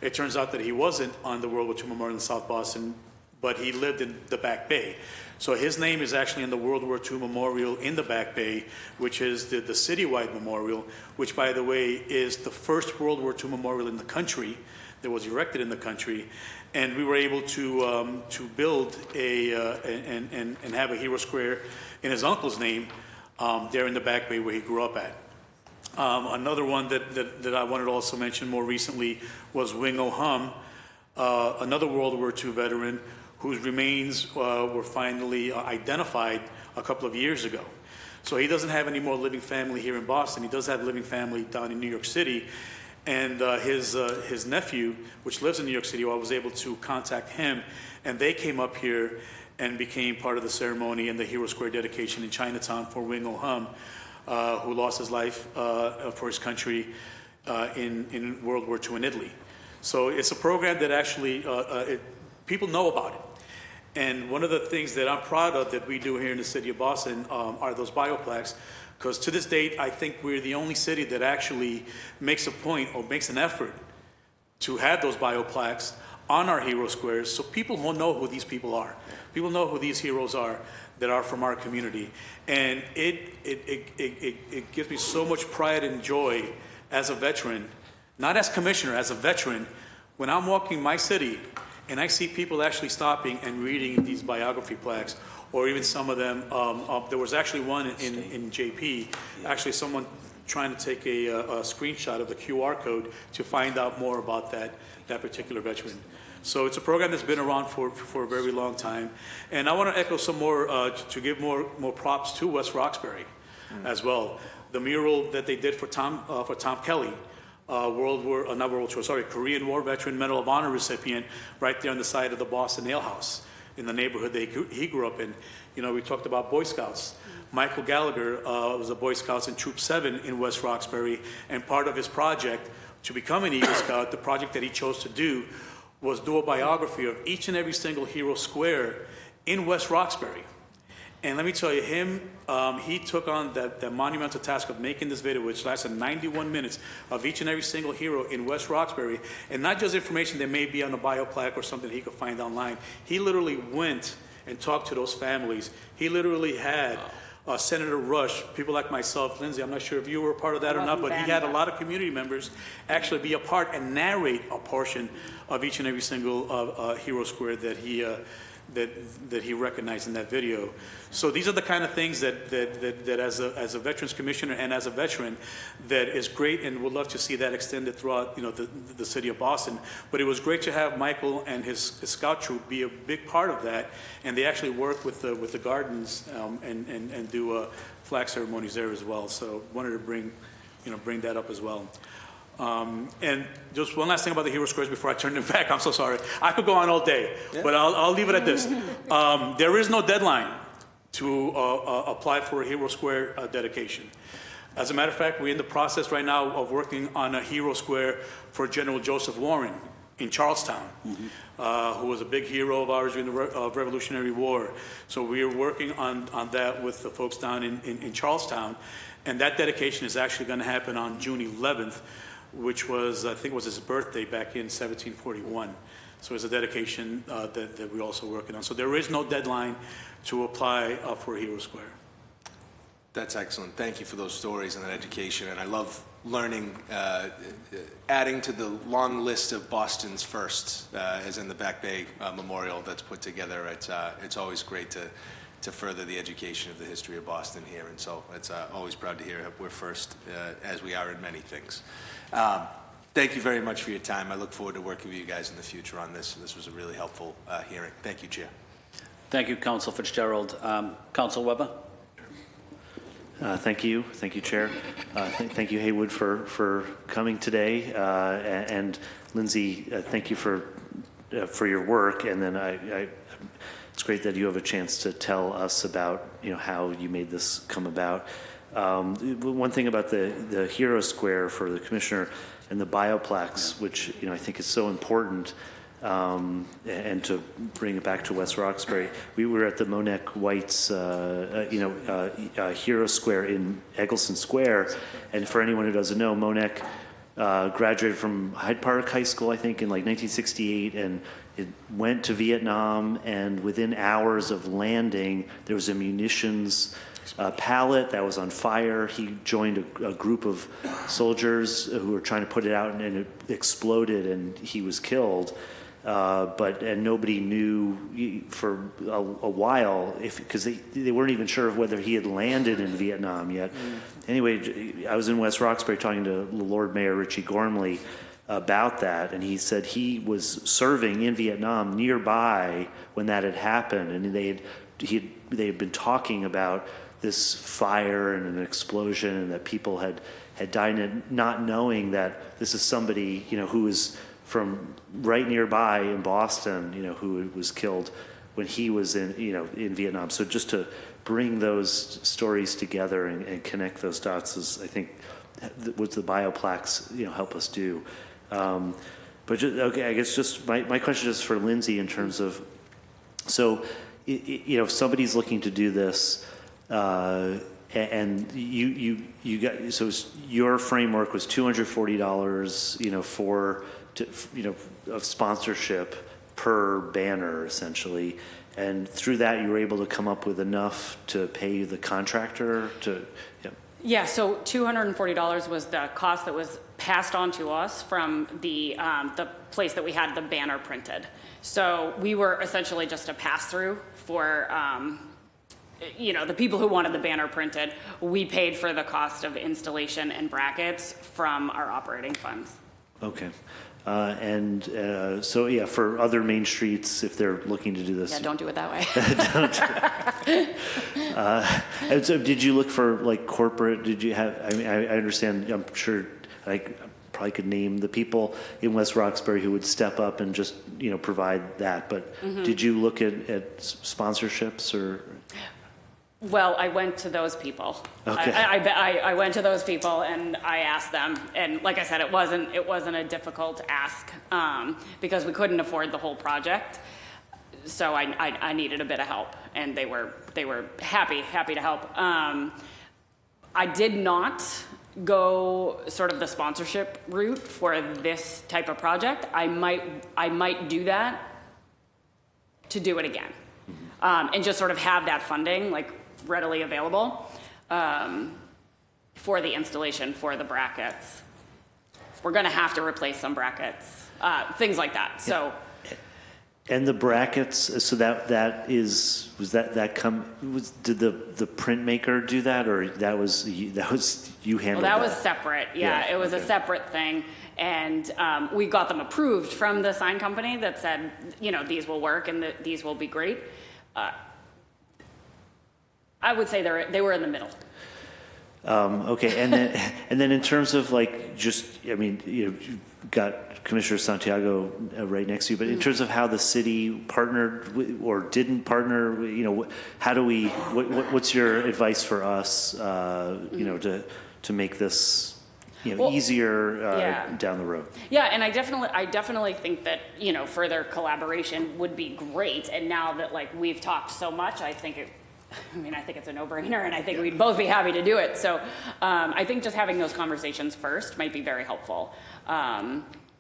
It turns out that he wasn't on the World War II memorial in South Boston, but he lived in the Back Bay. So his name is actually in the World War II memorial in the Back Bay, which is the citywide memorial, which, by the way, is the first World War II memorial in the country that was erected in the country. And we were able to build and have a Hero Square in his uncle's name there in the Back Bay where he grew up at. Another one that I wanted to also mention more recently was Wing O Hum, another World War II veteran whose remains were finally identified a couple of years ago. So he doesn't have any more living family here in Boston. He does have living family down in New York City. And his nephew, which lives in New York City, I was able to contact him, and they came up here and became part of the ceremony and the Hero Square dedication in Chinatown for Wing O Hum, who lost his life for his country in World War II in Italy. So it's a program that actually people know about it. And one of the things that I'm proud of that we do here in the city of Boston are those bioplaques. Because to this date, I think we're the only city that actually makes a point or makes an effort to have those bioplaques on our hero squares so people will know who these people are. People know who these heroes are that are from our community. And it gives me so much pride and joy as a veteran, not as commissioner, as a veteran, when I'm walking my city and I see people actually stopping and reading these biography plaques, or even some of them. There was actually one in JP, actually someone trying to take a screenshot of the QR code to find out more about that particular veteran. So it's a program that's been around for a very long time. And I want to echo some more, to give more props to West Roxbury as well. The mural that they did for Tom Kelly, Korean War veteran, Medal of Honor recipient, right there on the side of the Boston Ale House in the neighborhood that he grew up in. We talked about Boy Scouts. Michael Gallagher was a Boy Scouts in Troop 7 in West Roxbury, and part of his project to become an Eagle Scout, the project that he chose to do was do a biography of each and every single hero square in West Roxbury. And let me tell you, he took on that monumental task of making this video, which lasted 91 minutes, of each and every single hero in West Roxbury, and not just information that may be on a bioplaque or something he could find online. He literally went and talked to those families. He literally had Senator Rush, people like myself, Lindsay, I'm not sure if you were a part of that or not, but he had a lot of community members actually be a part and narrate a portion of each and every single hero square that he recognized in that video. So these are the kind of things that as a Veterans Commissioner and as a veteran, that is great, and would love to see that extended throughout the city of Boston. But it was great to have Michael and his scout troop be a big part of that, and they actually work with the gardens and do flag ceremonies there as well. So wanted to bring that up as well. And just one last thing about the hero squares before I turn it back. I'm so sorry. I could go on all day, but I'll leave it at this. There is no deadline to apply for a hero square dedication. As a matter of fact, we're in the process right now of working on a hero square for General Joseph Warren in Charlestown, who was a big hero of ours during the Revolutionary War. So we are working on that with the folks down in Charlestown. And that dedication is actually going to happen on June 11th, which was, I think it was his birthday back in 1741. So it's a dedication that we're also working on. So there is no deadline to apply for a hero square. That's excellent. Thank you for those stories and that education. And I love learning, adding to the long list of Boston's firsts, as in the Back Bay Memorial that's put together. It's always great to to further the education of the history of Boston here. And so it's always proud to hear we're first, as we are in many things. Thank you very much for your time. I look forward to working with you guys in the future on this. This was a really helpful hearing. Thank you, Chair. Thank you, Council Fitzgerald. Council Weber? Thank you, Chair. Thank you, Haywood, for coming today, and Lindsay, thank you for your work. And then it's great that you have a chance to tell us about how you made this come about. One thing about the Hero Square for the Commissioner and the bioplaques, which I think is so important. And to bring it back to West Roxbury, we were at the Monek White's, Hero Square in Eggleston Square, and for anyone who doesn't know, Monek graduated from Hyde Park High School, I think, in like 1968, and it went to Vietnam, and within hours of landing, there was a munitions pallet that was on fire. He joined a group of soldiers who were trying to put it out, and it exploded, and he was killed. And nobody knew for a while because they weren't even sure of whether he had landed in Vietnam yet. Anyway, I was in West Roxbury talking to Lord Mayor Richie Gormley about that, and he said he was serving in Vietnam nearby when that had happened, and they had been talking about this fire and an explosion, and that people had died, and not knowing that this is somebody who is from right nearby in Boston, who was killed when he was in Vietnam. So just to bring those stories together and connect those dots is, I think, what the bioplaques, help us do. But just, okay, I guess just my question is for Lindsay in terms of, so, if somebody's looking to do this, and you got, so your framework was $240, of sponsorship per banner, essentially. And through that, you were able to come up with enough to pay the contractor to, Yeah, so $240 was the cost that was passed on to us from the place that we had the banner printed. So we were essentially just a pass-through for, the people who wanted the banner printed. We paid for the cost of installation and brackets from our operating funds. Okay. So yeah, for other main streets, if they're looking to do this. Yeah, don't do it that way. And so did you look for like corporate, did you have, I mean, I understand, I'm sure I probably could name the people in West Roxbury who would step up and just, provide that, but did you look at sponsorships or? Well, I went to those people. Okay. I went to those people and I asked them, and like I said, it wasn't a difficult ask because we couldn't afford the whole project. So I needed a bit of help, and they were happy to help. I did not go sort of the sponsorship route for this type of project. I might do that to do it again, and just sort of have that funding like readily available for the installation, for the brackets. We're going to have to replace some brackets, things like that. So. And the brackets, so did the printmaker do that, or that was you handled Well, that was separate. Yeah, it was okay. a separate thing. And we got them approved from the sign company that said, these will work and these will be great. I would say they were in the middle. Okay, and then in terms of like you've got Commissioner Santiago right next to you, but in terms of how the city partnered or didn't partner, how do we? What's your advice for us? To make this easier down the road. Yeah, and I definitely think that further collaboration would be great. And now that we've talked so much, I think it's a no-brainer, and I think we'd both be happy to do it. So I think just having those conversations first might be very helpful,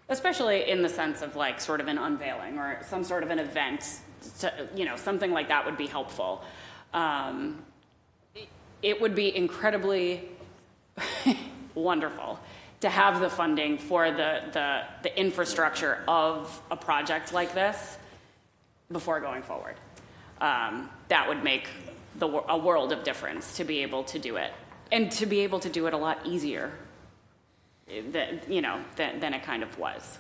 especially in the sense of sort of an unveiling or some sort of an event. Something like that would be helpful. It would be incredibly wonderful to have the funding for the infrastructure of a project like this before going forward. that would make a world of difference to be able to do it, and to be able to do it a lot easier than it kind of was.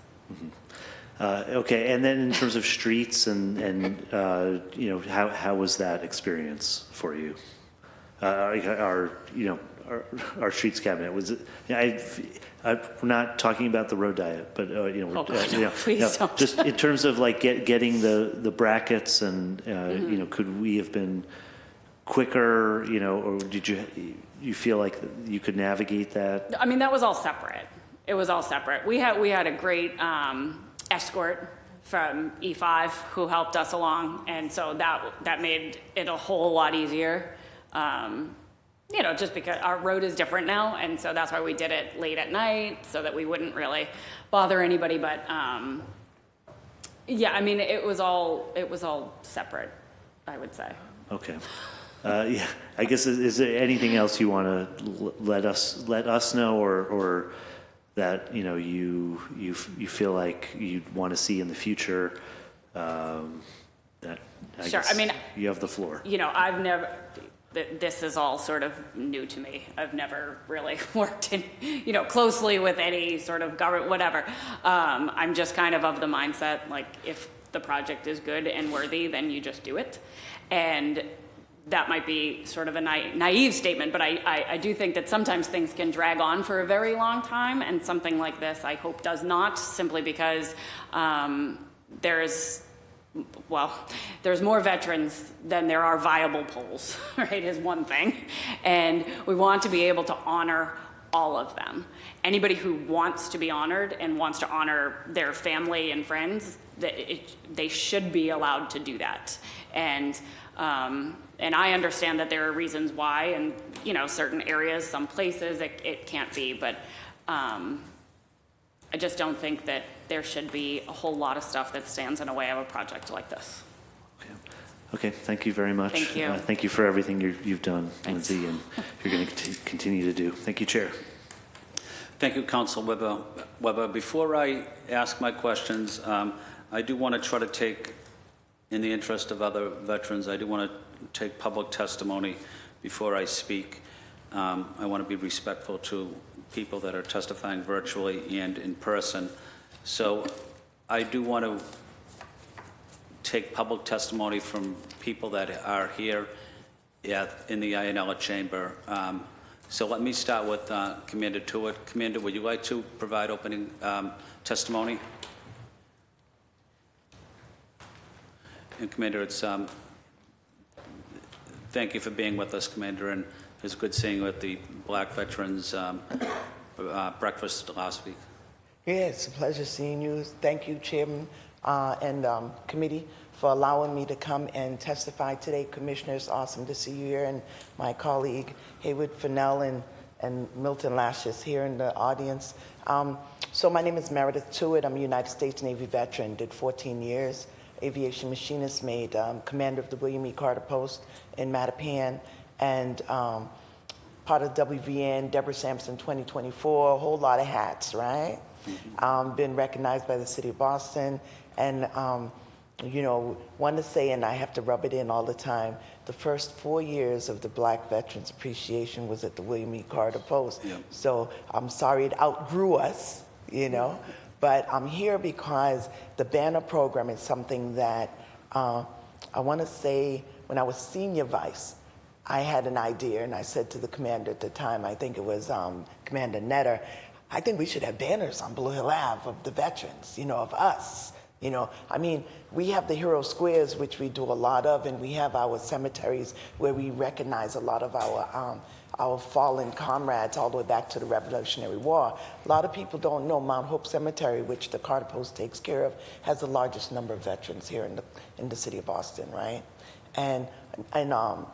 Okay, and then in terms of streets and how was that experience for you? Our streets cabinet, was it? I'm not talking about the road diet, but Please don't. just in terms of like getting the brackets and could we have been quicker? Or did you feel like you could navigate that? I mean, that was all separate. It was all separate. We had a great escort from E5 who helped us along, and so that made it a whole lot easier. Just because our road is different now, and so that's why we did it late at night, so that we wouldn't really bother anybody. But I mean, it was all separate, I would say. Okay. I guess is there anything else you want to let us know, or that you feel like you'd want to see in the future? That I Sure. guess I mean, you have the floor. I've never. This is all sort of new to me. I've never really worked in, closely with any sort of government, whatever. I'm just kind of the mindset, like, if the project is good and worthy, then you just do it. And that might be sort of a naive statement, but I do think that sometimes things can drag on for a very long time, and something like this, I hope, does not, simply because there's more veterans than there are viable polls, right, is one thing. And we want to be able to honor all of them. Anybody who wants to be honored and wants to honor their family and friends, they should be allowed to do that. And I understand that there are reasons why, and certain areas, some places, it can't be, but I just don't think that there should be a whole lot of stuff that stands in the way of a project like this. Okay, thank you very much. Thank you. Thank you for everything you've done, Thanks. Lindsay, and you're going to continue to do. Thank you, Chair. Thank you, Council Weber. Before I ask my questions, I do want to try to take, in the interest of other veterans, I do want to take public testimony before I speak. I want to be respectful to people that are testifying virtually and in person. So I do want to take public testimony from people that are here in the Ionella chamber. So let me start with Commander Tewitt. Commander, would you like to provide opening testimony? And Commander, thank you for being with us, Commander, and it was good seeing you at the Black Veterans breakfast last week. Yeah, it's a pleasure seeing you. Thank you, Chairman and committee, for allowing me to come and testify today. Commissioners, awesome to see you here, and my colleague Haywood Fennell and Milton Lashes here in the audience. So my name is Meredith Tewitt. I'm a United States Navy veteran, did 14 years, aviation machinist, made commander of the William E. Carter Post in Mattapan, and part of WVN, Deborah Sampson 2024, a whole lot of hats, right? Been recognized by the city of Boston, and want to say, and I have to rub it in all the time, the first 4 years of the Black Veterans Appreciation was at the William E. Carter Post. Yeah. So I'm sorry it outgrew us, but I'm here because the banner program is something that I want to say, when I was senior vice, I had an idea, and I said to the commander at the time, I think it was Commander Netter, I think we should have banners on Blue Hill Ave of the veterans, of us. I mean, we have the hero squares, which we do a lot of, and we have our cemeteries where we recognize a lot of our fallen comrades all the way back to the Revolutionary War. A lot of people don't know Mount Hope Cemetery, which the Carter Post takes care of, has the largest number of veterans here in the city of Boston, right? And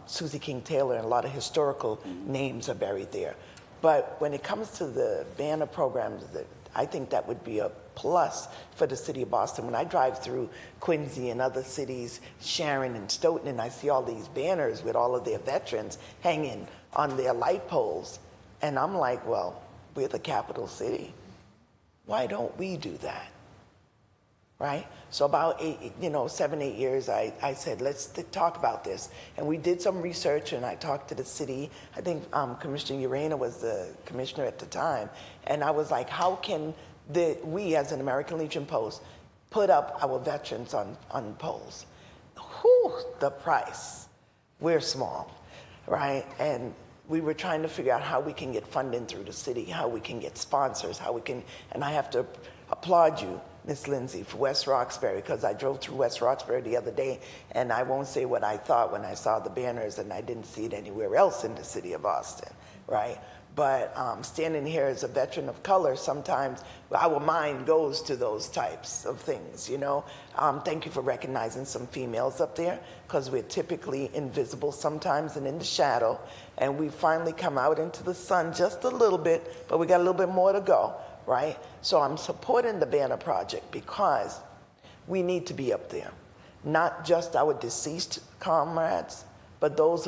Susie King Taylor and a lot of historical names are buried there. But when it comes to the banner programs, I think that would be a plus for the city of Boston. When I drive through Quincy and other cities, Sharon and Stoughton, and I see all these banners with all of their veterans hanging on their light poles, and I'm like, well, we're the capital city. Why don't we do that? right? So about 7, 8 years, I said, let's talk about this. And we did some research, and I talked to the city. I think Commissioner Urena was the commissioner at the time. And I was like, how can we, as an American Legion Post, put up our veterans on poles? Whew, the price. We're small, right? And we were trying to figure out how we can get funding through the city, how we can get sponsors, how we can, and I have to applaud you, Miss Lindsay, for West Roxbury, because I drove through West Roxbury the other day, and I won't say what I thought when I saw the banners, and I didn't see it anywhere else in the city of Boston, right? But standing here as a veteran of color, sometimes our mind goes to those types of things, you know? Thank you for recognizing some females up there, because we're typically invisible sometimes and in the shadow, and we finally come out into the sun just a little bit, but we got a little bit more to go, right? So I'm supporting the Banner Project because we need to be up there. Not just our deceased comrades, but those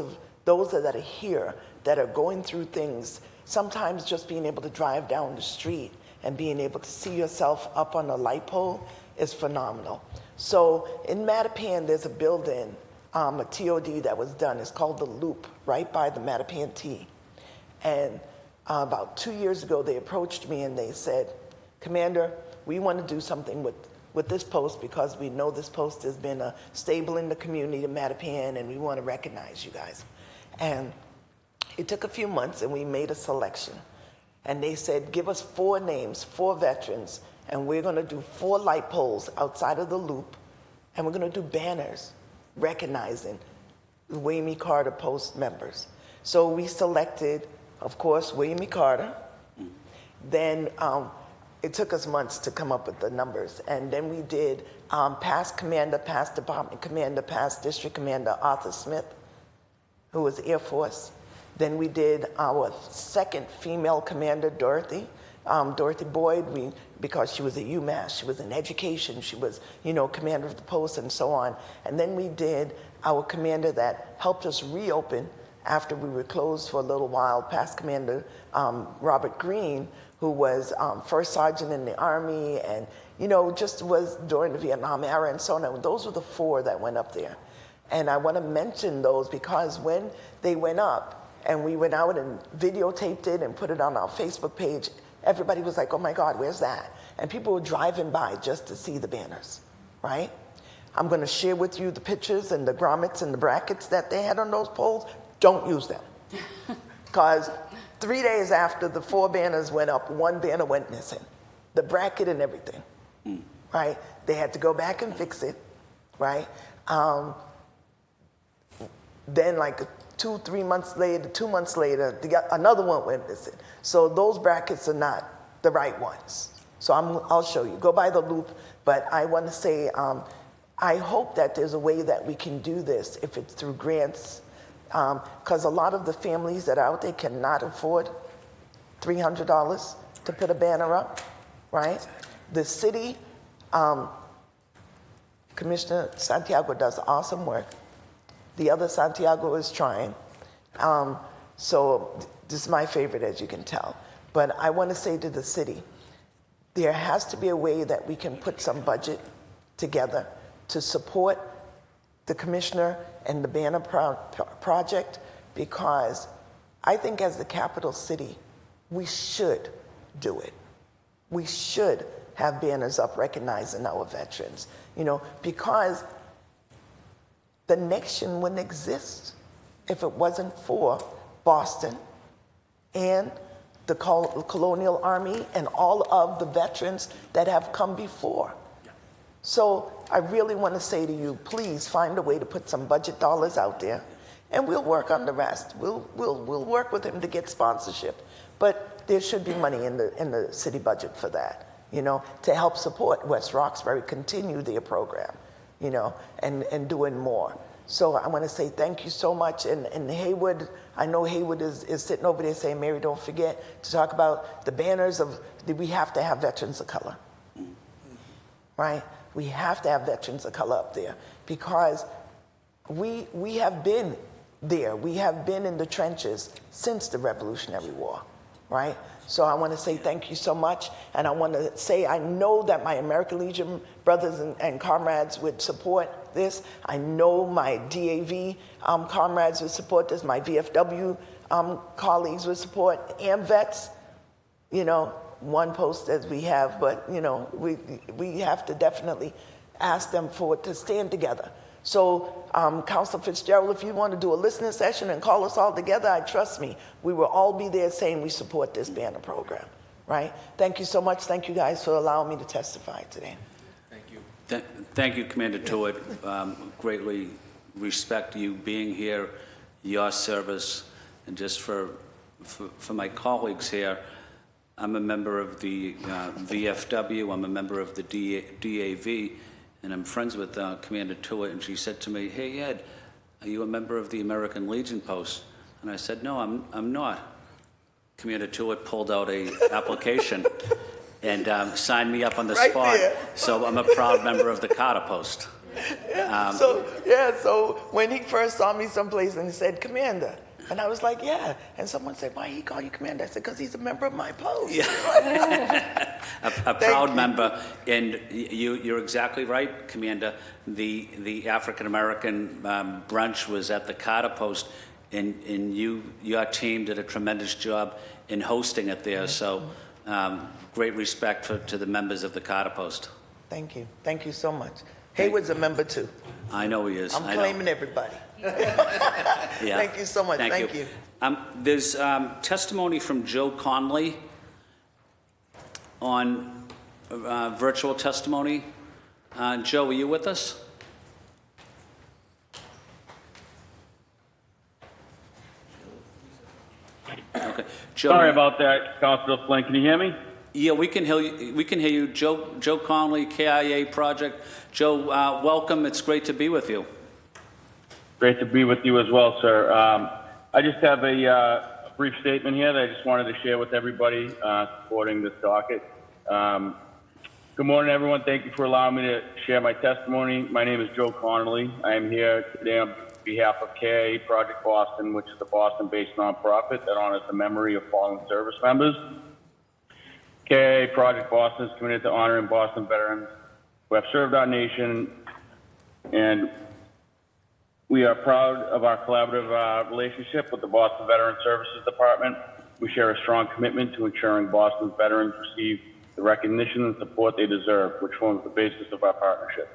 that are here, that are going through things. Sometimes just being able to drive down the street and being able to see yourself up on a light pole is phenomenal. So in Mattapan, there's a building, a TOD that was done. It's called The Loop, right by the Mattapan T. And about 2 years ago, they approached me and they said, Commander, we want to do something with this post because we know this post has been a staple in the community of Mattapan, and we want to recognize you guys. And it took a few months, and we made a selection. And they said, give us 4 names, 4 veterans, and we're going to do 4 light poles outside of the loop, and we're going to do banners recognizing William E. Carter Post members. So we selected, of course, William E. Carter. Then it took us months to come up with the numbers. And then we did past commander, past department commander, past district commander Arthur Smith, who was Air Force. Then we did our second female commander, Dorothy Boyd, because she was at UMass, she was in education, she was, commander of the post and so on. And then we did our commander that helped us reopen after we were closed for a little while, past commander Robert Green, who was first sergeant in the Army and, just was during the Vietnam era and so on. And those were the 4 that went up there. And I want to mention those because when they went up, and we went out and videotaped it and put it on our Facebook page, everybody was like, oh my God, where's that? And people were driving by just to see the banners, right? I'm going to share with you the pictures and the grommets and the brackets that they had on those poles. Don't use them. Because 3 days after the 4 banners went up, 1 banner went missing. The bracket and everything, right? They had to go back and fix it, right? Then like 2 months later, another one went missing. So those brackets are not the right ones. So I'll show you. Go by the loop. But I want to say, I hope that there's a way that we can do this if it's through grants, because a lot of the families that are out there cannot afford $300 to put a banner up, right? The city, Commissioner Santiago does awesome work. The other Santiago is trying. So this is my favorite, as you can tell. But I want to say to the city, there has to be a way that we can put some budget together to support the commissioner and the Banner Project, because I think as the capital city, we should do it. We should have banners up recognizing our veterans, because the nation wouldn't exist if it wasn't for Boston and the colonial army and all of the veterans that have come before. So I really want to say to you, please find a way to put some budget dollars out there, and we'll work on the rest. We'll work with him to get sponsorship, but there should be money in the city budget for that, to help support West Roxbury continue their program, and doing more. So I want to say thank you so much. And Haywood, I know Haywood is sitting over there saying, Mary, don't forget to talk about the banners we have to have veterans of color, right? We have to have veterans of color up there because we have been there. We have been in the trenches since the Revolutionary War, right? So I want to say thank you so much, and I want to say I know that my American Legion brothers and comrades would support this. I know my DAV comrades would support this, my VFW colleagues would support, and vets, you know, one post as we have, but, you know, we have to definitely ask them for it to stand together. So, Councilor Fitzgerald, if you want to do a listening session and call us all together, trust me, we will all be there saying we support this banner program, right? Thank you so much. Thank you guys for allowing me to testify today. Thank you. Thank you, Commander Tuitt. Greatly respect you being here, your service, and just for my colleagues here, I'm a member of the VFW, I'm a member of the DAV, and I'm friends with Commander Tuitt, and she said to me, "Hey, Ed, are you a member of the American Legion Post?" And I said, "No, I'm not." Commander Tuitt pulled out a application and signed me up on the Right spot. there. So I'm a proud member of the Carter Post. So when he first saw me someplace and he said, "Commander," and I was like, "Yeah," and someone said, "Why he call you Commander?" I said, "Because he's a member of my post." Yeah. a proud you. member, and you're exactly right, Commander. The African American brunch was at the Carter Post, and your team did a tremendous job in hosting it there. So great respect to the members of the Carter Post. Thank you so much. Hayward's a member too. I know he is. I'm I claiming know. everybody. Yeah. Thank you so much. Thank you. There's testimony from Joe Conley on virtual testimony. Joe, are you with us? Okay. Joe, Sorry about that, Councilor Flynn. Can you hear me? Yeah, we can hear you. We can hear you. Joe Conley, KIA Project. Joe, welcome. It's great to be with you. Great to be with you as well, sir. I just have a brief statement here that I just wanted to share with everybody supporting this docket. Good morning, everyone. Thank you for allowing me to share my testimony. My name is Joe Connolly. I am here today on behalf of KIA Project Boston, which is a Boston-based nonprofit that honors the memory of fallen service members. KIA Project Boston is committed to honoring Boston veterans who have served our nation, and we are proud of our collaborative relationship with the Boston Veteran Services Department. We share a strong commitment to ensuring Boston's veterans receive the recognition and support they deserve, which forms the basis of our partnership.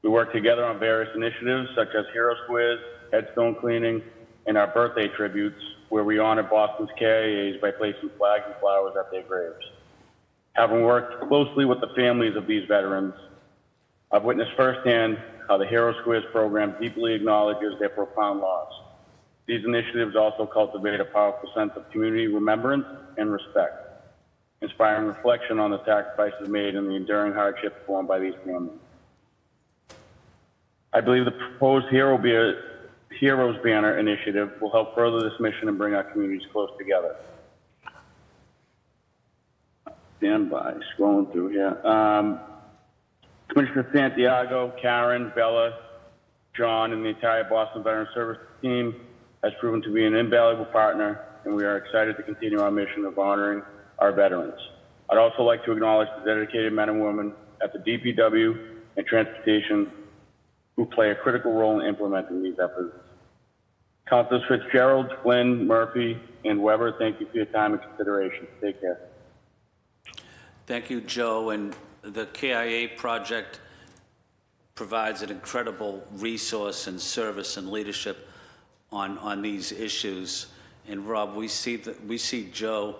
We work together on various initiatives such as Hero Squares, headstone cleaning, and our birthday tributes, where we honor Boston's KIAs by placing flags and flowers at their graves. Having worked closely with the families of these veterans, I've witnessed firsthand how the Hero Squares program deeply acknowledges their profound loss. These initiatives also cultivate a powerful sense of community remembrance and respect, inspiring reflection on the sacrifices made and the enduring hardships borne by these families. I believe the proposed Heroes Banner initiative will help further this mission and bring our communities close together. Stand by, scrolling through here. Commissioner Santiago, Karen, Bella, John, and the entire Boston Veteran Service team has proven to be an invaluable partner, and we are excited to continue our mission of honoring our veterans. I'd also like to acknowledge the dedicated men and women at the DPW and transportation who play a critical role in implementing these efforts. Councilors Fitzgerald, Flynn, Murphy, and Weber, thank you for your time and consideration. Take care. Thank you, Joe. And the KIA project provides an incredible resource and service and leadership on these issues. And Rob, we see Joe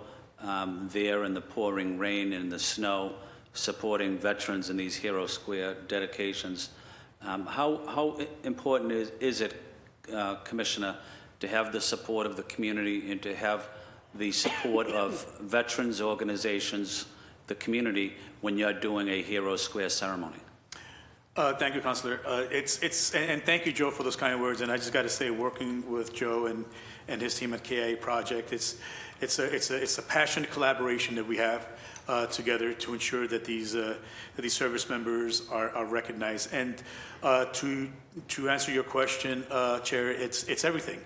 there in the pouring rain and the snow, supporting veterans in these Hero Square dedications. How important is it, Commissioner, to have the support of the community and to have the support of veterans organizations, the community, when you're doing a Hero Square ceremony? Thank you, Councilor. And thank you, Joe, for those kind words. And I just got to say, working with Joe and his team at KIA Project, it's a passionate collaboration that we have together to ensure that these service members are recognized. And to answer your question, Chair, it's everything.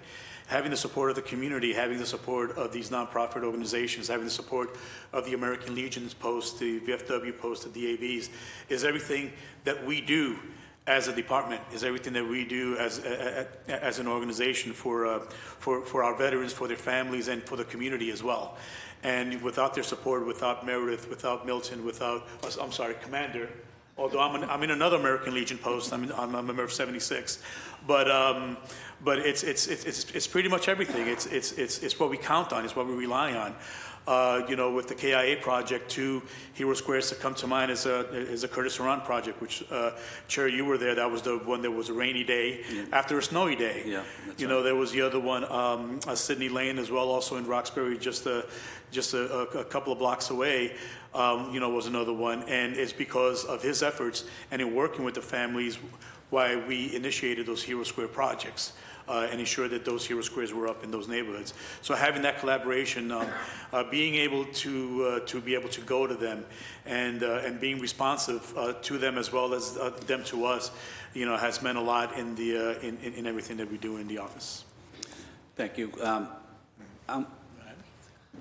having the support of the community, having the support of these nonprofit organizations, having the support of the American Legion's post, the VFW post, the DAVs, is everything that we do as a department, is everything that we do as an organization for our veterans, for their families, and for the community as well. And without their support, without Meredith, without Milton, Commander, although I'm in another American Legion post, I'm a member of 76, but it's pretty much everything. It's what we count on, it's what we rely on. With the KIA project, 2 hero squares that come to mind is a Curtis Huron project, which, Chair, you were there. That was the one that was a rainy day after a snowy day. Yeah, There was the other one, Sydney Lane as well, also in Roxbury, just a couple of blocks away, was another one. And it's because of his efforts and in working with the families why we initiated those hero square projects. And ensure that those hero squares were up in those neighborhoods. So having that collaboration, being able to be able to go to them, and being responsive to them as well as them to us, has meant a lot in in everything that we do in the office. Thank you.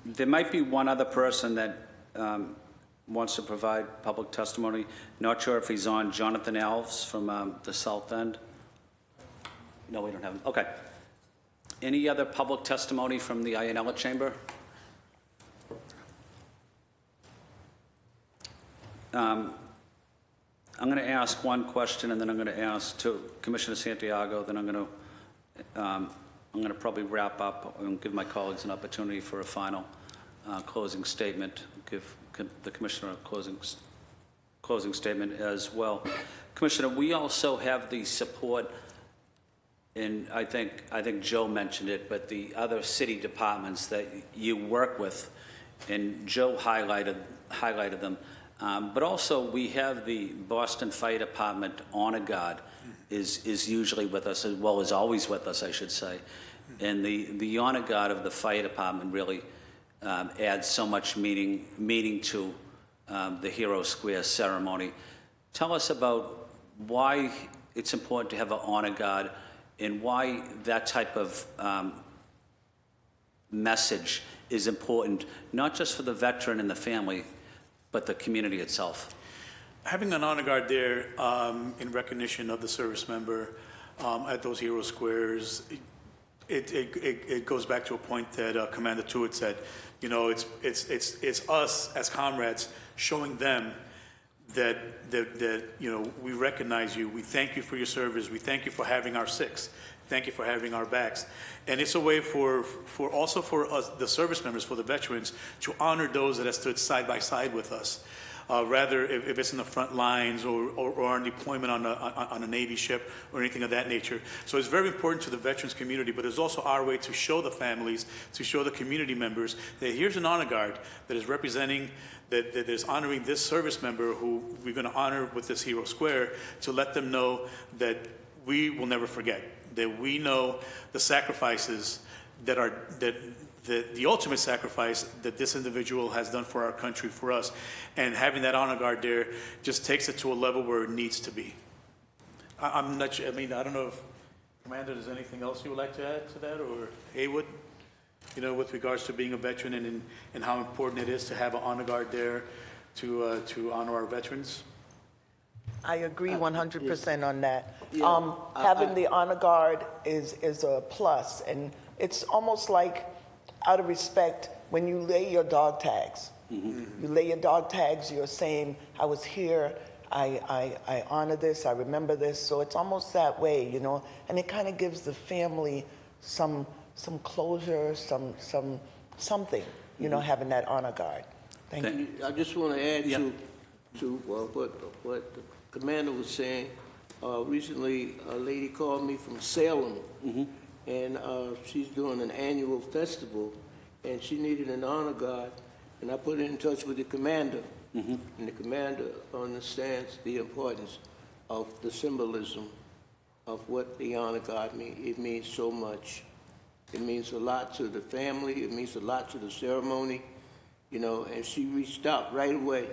There might be one other person that wants to provide public testimony. Not sure if he's on. Jonathan Alves from the South End. No, we don't have him. Okay. Any other public testimony from the Ionella Chamber? I'm going to ask one question, and then I'm going to ask to Commissioner Santiago. Then I'm going to probably wrap up and give my colleagues an opportunity for a final closing statement. Give the Commissioner a closing statement as well. Commissioner, we also have the support. And I think Joe mentioned it, but the other city departments that you work with, and Joe highlighted them, but also we have the Boston Fire Department Honor Guard is usually with us, as well as always with us, I should say. And the Honor Guard of the Fire Department really adds so much meaning to the Hero Square ceremony. Tell us about why it's important to have an Honor Guard, and why that type of message is important, not just for the veteran and the family, but the community itself. Having an honor guard there in recognition of the service member at those hero squares, it goes back to a point that Commander Tewitt said. It's us as comrades showing them that we recognize you. We thank you for your service. We thank you for having our six. Thank you for having our backs. And it's a way for us, the service members, for the veterans, to honor those that have stood side by side with us. Rather, if it's in the front lines or on deployment on a Navy ship or anything of that nature. So it's very important to the veterans community, but it's also our way to show the families, to show the community members that here's an honor guard that is representing, that is honoring this service member who we're going to honor with this Hero Square, to let them know that we will never forget, that we know the sacrifices that are, the ultimate sacrifice that this individual has done for our country, for us. And having that honor guard there just takes it to a level where it needs to be. I'm not sure, I don't know if, Commander, there's anything else you would like to add to that, or Haywood? With regards to being a veteran and how important it is to have an honor guard there to honor our veterans? I agree 100% on that. Having the honor guard is a plus, and it's almost like, out of respect, when you lay your dog tags. You lay your dog tags, you're saying, I was here, I honor this, I remember this. So it's almost that way, and it kind of gives the family some closure, something, having that honor guard. Thank you. I just want to add to what the Commander was saying. Recently, a lady called me from Salem, and she's doing an annual festival, and she needed an honor guard, and I put her in touch with the Commander, and the Commander understands the importance of the symbolism of what the honor guard means. It means so much. It means a lot to the family. It means a lot to the ceremony, and she reached out right away,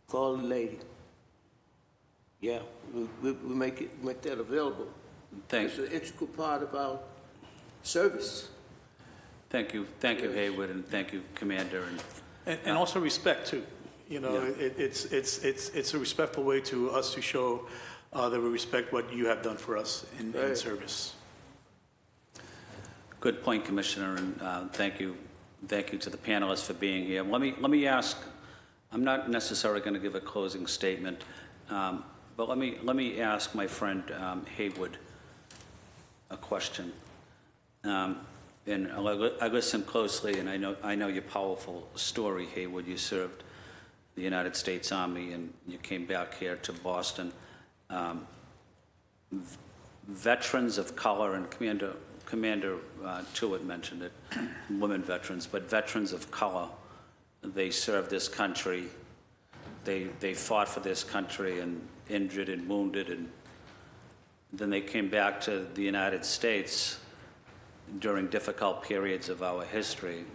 called the lady. Yeah, we make that available. Thanks. It's an integral part of our service. Thank you, Haywood, and thank you, Commander. And also respect too. You know, Yeah. it's a respectful way to us to show that we respect what you have done for us in Right. service. Good point, Commissioner, and thank you to the panelists for being here. Let me ask. I'm not necessarily going to give a closing statement, but let me ask my friend Haywood a question. And I listened closely, and I know your powerful story, Haywood. You served the United States Army, and you came back here to Boston. Veterans of color, and Commander Tewitt mentioned it, women veterans, but veterans of color, they served this country. They fought for this country and injured and wounded, and then they came back to the United States during difficult periods of our history,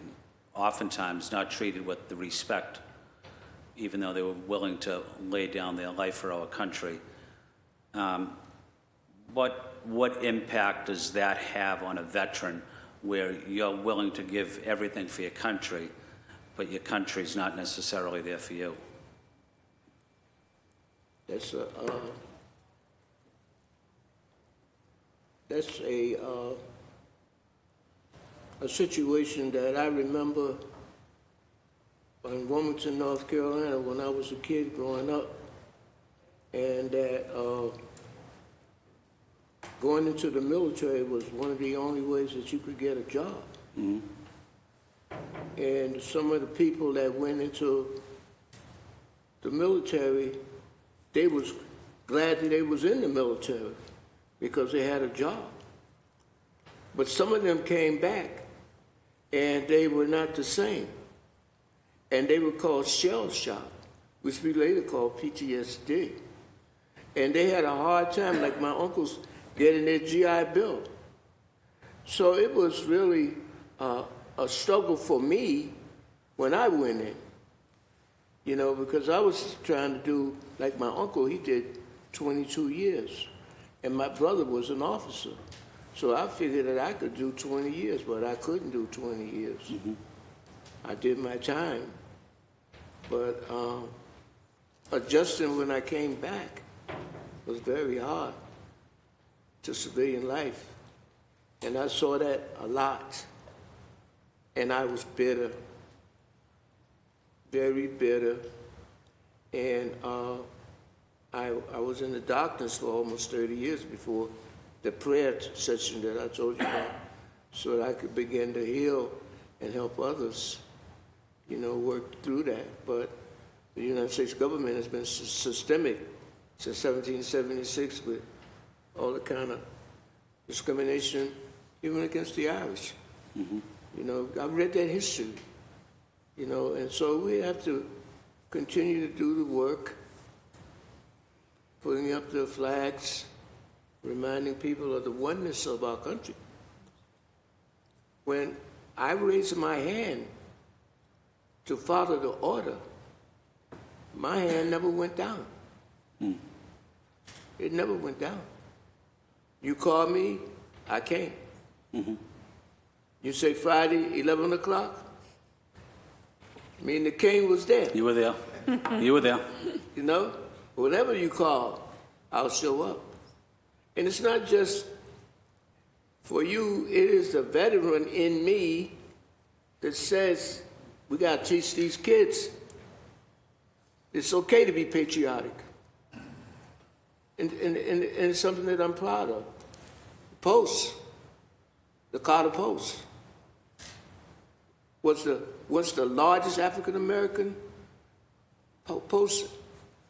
oftentimes not treated with the respect, even though they were willing to lay down their life for our country. What impact does that have on a veteran where you're willing to give everything for your country, but your country's not necessarily there for you? That's a situation that I remember in Wilmington, North Carolina, when I was a kid growing up, and that going into the military was one of the only ways that you could get a job. Mm-hmm. And some of the people that went into the military, they was glad that they was in the military because they had a job. But some of them came back and they were not the same. And they were called shell shock, which we later called PTSD. And they had a hard time, like my uncles getting their GI Bill. So it was really a struggle for me when I went in, you know, because I was trying to do, like my uncle, he did 22 years, and my brother was an officer. So I figured that I could do 20 years, but I couldn't do 20 years. Mm-hmm. I did my time, but adjusting when I came back was very hard to civilian life. And I saw that a lot. And I was bitter, very bitter. And I was in the darkness for almost 30 years before the prayer session that I told you about, so that I could begin to heal and help others, you know, work through that. But the United States government has been systemic since 1776 with all the kind of discrimination, even against the Irish. Mm-hmm. You know, I've read that history, you know, and so we have to continue to do the work, putting up the flags, reminding people of the oneness of our country. When I raised my hand to follow the order, my hand never went down. Mm. It never went down. You call me, I came. Mm-hmm. You say Friday, 11 o'clock, I mean, the king was there. You were there. You were there. You know, whenever you call, I'll show up. And it's not just for you, it is the veteran in me that says, we got to teach these kids it's okay to be patriotic. And it's something that I'm proud of. Post, the Carter Post, was the largest African-American post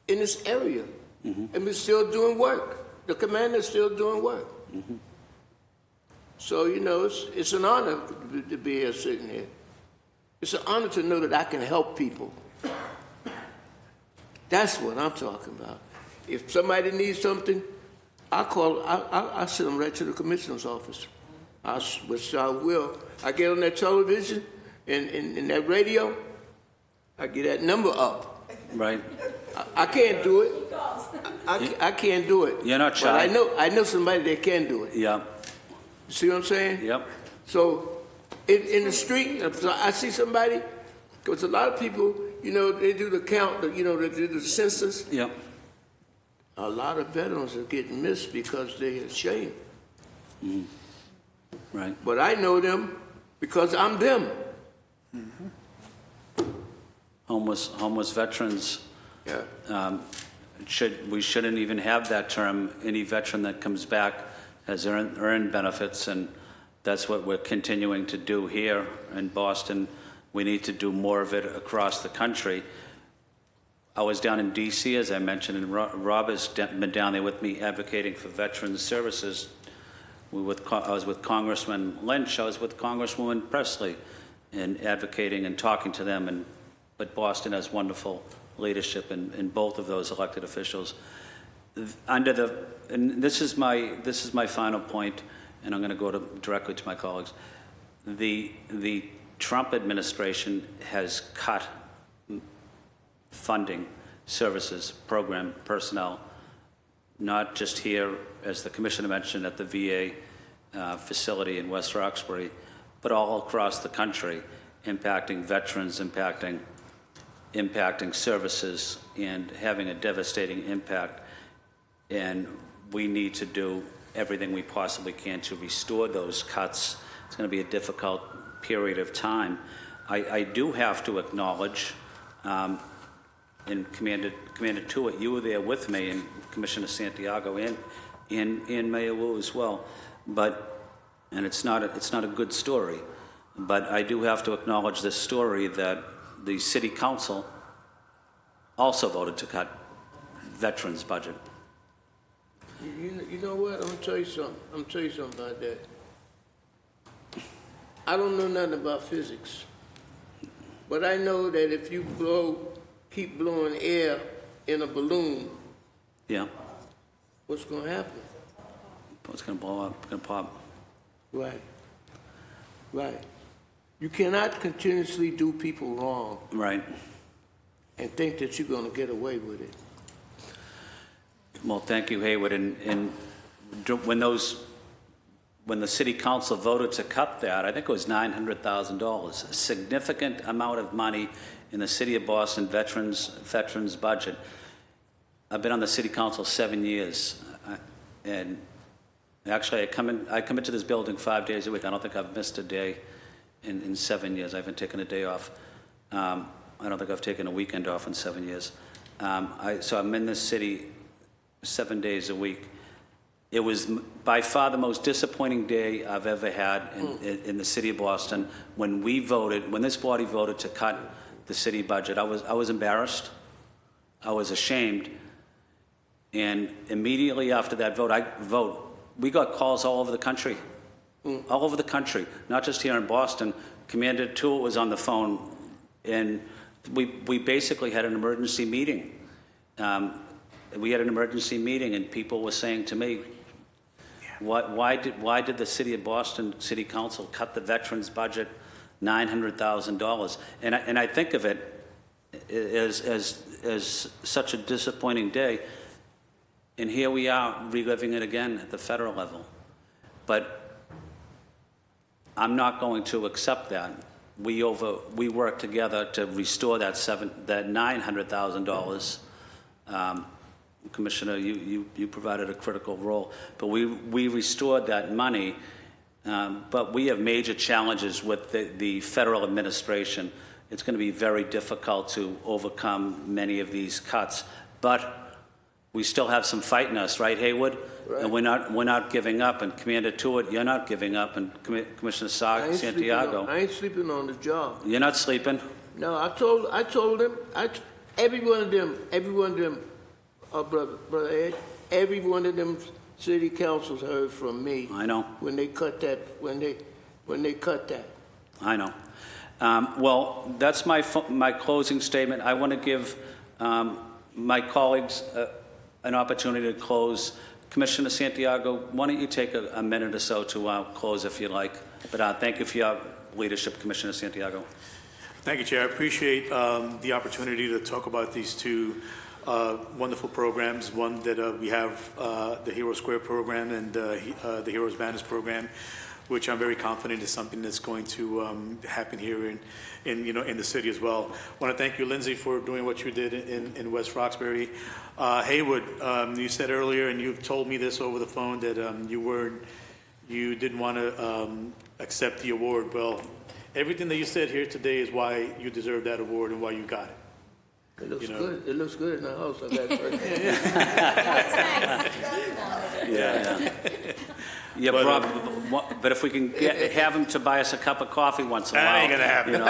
in this area. Mm-hmm. And we're still doing work. The commander's still doing work. Mm-hmm. So, you know, it's an honor to be here sitting here. It's an honor to know that I can help people. That's what I'm talking about. If somebody needs something, I send them right to the commissioner's office, which I will. I get on that television and that radio, I get that number up. Right. I can't do it. I can't do it. You're not shy. But I know somebody that can do it. Yeah. See what I'm saying? Yep. So in the street, if I see somebody, because a lot of people, you know, they do the count, they do the census. Yep. A lot of veterans are getting missed because they're ashamed. Right. But I know them because I'm them. Homeless veterans, Yeah. we shouldn't even have that term. Any veteran that comes back has earned benefits, and that's what we're continuing to do here in Boston. We need to do more of it across the country. I was down in D.C., as I mentioned, and Rob has been down there with me advocating for veterans services. I was with Congressman Lynch, I was with Congresswoman Presley, and advocating and talking to them. But Boston has wonderful leadership in both of those elected officials. And this is my final point, and I'm going to go directly to my colleagues. The Trump administration has cut funding, services, program, personnel, not just here, as the commissioner mentioned, at the VA facility in West Roxbury, but all across the country, impacting veterans, impacting services, and having a devastating impact. And we need to do everything we possibly can to restore those cuts. It's going to be a difficult period of time. I do have to acknowledge, and Commander Tuitt, you were there with me, and Commissioner Santiago, and Mayor Wu as well. And it's not a good story, but I do have to acknowledge this story that the City Council also voted to cut veterans' budget. You know what? I'm gonna tell you something about that. I don't know nothing about physics, but I know that if you keep blowing air in a balloon, Yeah, what's gonna happen? it's going to blow up, it's going to pop. Right. You cannot continuously do people wrong Right. and think that you're gonna get away with it. Well, thank you, Haywood. And when the City Council voted to cut that, I think it was $900,000, a significant amount of money in the City of Boston veterans budget. I've been on the City Council 7 years, and actually I come into this building 5 days a week. I don't think I've missed a day in 7 years. I haven't taken a day off. I don't think I've taken a weekend off in 7 years. So I'm in this city 7 days a week. It was by far the most disappointing day I've ever had in the city of Boston. When this body voted to cut the city budget, I was embarrassed. I was ashamed. And immediately after that vote, we got calls all over the country. All over the country, not just here in Boston. Commander Tuitt was on the phone, and we basically had an emergency meeting. We had an emergency meeting, and people were saying to me, why did the City of Boston City Council cut the veterans budget $900,000? And I think of it as such a disappointing day. And here we are reliving it again at the federal level. But I'm not going to accept that. We worked together to restore that $900,000. Commissioner, you provided a critical role, but we restored that money. But we have major challenges with the federal administration. It's going to be very difficult to overcome many of these cuts, but we still have some fight in us, right, Haywood? Right. And we're not giving up. And Commander Tuitt, you're not giving up. And Commissioner Santiago, I ain't sleeping on the job. you're not sleeping. No, I told them, every one of them, brother Ed, every one of them city councils heard from me. I know. When they cut that, when they cut that. I know. Well, that's my closing statement. I want to give my colleagues an opportunity to close. Commissioner Santiago, why don't you take a minute or so to close if you like. But thank you for your leadership, Commissioner Santiago. Thank you, Chair. I appreciate the opportunity to talk about these two wonderful programs. One that we have, the Hero Square program and the Heroes Banners program. which I'm very confident is something that's going to happen here in the city as well. I want to thank you, Lindsay, for doing what you did in West Roxbury. Haywood, you said earlier, and you've told me this over the phone, that you didn't want to accept the award. Well, everything that you said here today is why you deserve that award and why you got it. It looks good. It looks good in the house. I got it. Yeah. Yeah, Rob, but if we can have him to buy us a cup of coffee once in a while. That ain't gonna happen. You know,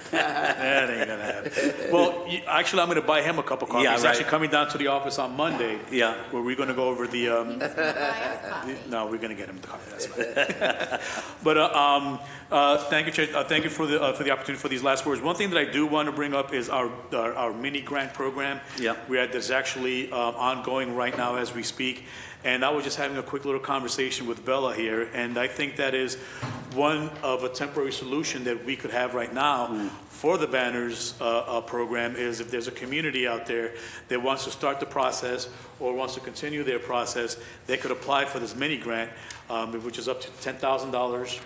That ain't gonna happen. Well, actually, I'm gonna buy him a cup of coffee. Yeah, He's right. actually coming down to the office on Monday. Yeah. Where we're gonna go over the, He's gonna buy us coffee. no, we're gonna get him the coffee, that's fine. But, thank you, Chair, thank you for the opportunity for these last words. One thing that I do want to bring up is our mini grant program. Yeah. That's actually ongoing right now as we speak. And I was just having a quick little conversation with Bella here, and I think that is one of a temporary solution that we could have right now for the Banners program, is if there's a community out there that wants to start the process or wants to continue their process, they could apply for this mini grant, which is up to $10,000.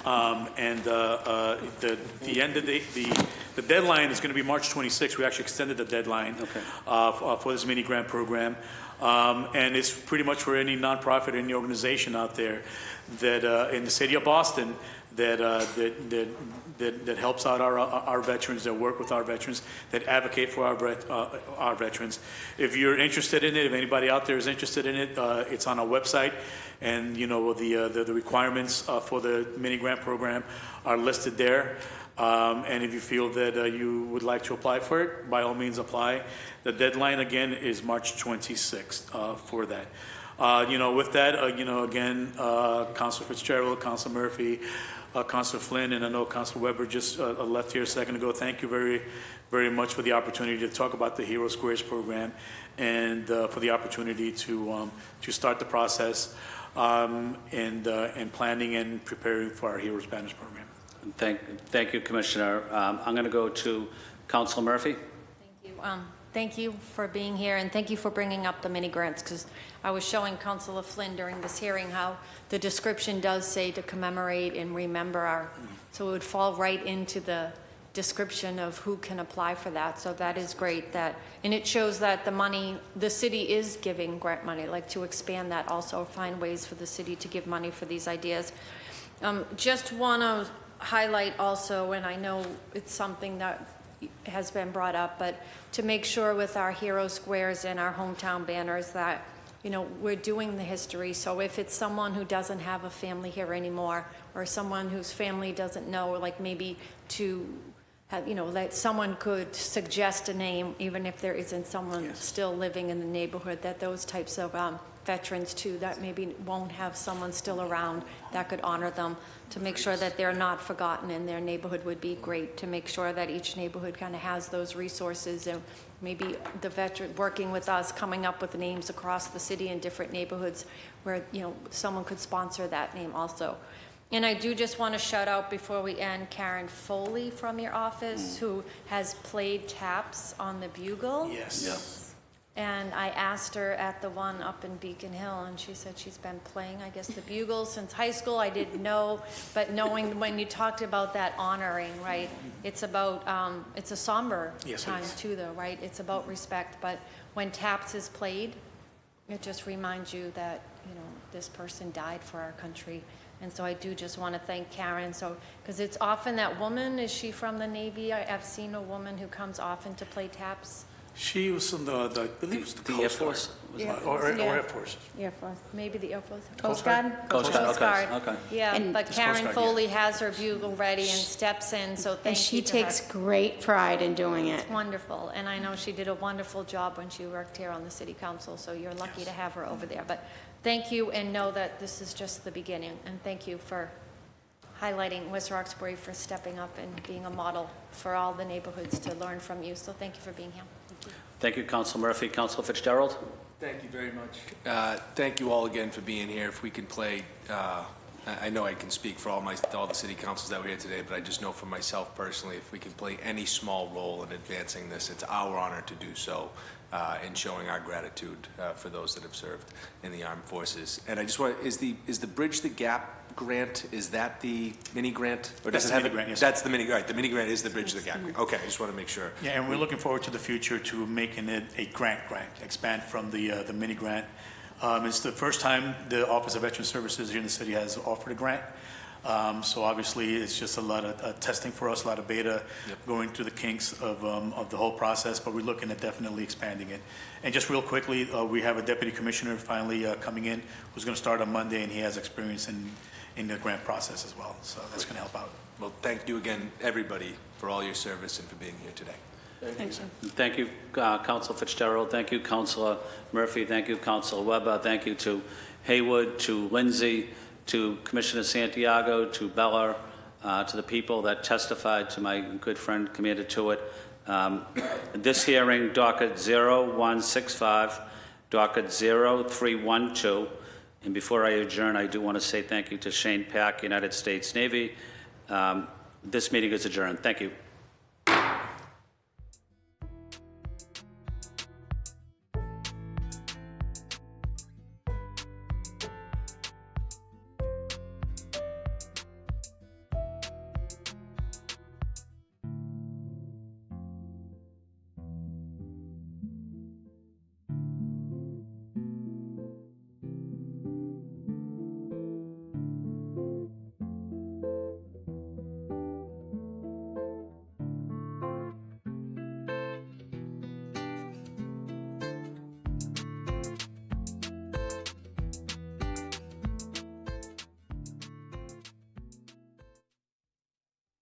And the end of the deadline is going to be March 26th. We actually extended the deadline for this mini grant program. And it's pretty much for any nonprofit, any organization out there that in the city of Boston that helps out our veterans, that work with our veterans, that advocate for our veterans. If you're interested in it, if anybody out there is interested in it, it's on our website, and the requirements for the mini grant program are listed there. And if you feel that you would like to apply for it, by all means apply. The deadline again is March 26th for that. With that, again, Councilor Fitzgerald, Councilor Murphy, Councilor Flynn, and I know Councilor Weber just left here a second ago. Thank you very, very much for the opportunity to talk about the Hero Squares program, and for the opportunity to start the process and planning and preparing for our Heroes Banners program. Thank you, Commissioner. I'm going to go to Councilor Murphy. Thank you. Thank you for being here, and thank you for bringing up the mini grants, because I was showing Councilor Flynn during this hearing how the description does say to commemorate and remember so it would fall right into the description of who can apply for that. So that is great, and it shows that the city is giving grant money, like to expand that also, find ways for the city to give money for these ideas. Just want to highlight also, and I know it's something that has been brought up, but to make sure with our Hero Squares and our hometown banners that, we're doing the history. So if it's someone who doesn't have a family here anymore, or someone whose family doesn't know, like maybe to have, that someone could suggest a name, even if there isn't someone still living in the neighborhood, that those types of veterans too, that maybe won't have someone still around that could honor them, to make sure that they're not forgotten in their neighborhood would be great, to make sure that each neighborhood kind of has those resources, and maybe the veteran working with us, coming up with names across the city in different neighborhoods where, someone could sponsor that name also. And I do just want to shout out before we end Karen Foley from your office, who has played taps on the bugle. Yes. Yeah. And I asked her at the one up in Beacon Hill, and she said she's been playing, I guess, the bugle since high school. I didn't know, but knowing when you talked about that honoring, right? It's about, it's a somber time too, though, right? It's about respect, but when taps is played, it just reminds you that, this person died for our country. And so I do just want to thank Karen. So, because it's often that woman, is she from the Navy? I've seen a woman who comes often to play taps. She was from I believe it was the Air Coast Guard. Force? Or Air Force. Air Force, maybe the Air Force. Coast Guard? Coast Guard, okay. Yeah, but Coast Karen Guard, Foley has her bugle ready and steps in, so And thank she you to her. takes great pride in doing it. It's wonderful, and I know she did a wonderful job when she worked here on the city council, so you're lucky to have her over there. But thank you, and know that this is just the beginning, and thank you for highlighting West Roxbury, for stepping up and being a model for all the neighborhoods to learn from you. So thank you for being here. Thank you. Thank you, Councilor Murphy. Councilor Fitzgerald? Thank you very much. Thank you all again for being here. If we can play, I know I can speak for all the city councils that were here today, but I just know for myself personally, if we can play any small role in advancing this, it's our honor to do so. in showing our gratitude for those that have served in the armed forces. And I just want, is the Bridge the Gap grant, is that the mini grant? Or That's does it the have mini a- grant, yes. That's the mini, right, the mini grant is the Bridge the Gap grant. Okay, I just want to make sure. Yeah, and we're looking forward to the future to making it a grant, expand from the mini grant. It's the first time the Office of Veteran Services here in the city has offered a grant. So obviously, it's just a lot of testing for us, a lot of beta, going through the kinks of the whole process, but we're looking at definitely expanding it. And just real quickly, we have a deputy commissioner finally coming in who's going to start on Monday, and he has experience in the grant process as well. So that's going to help out. Well, thank you again, everybody, for all your service and for being here today. Thanks. Thank you, Council Fitzgerald. Thank you, Councilor Murphy. Thank you, Councilor Weber. Thank you to Haywood, to Lindsay, to Commissioner Santiago, to Bella, to the people that testified, to my good friend Commander Tewitt. This hearing, docket 0165, docket 0312. And before I adjourn, I do want to say thank you to Shane Pack, United States Navy. This meeting is adjourned. Thank you.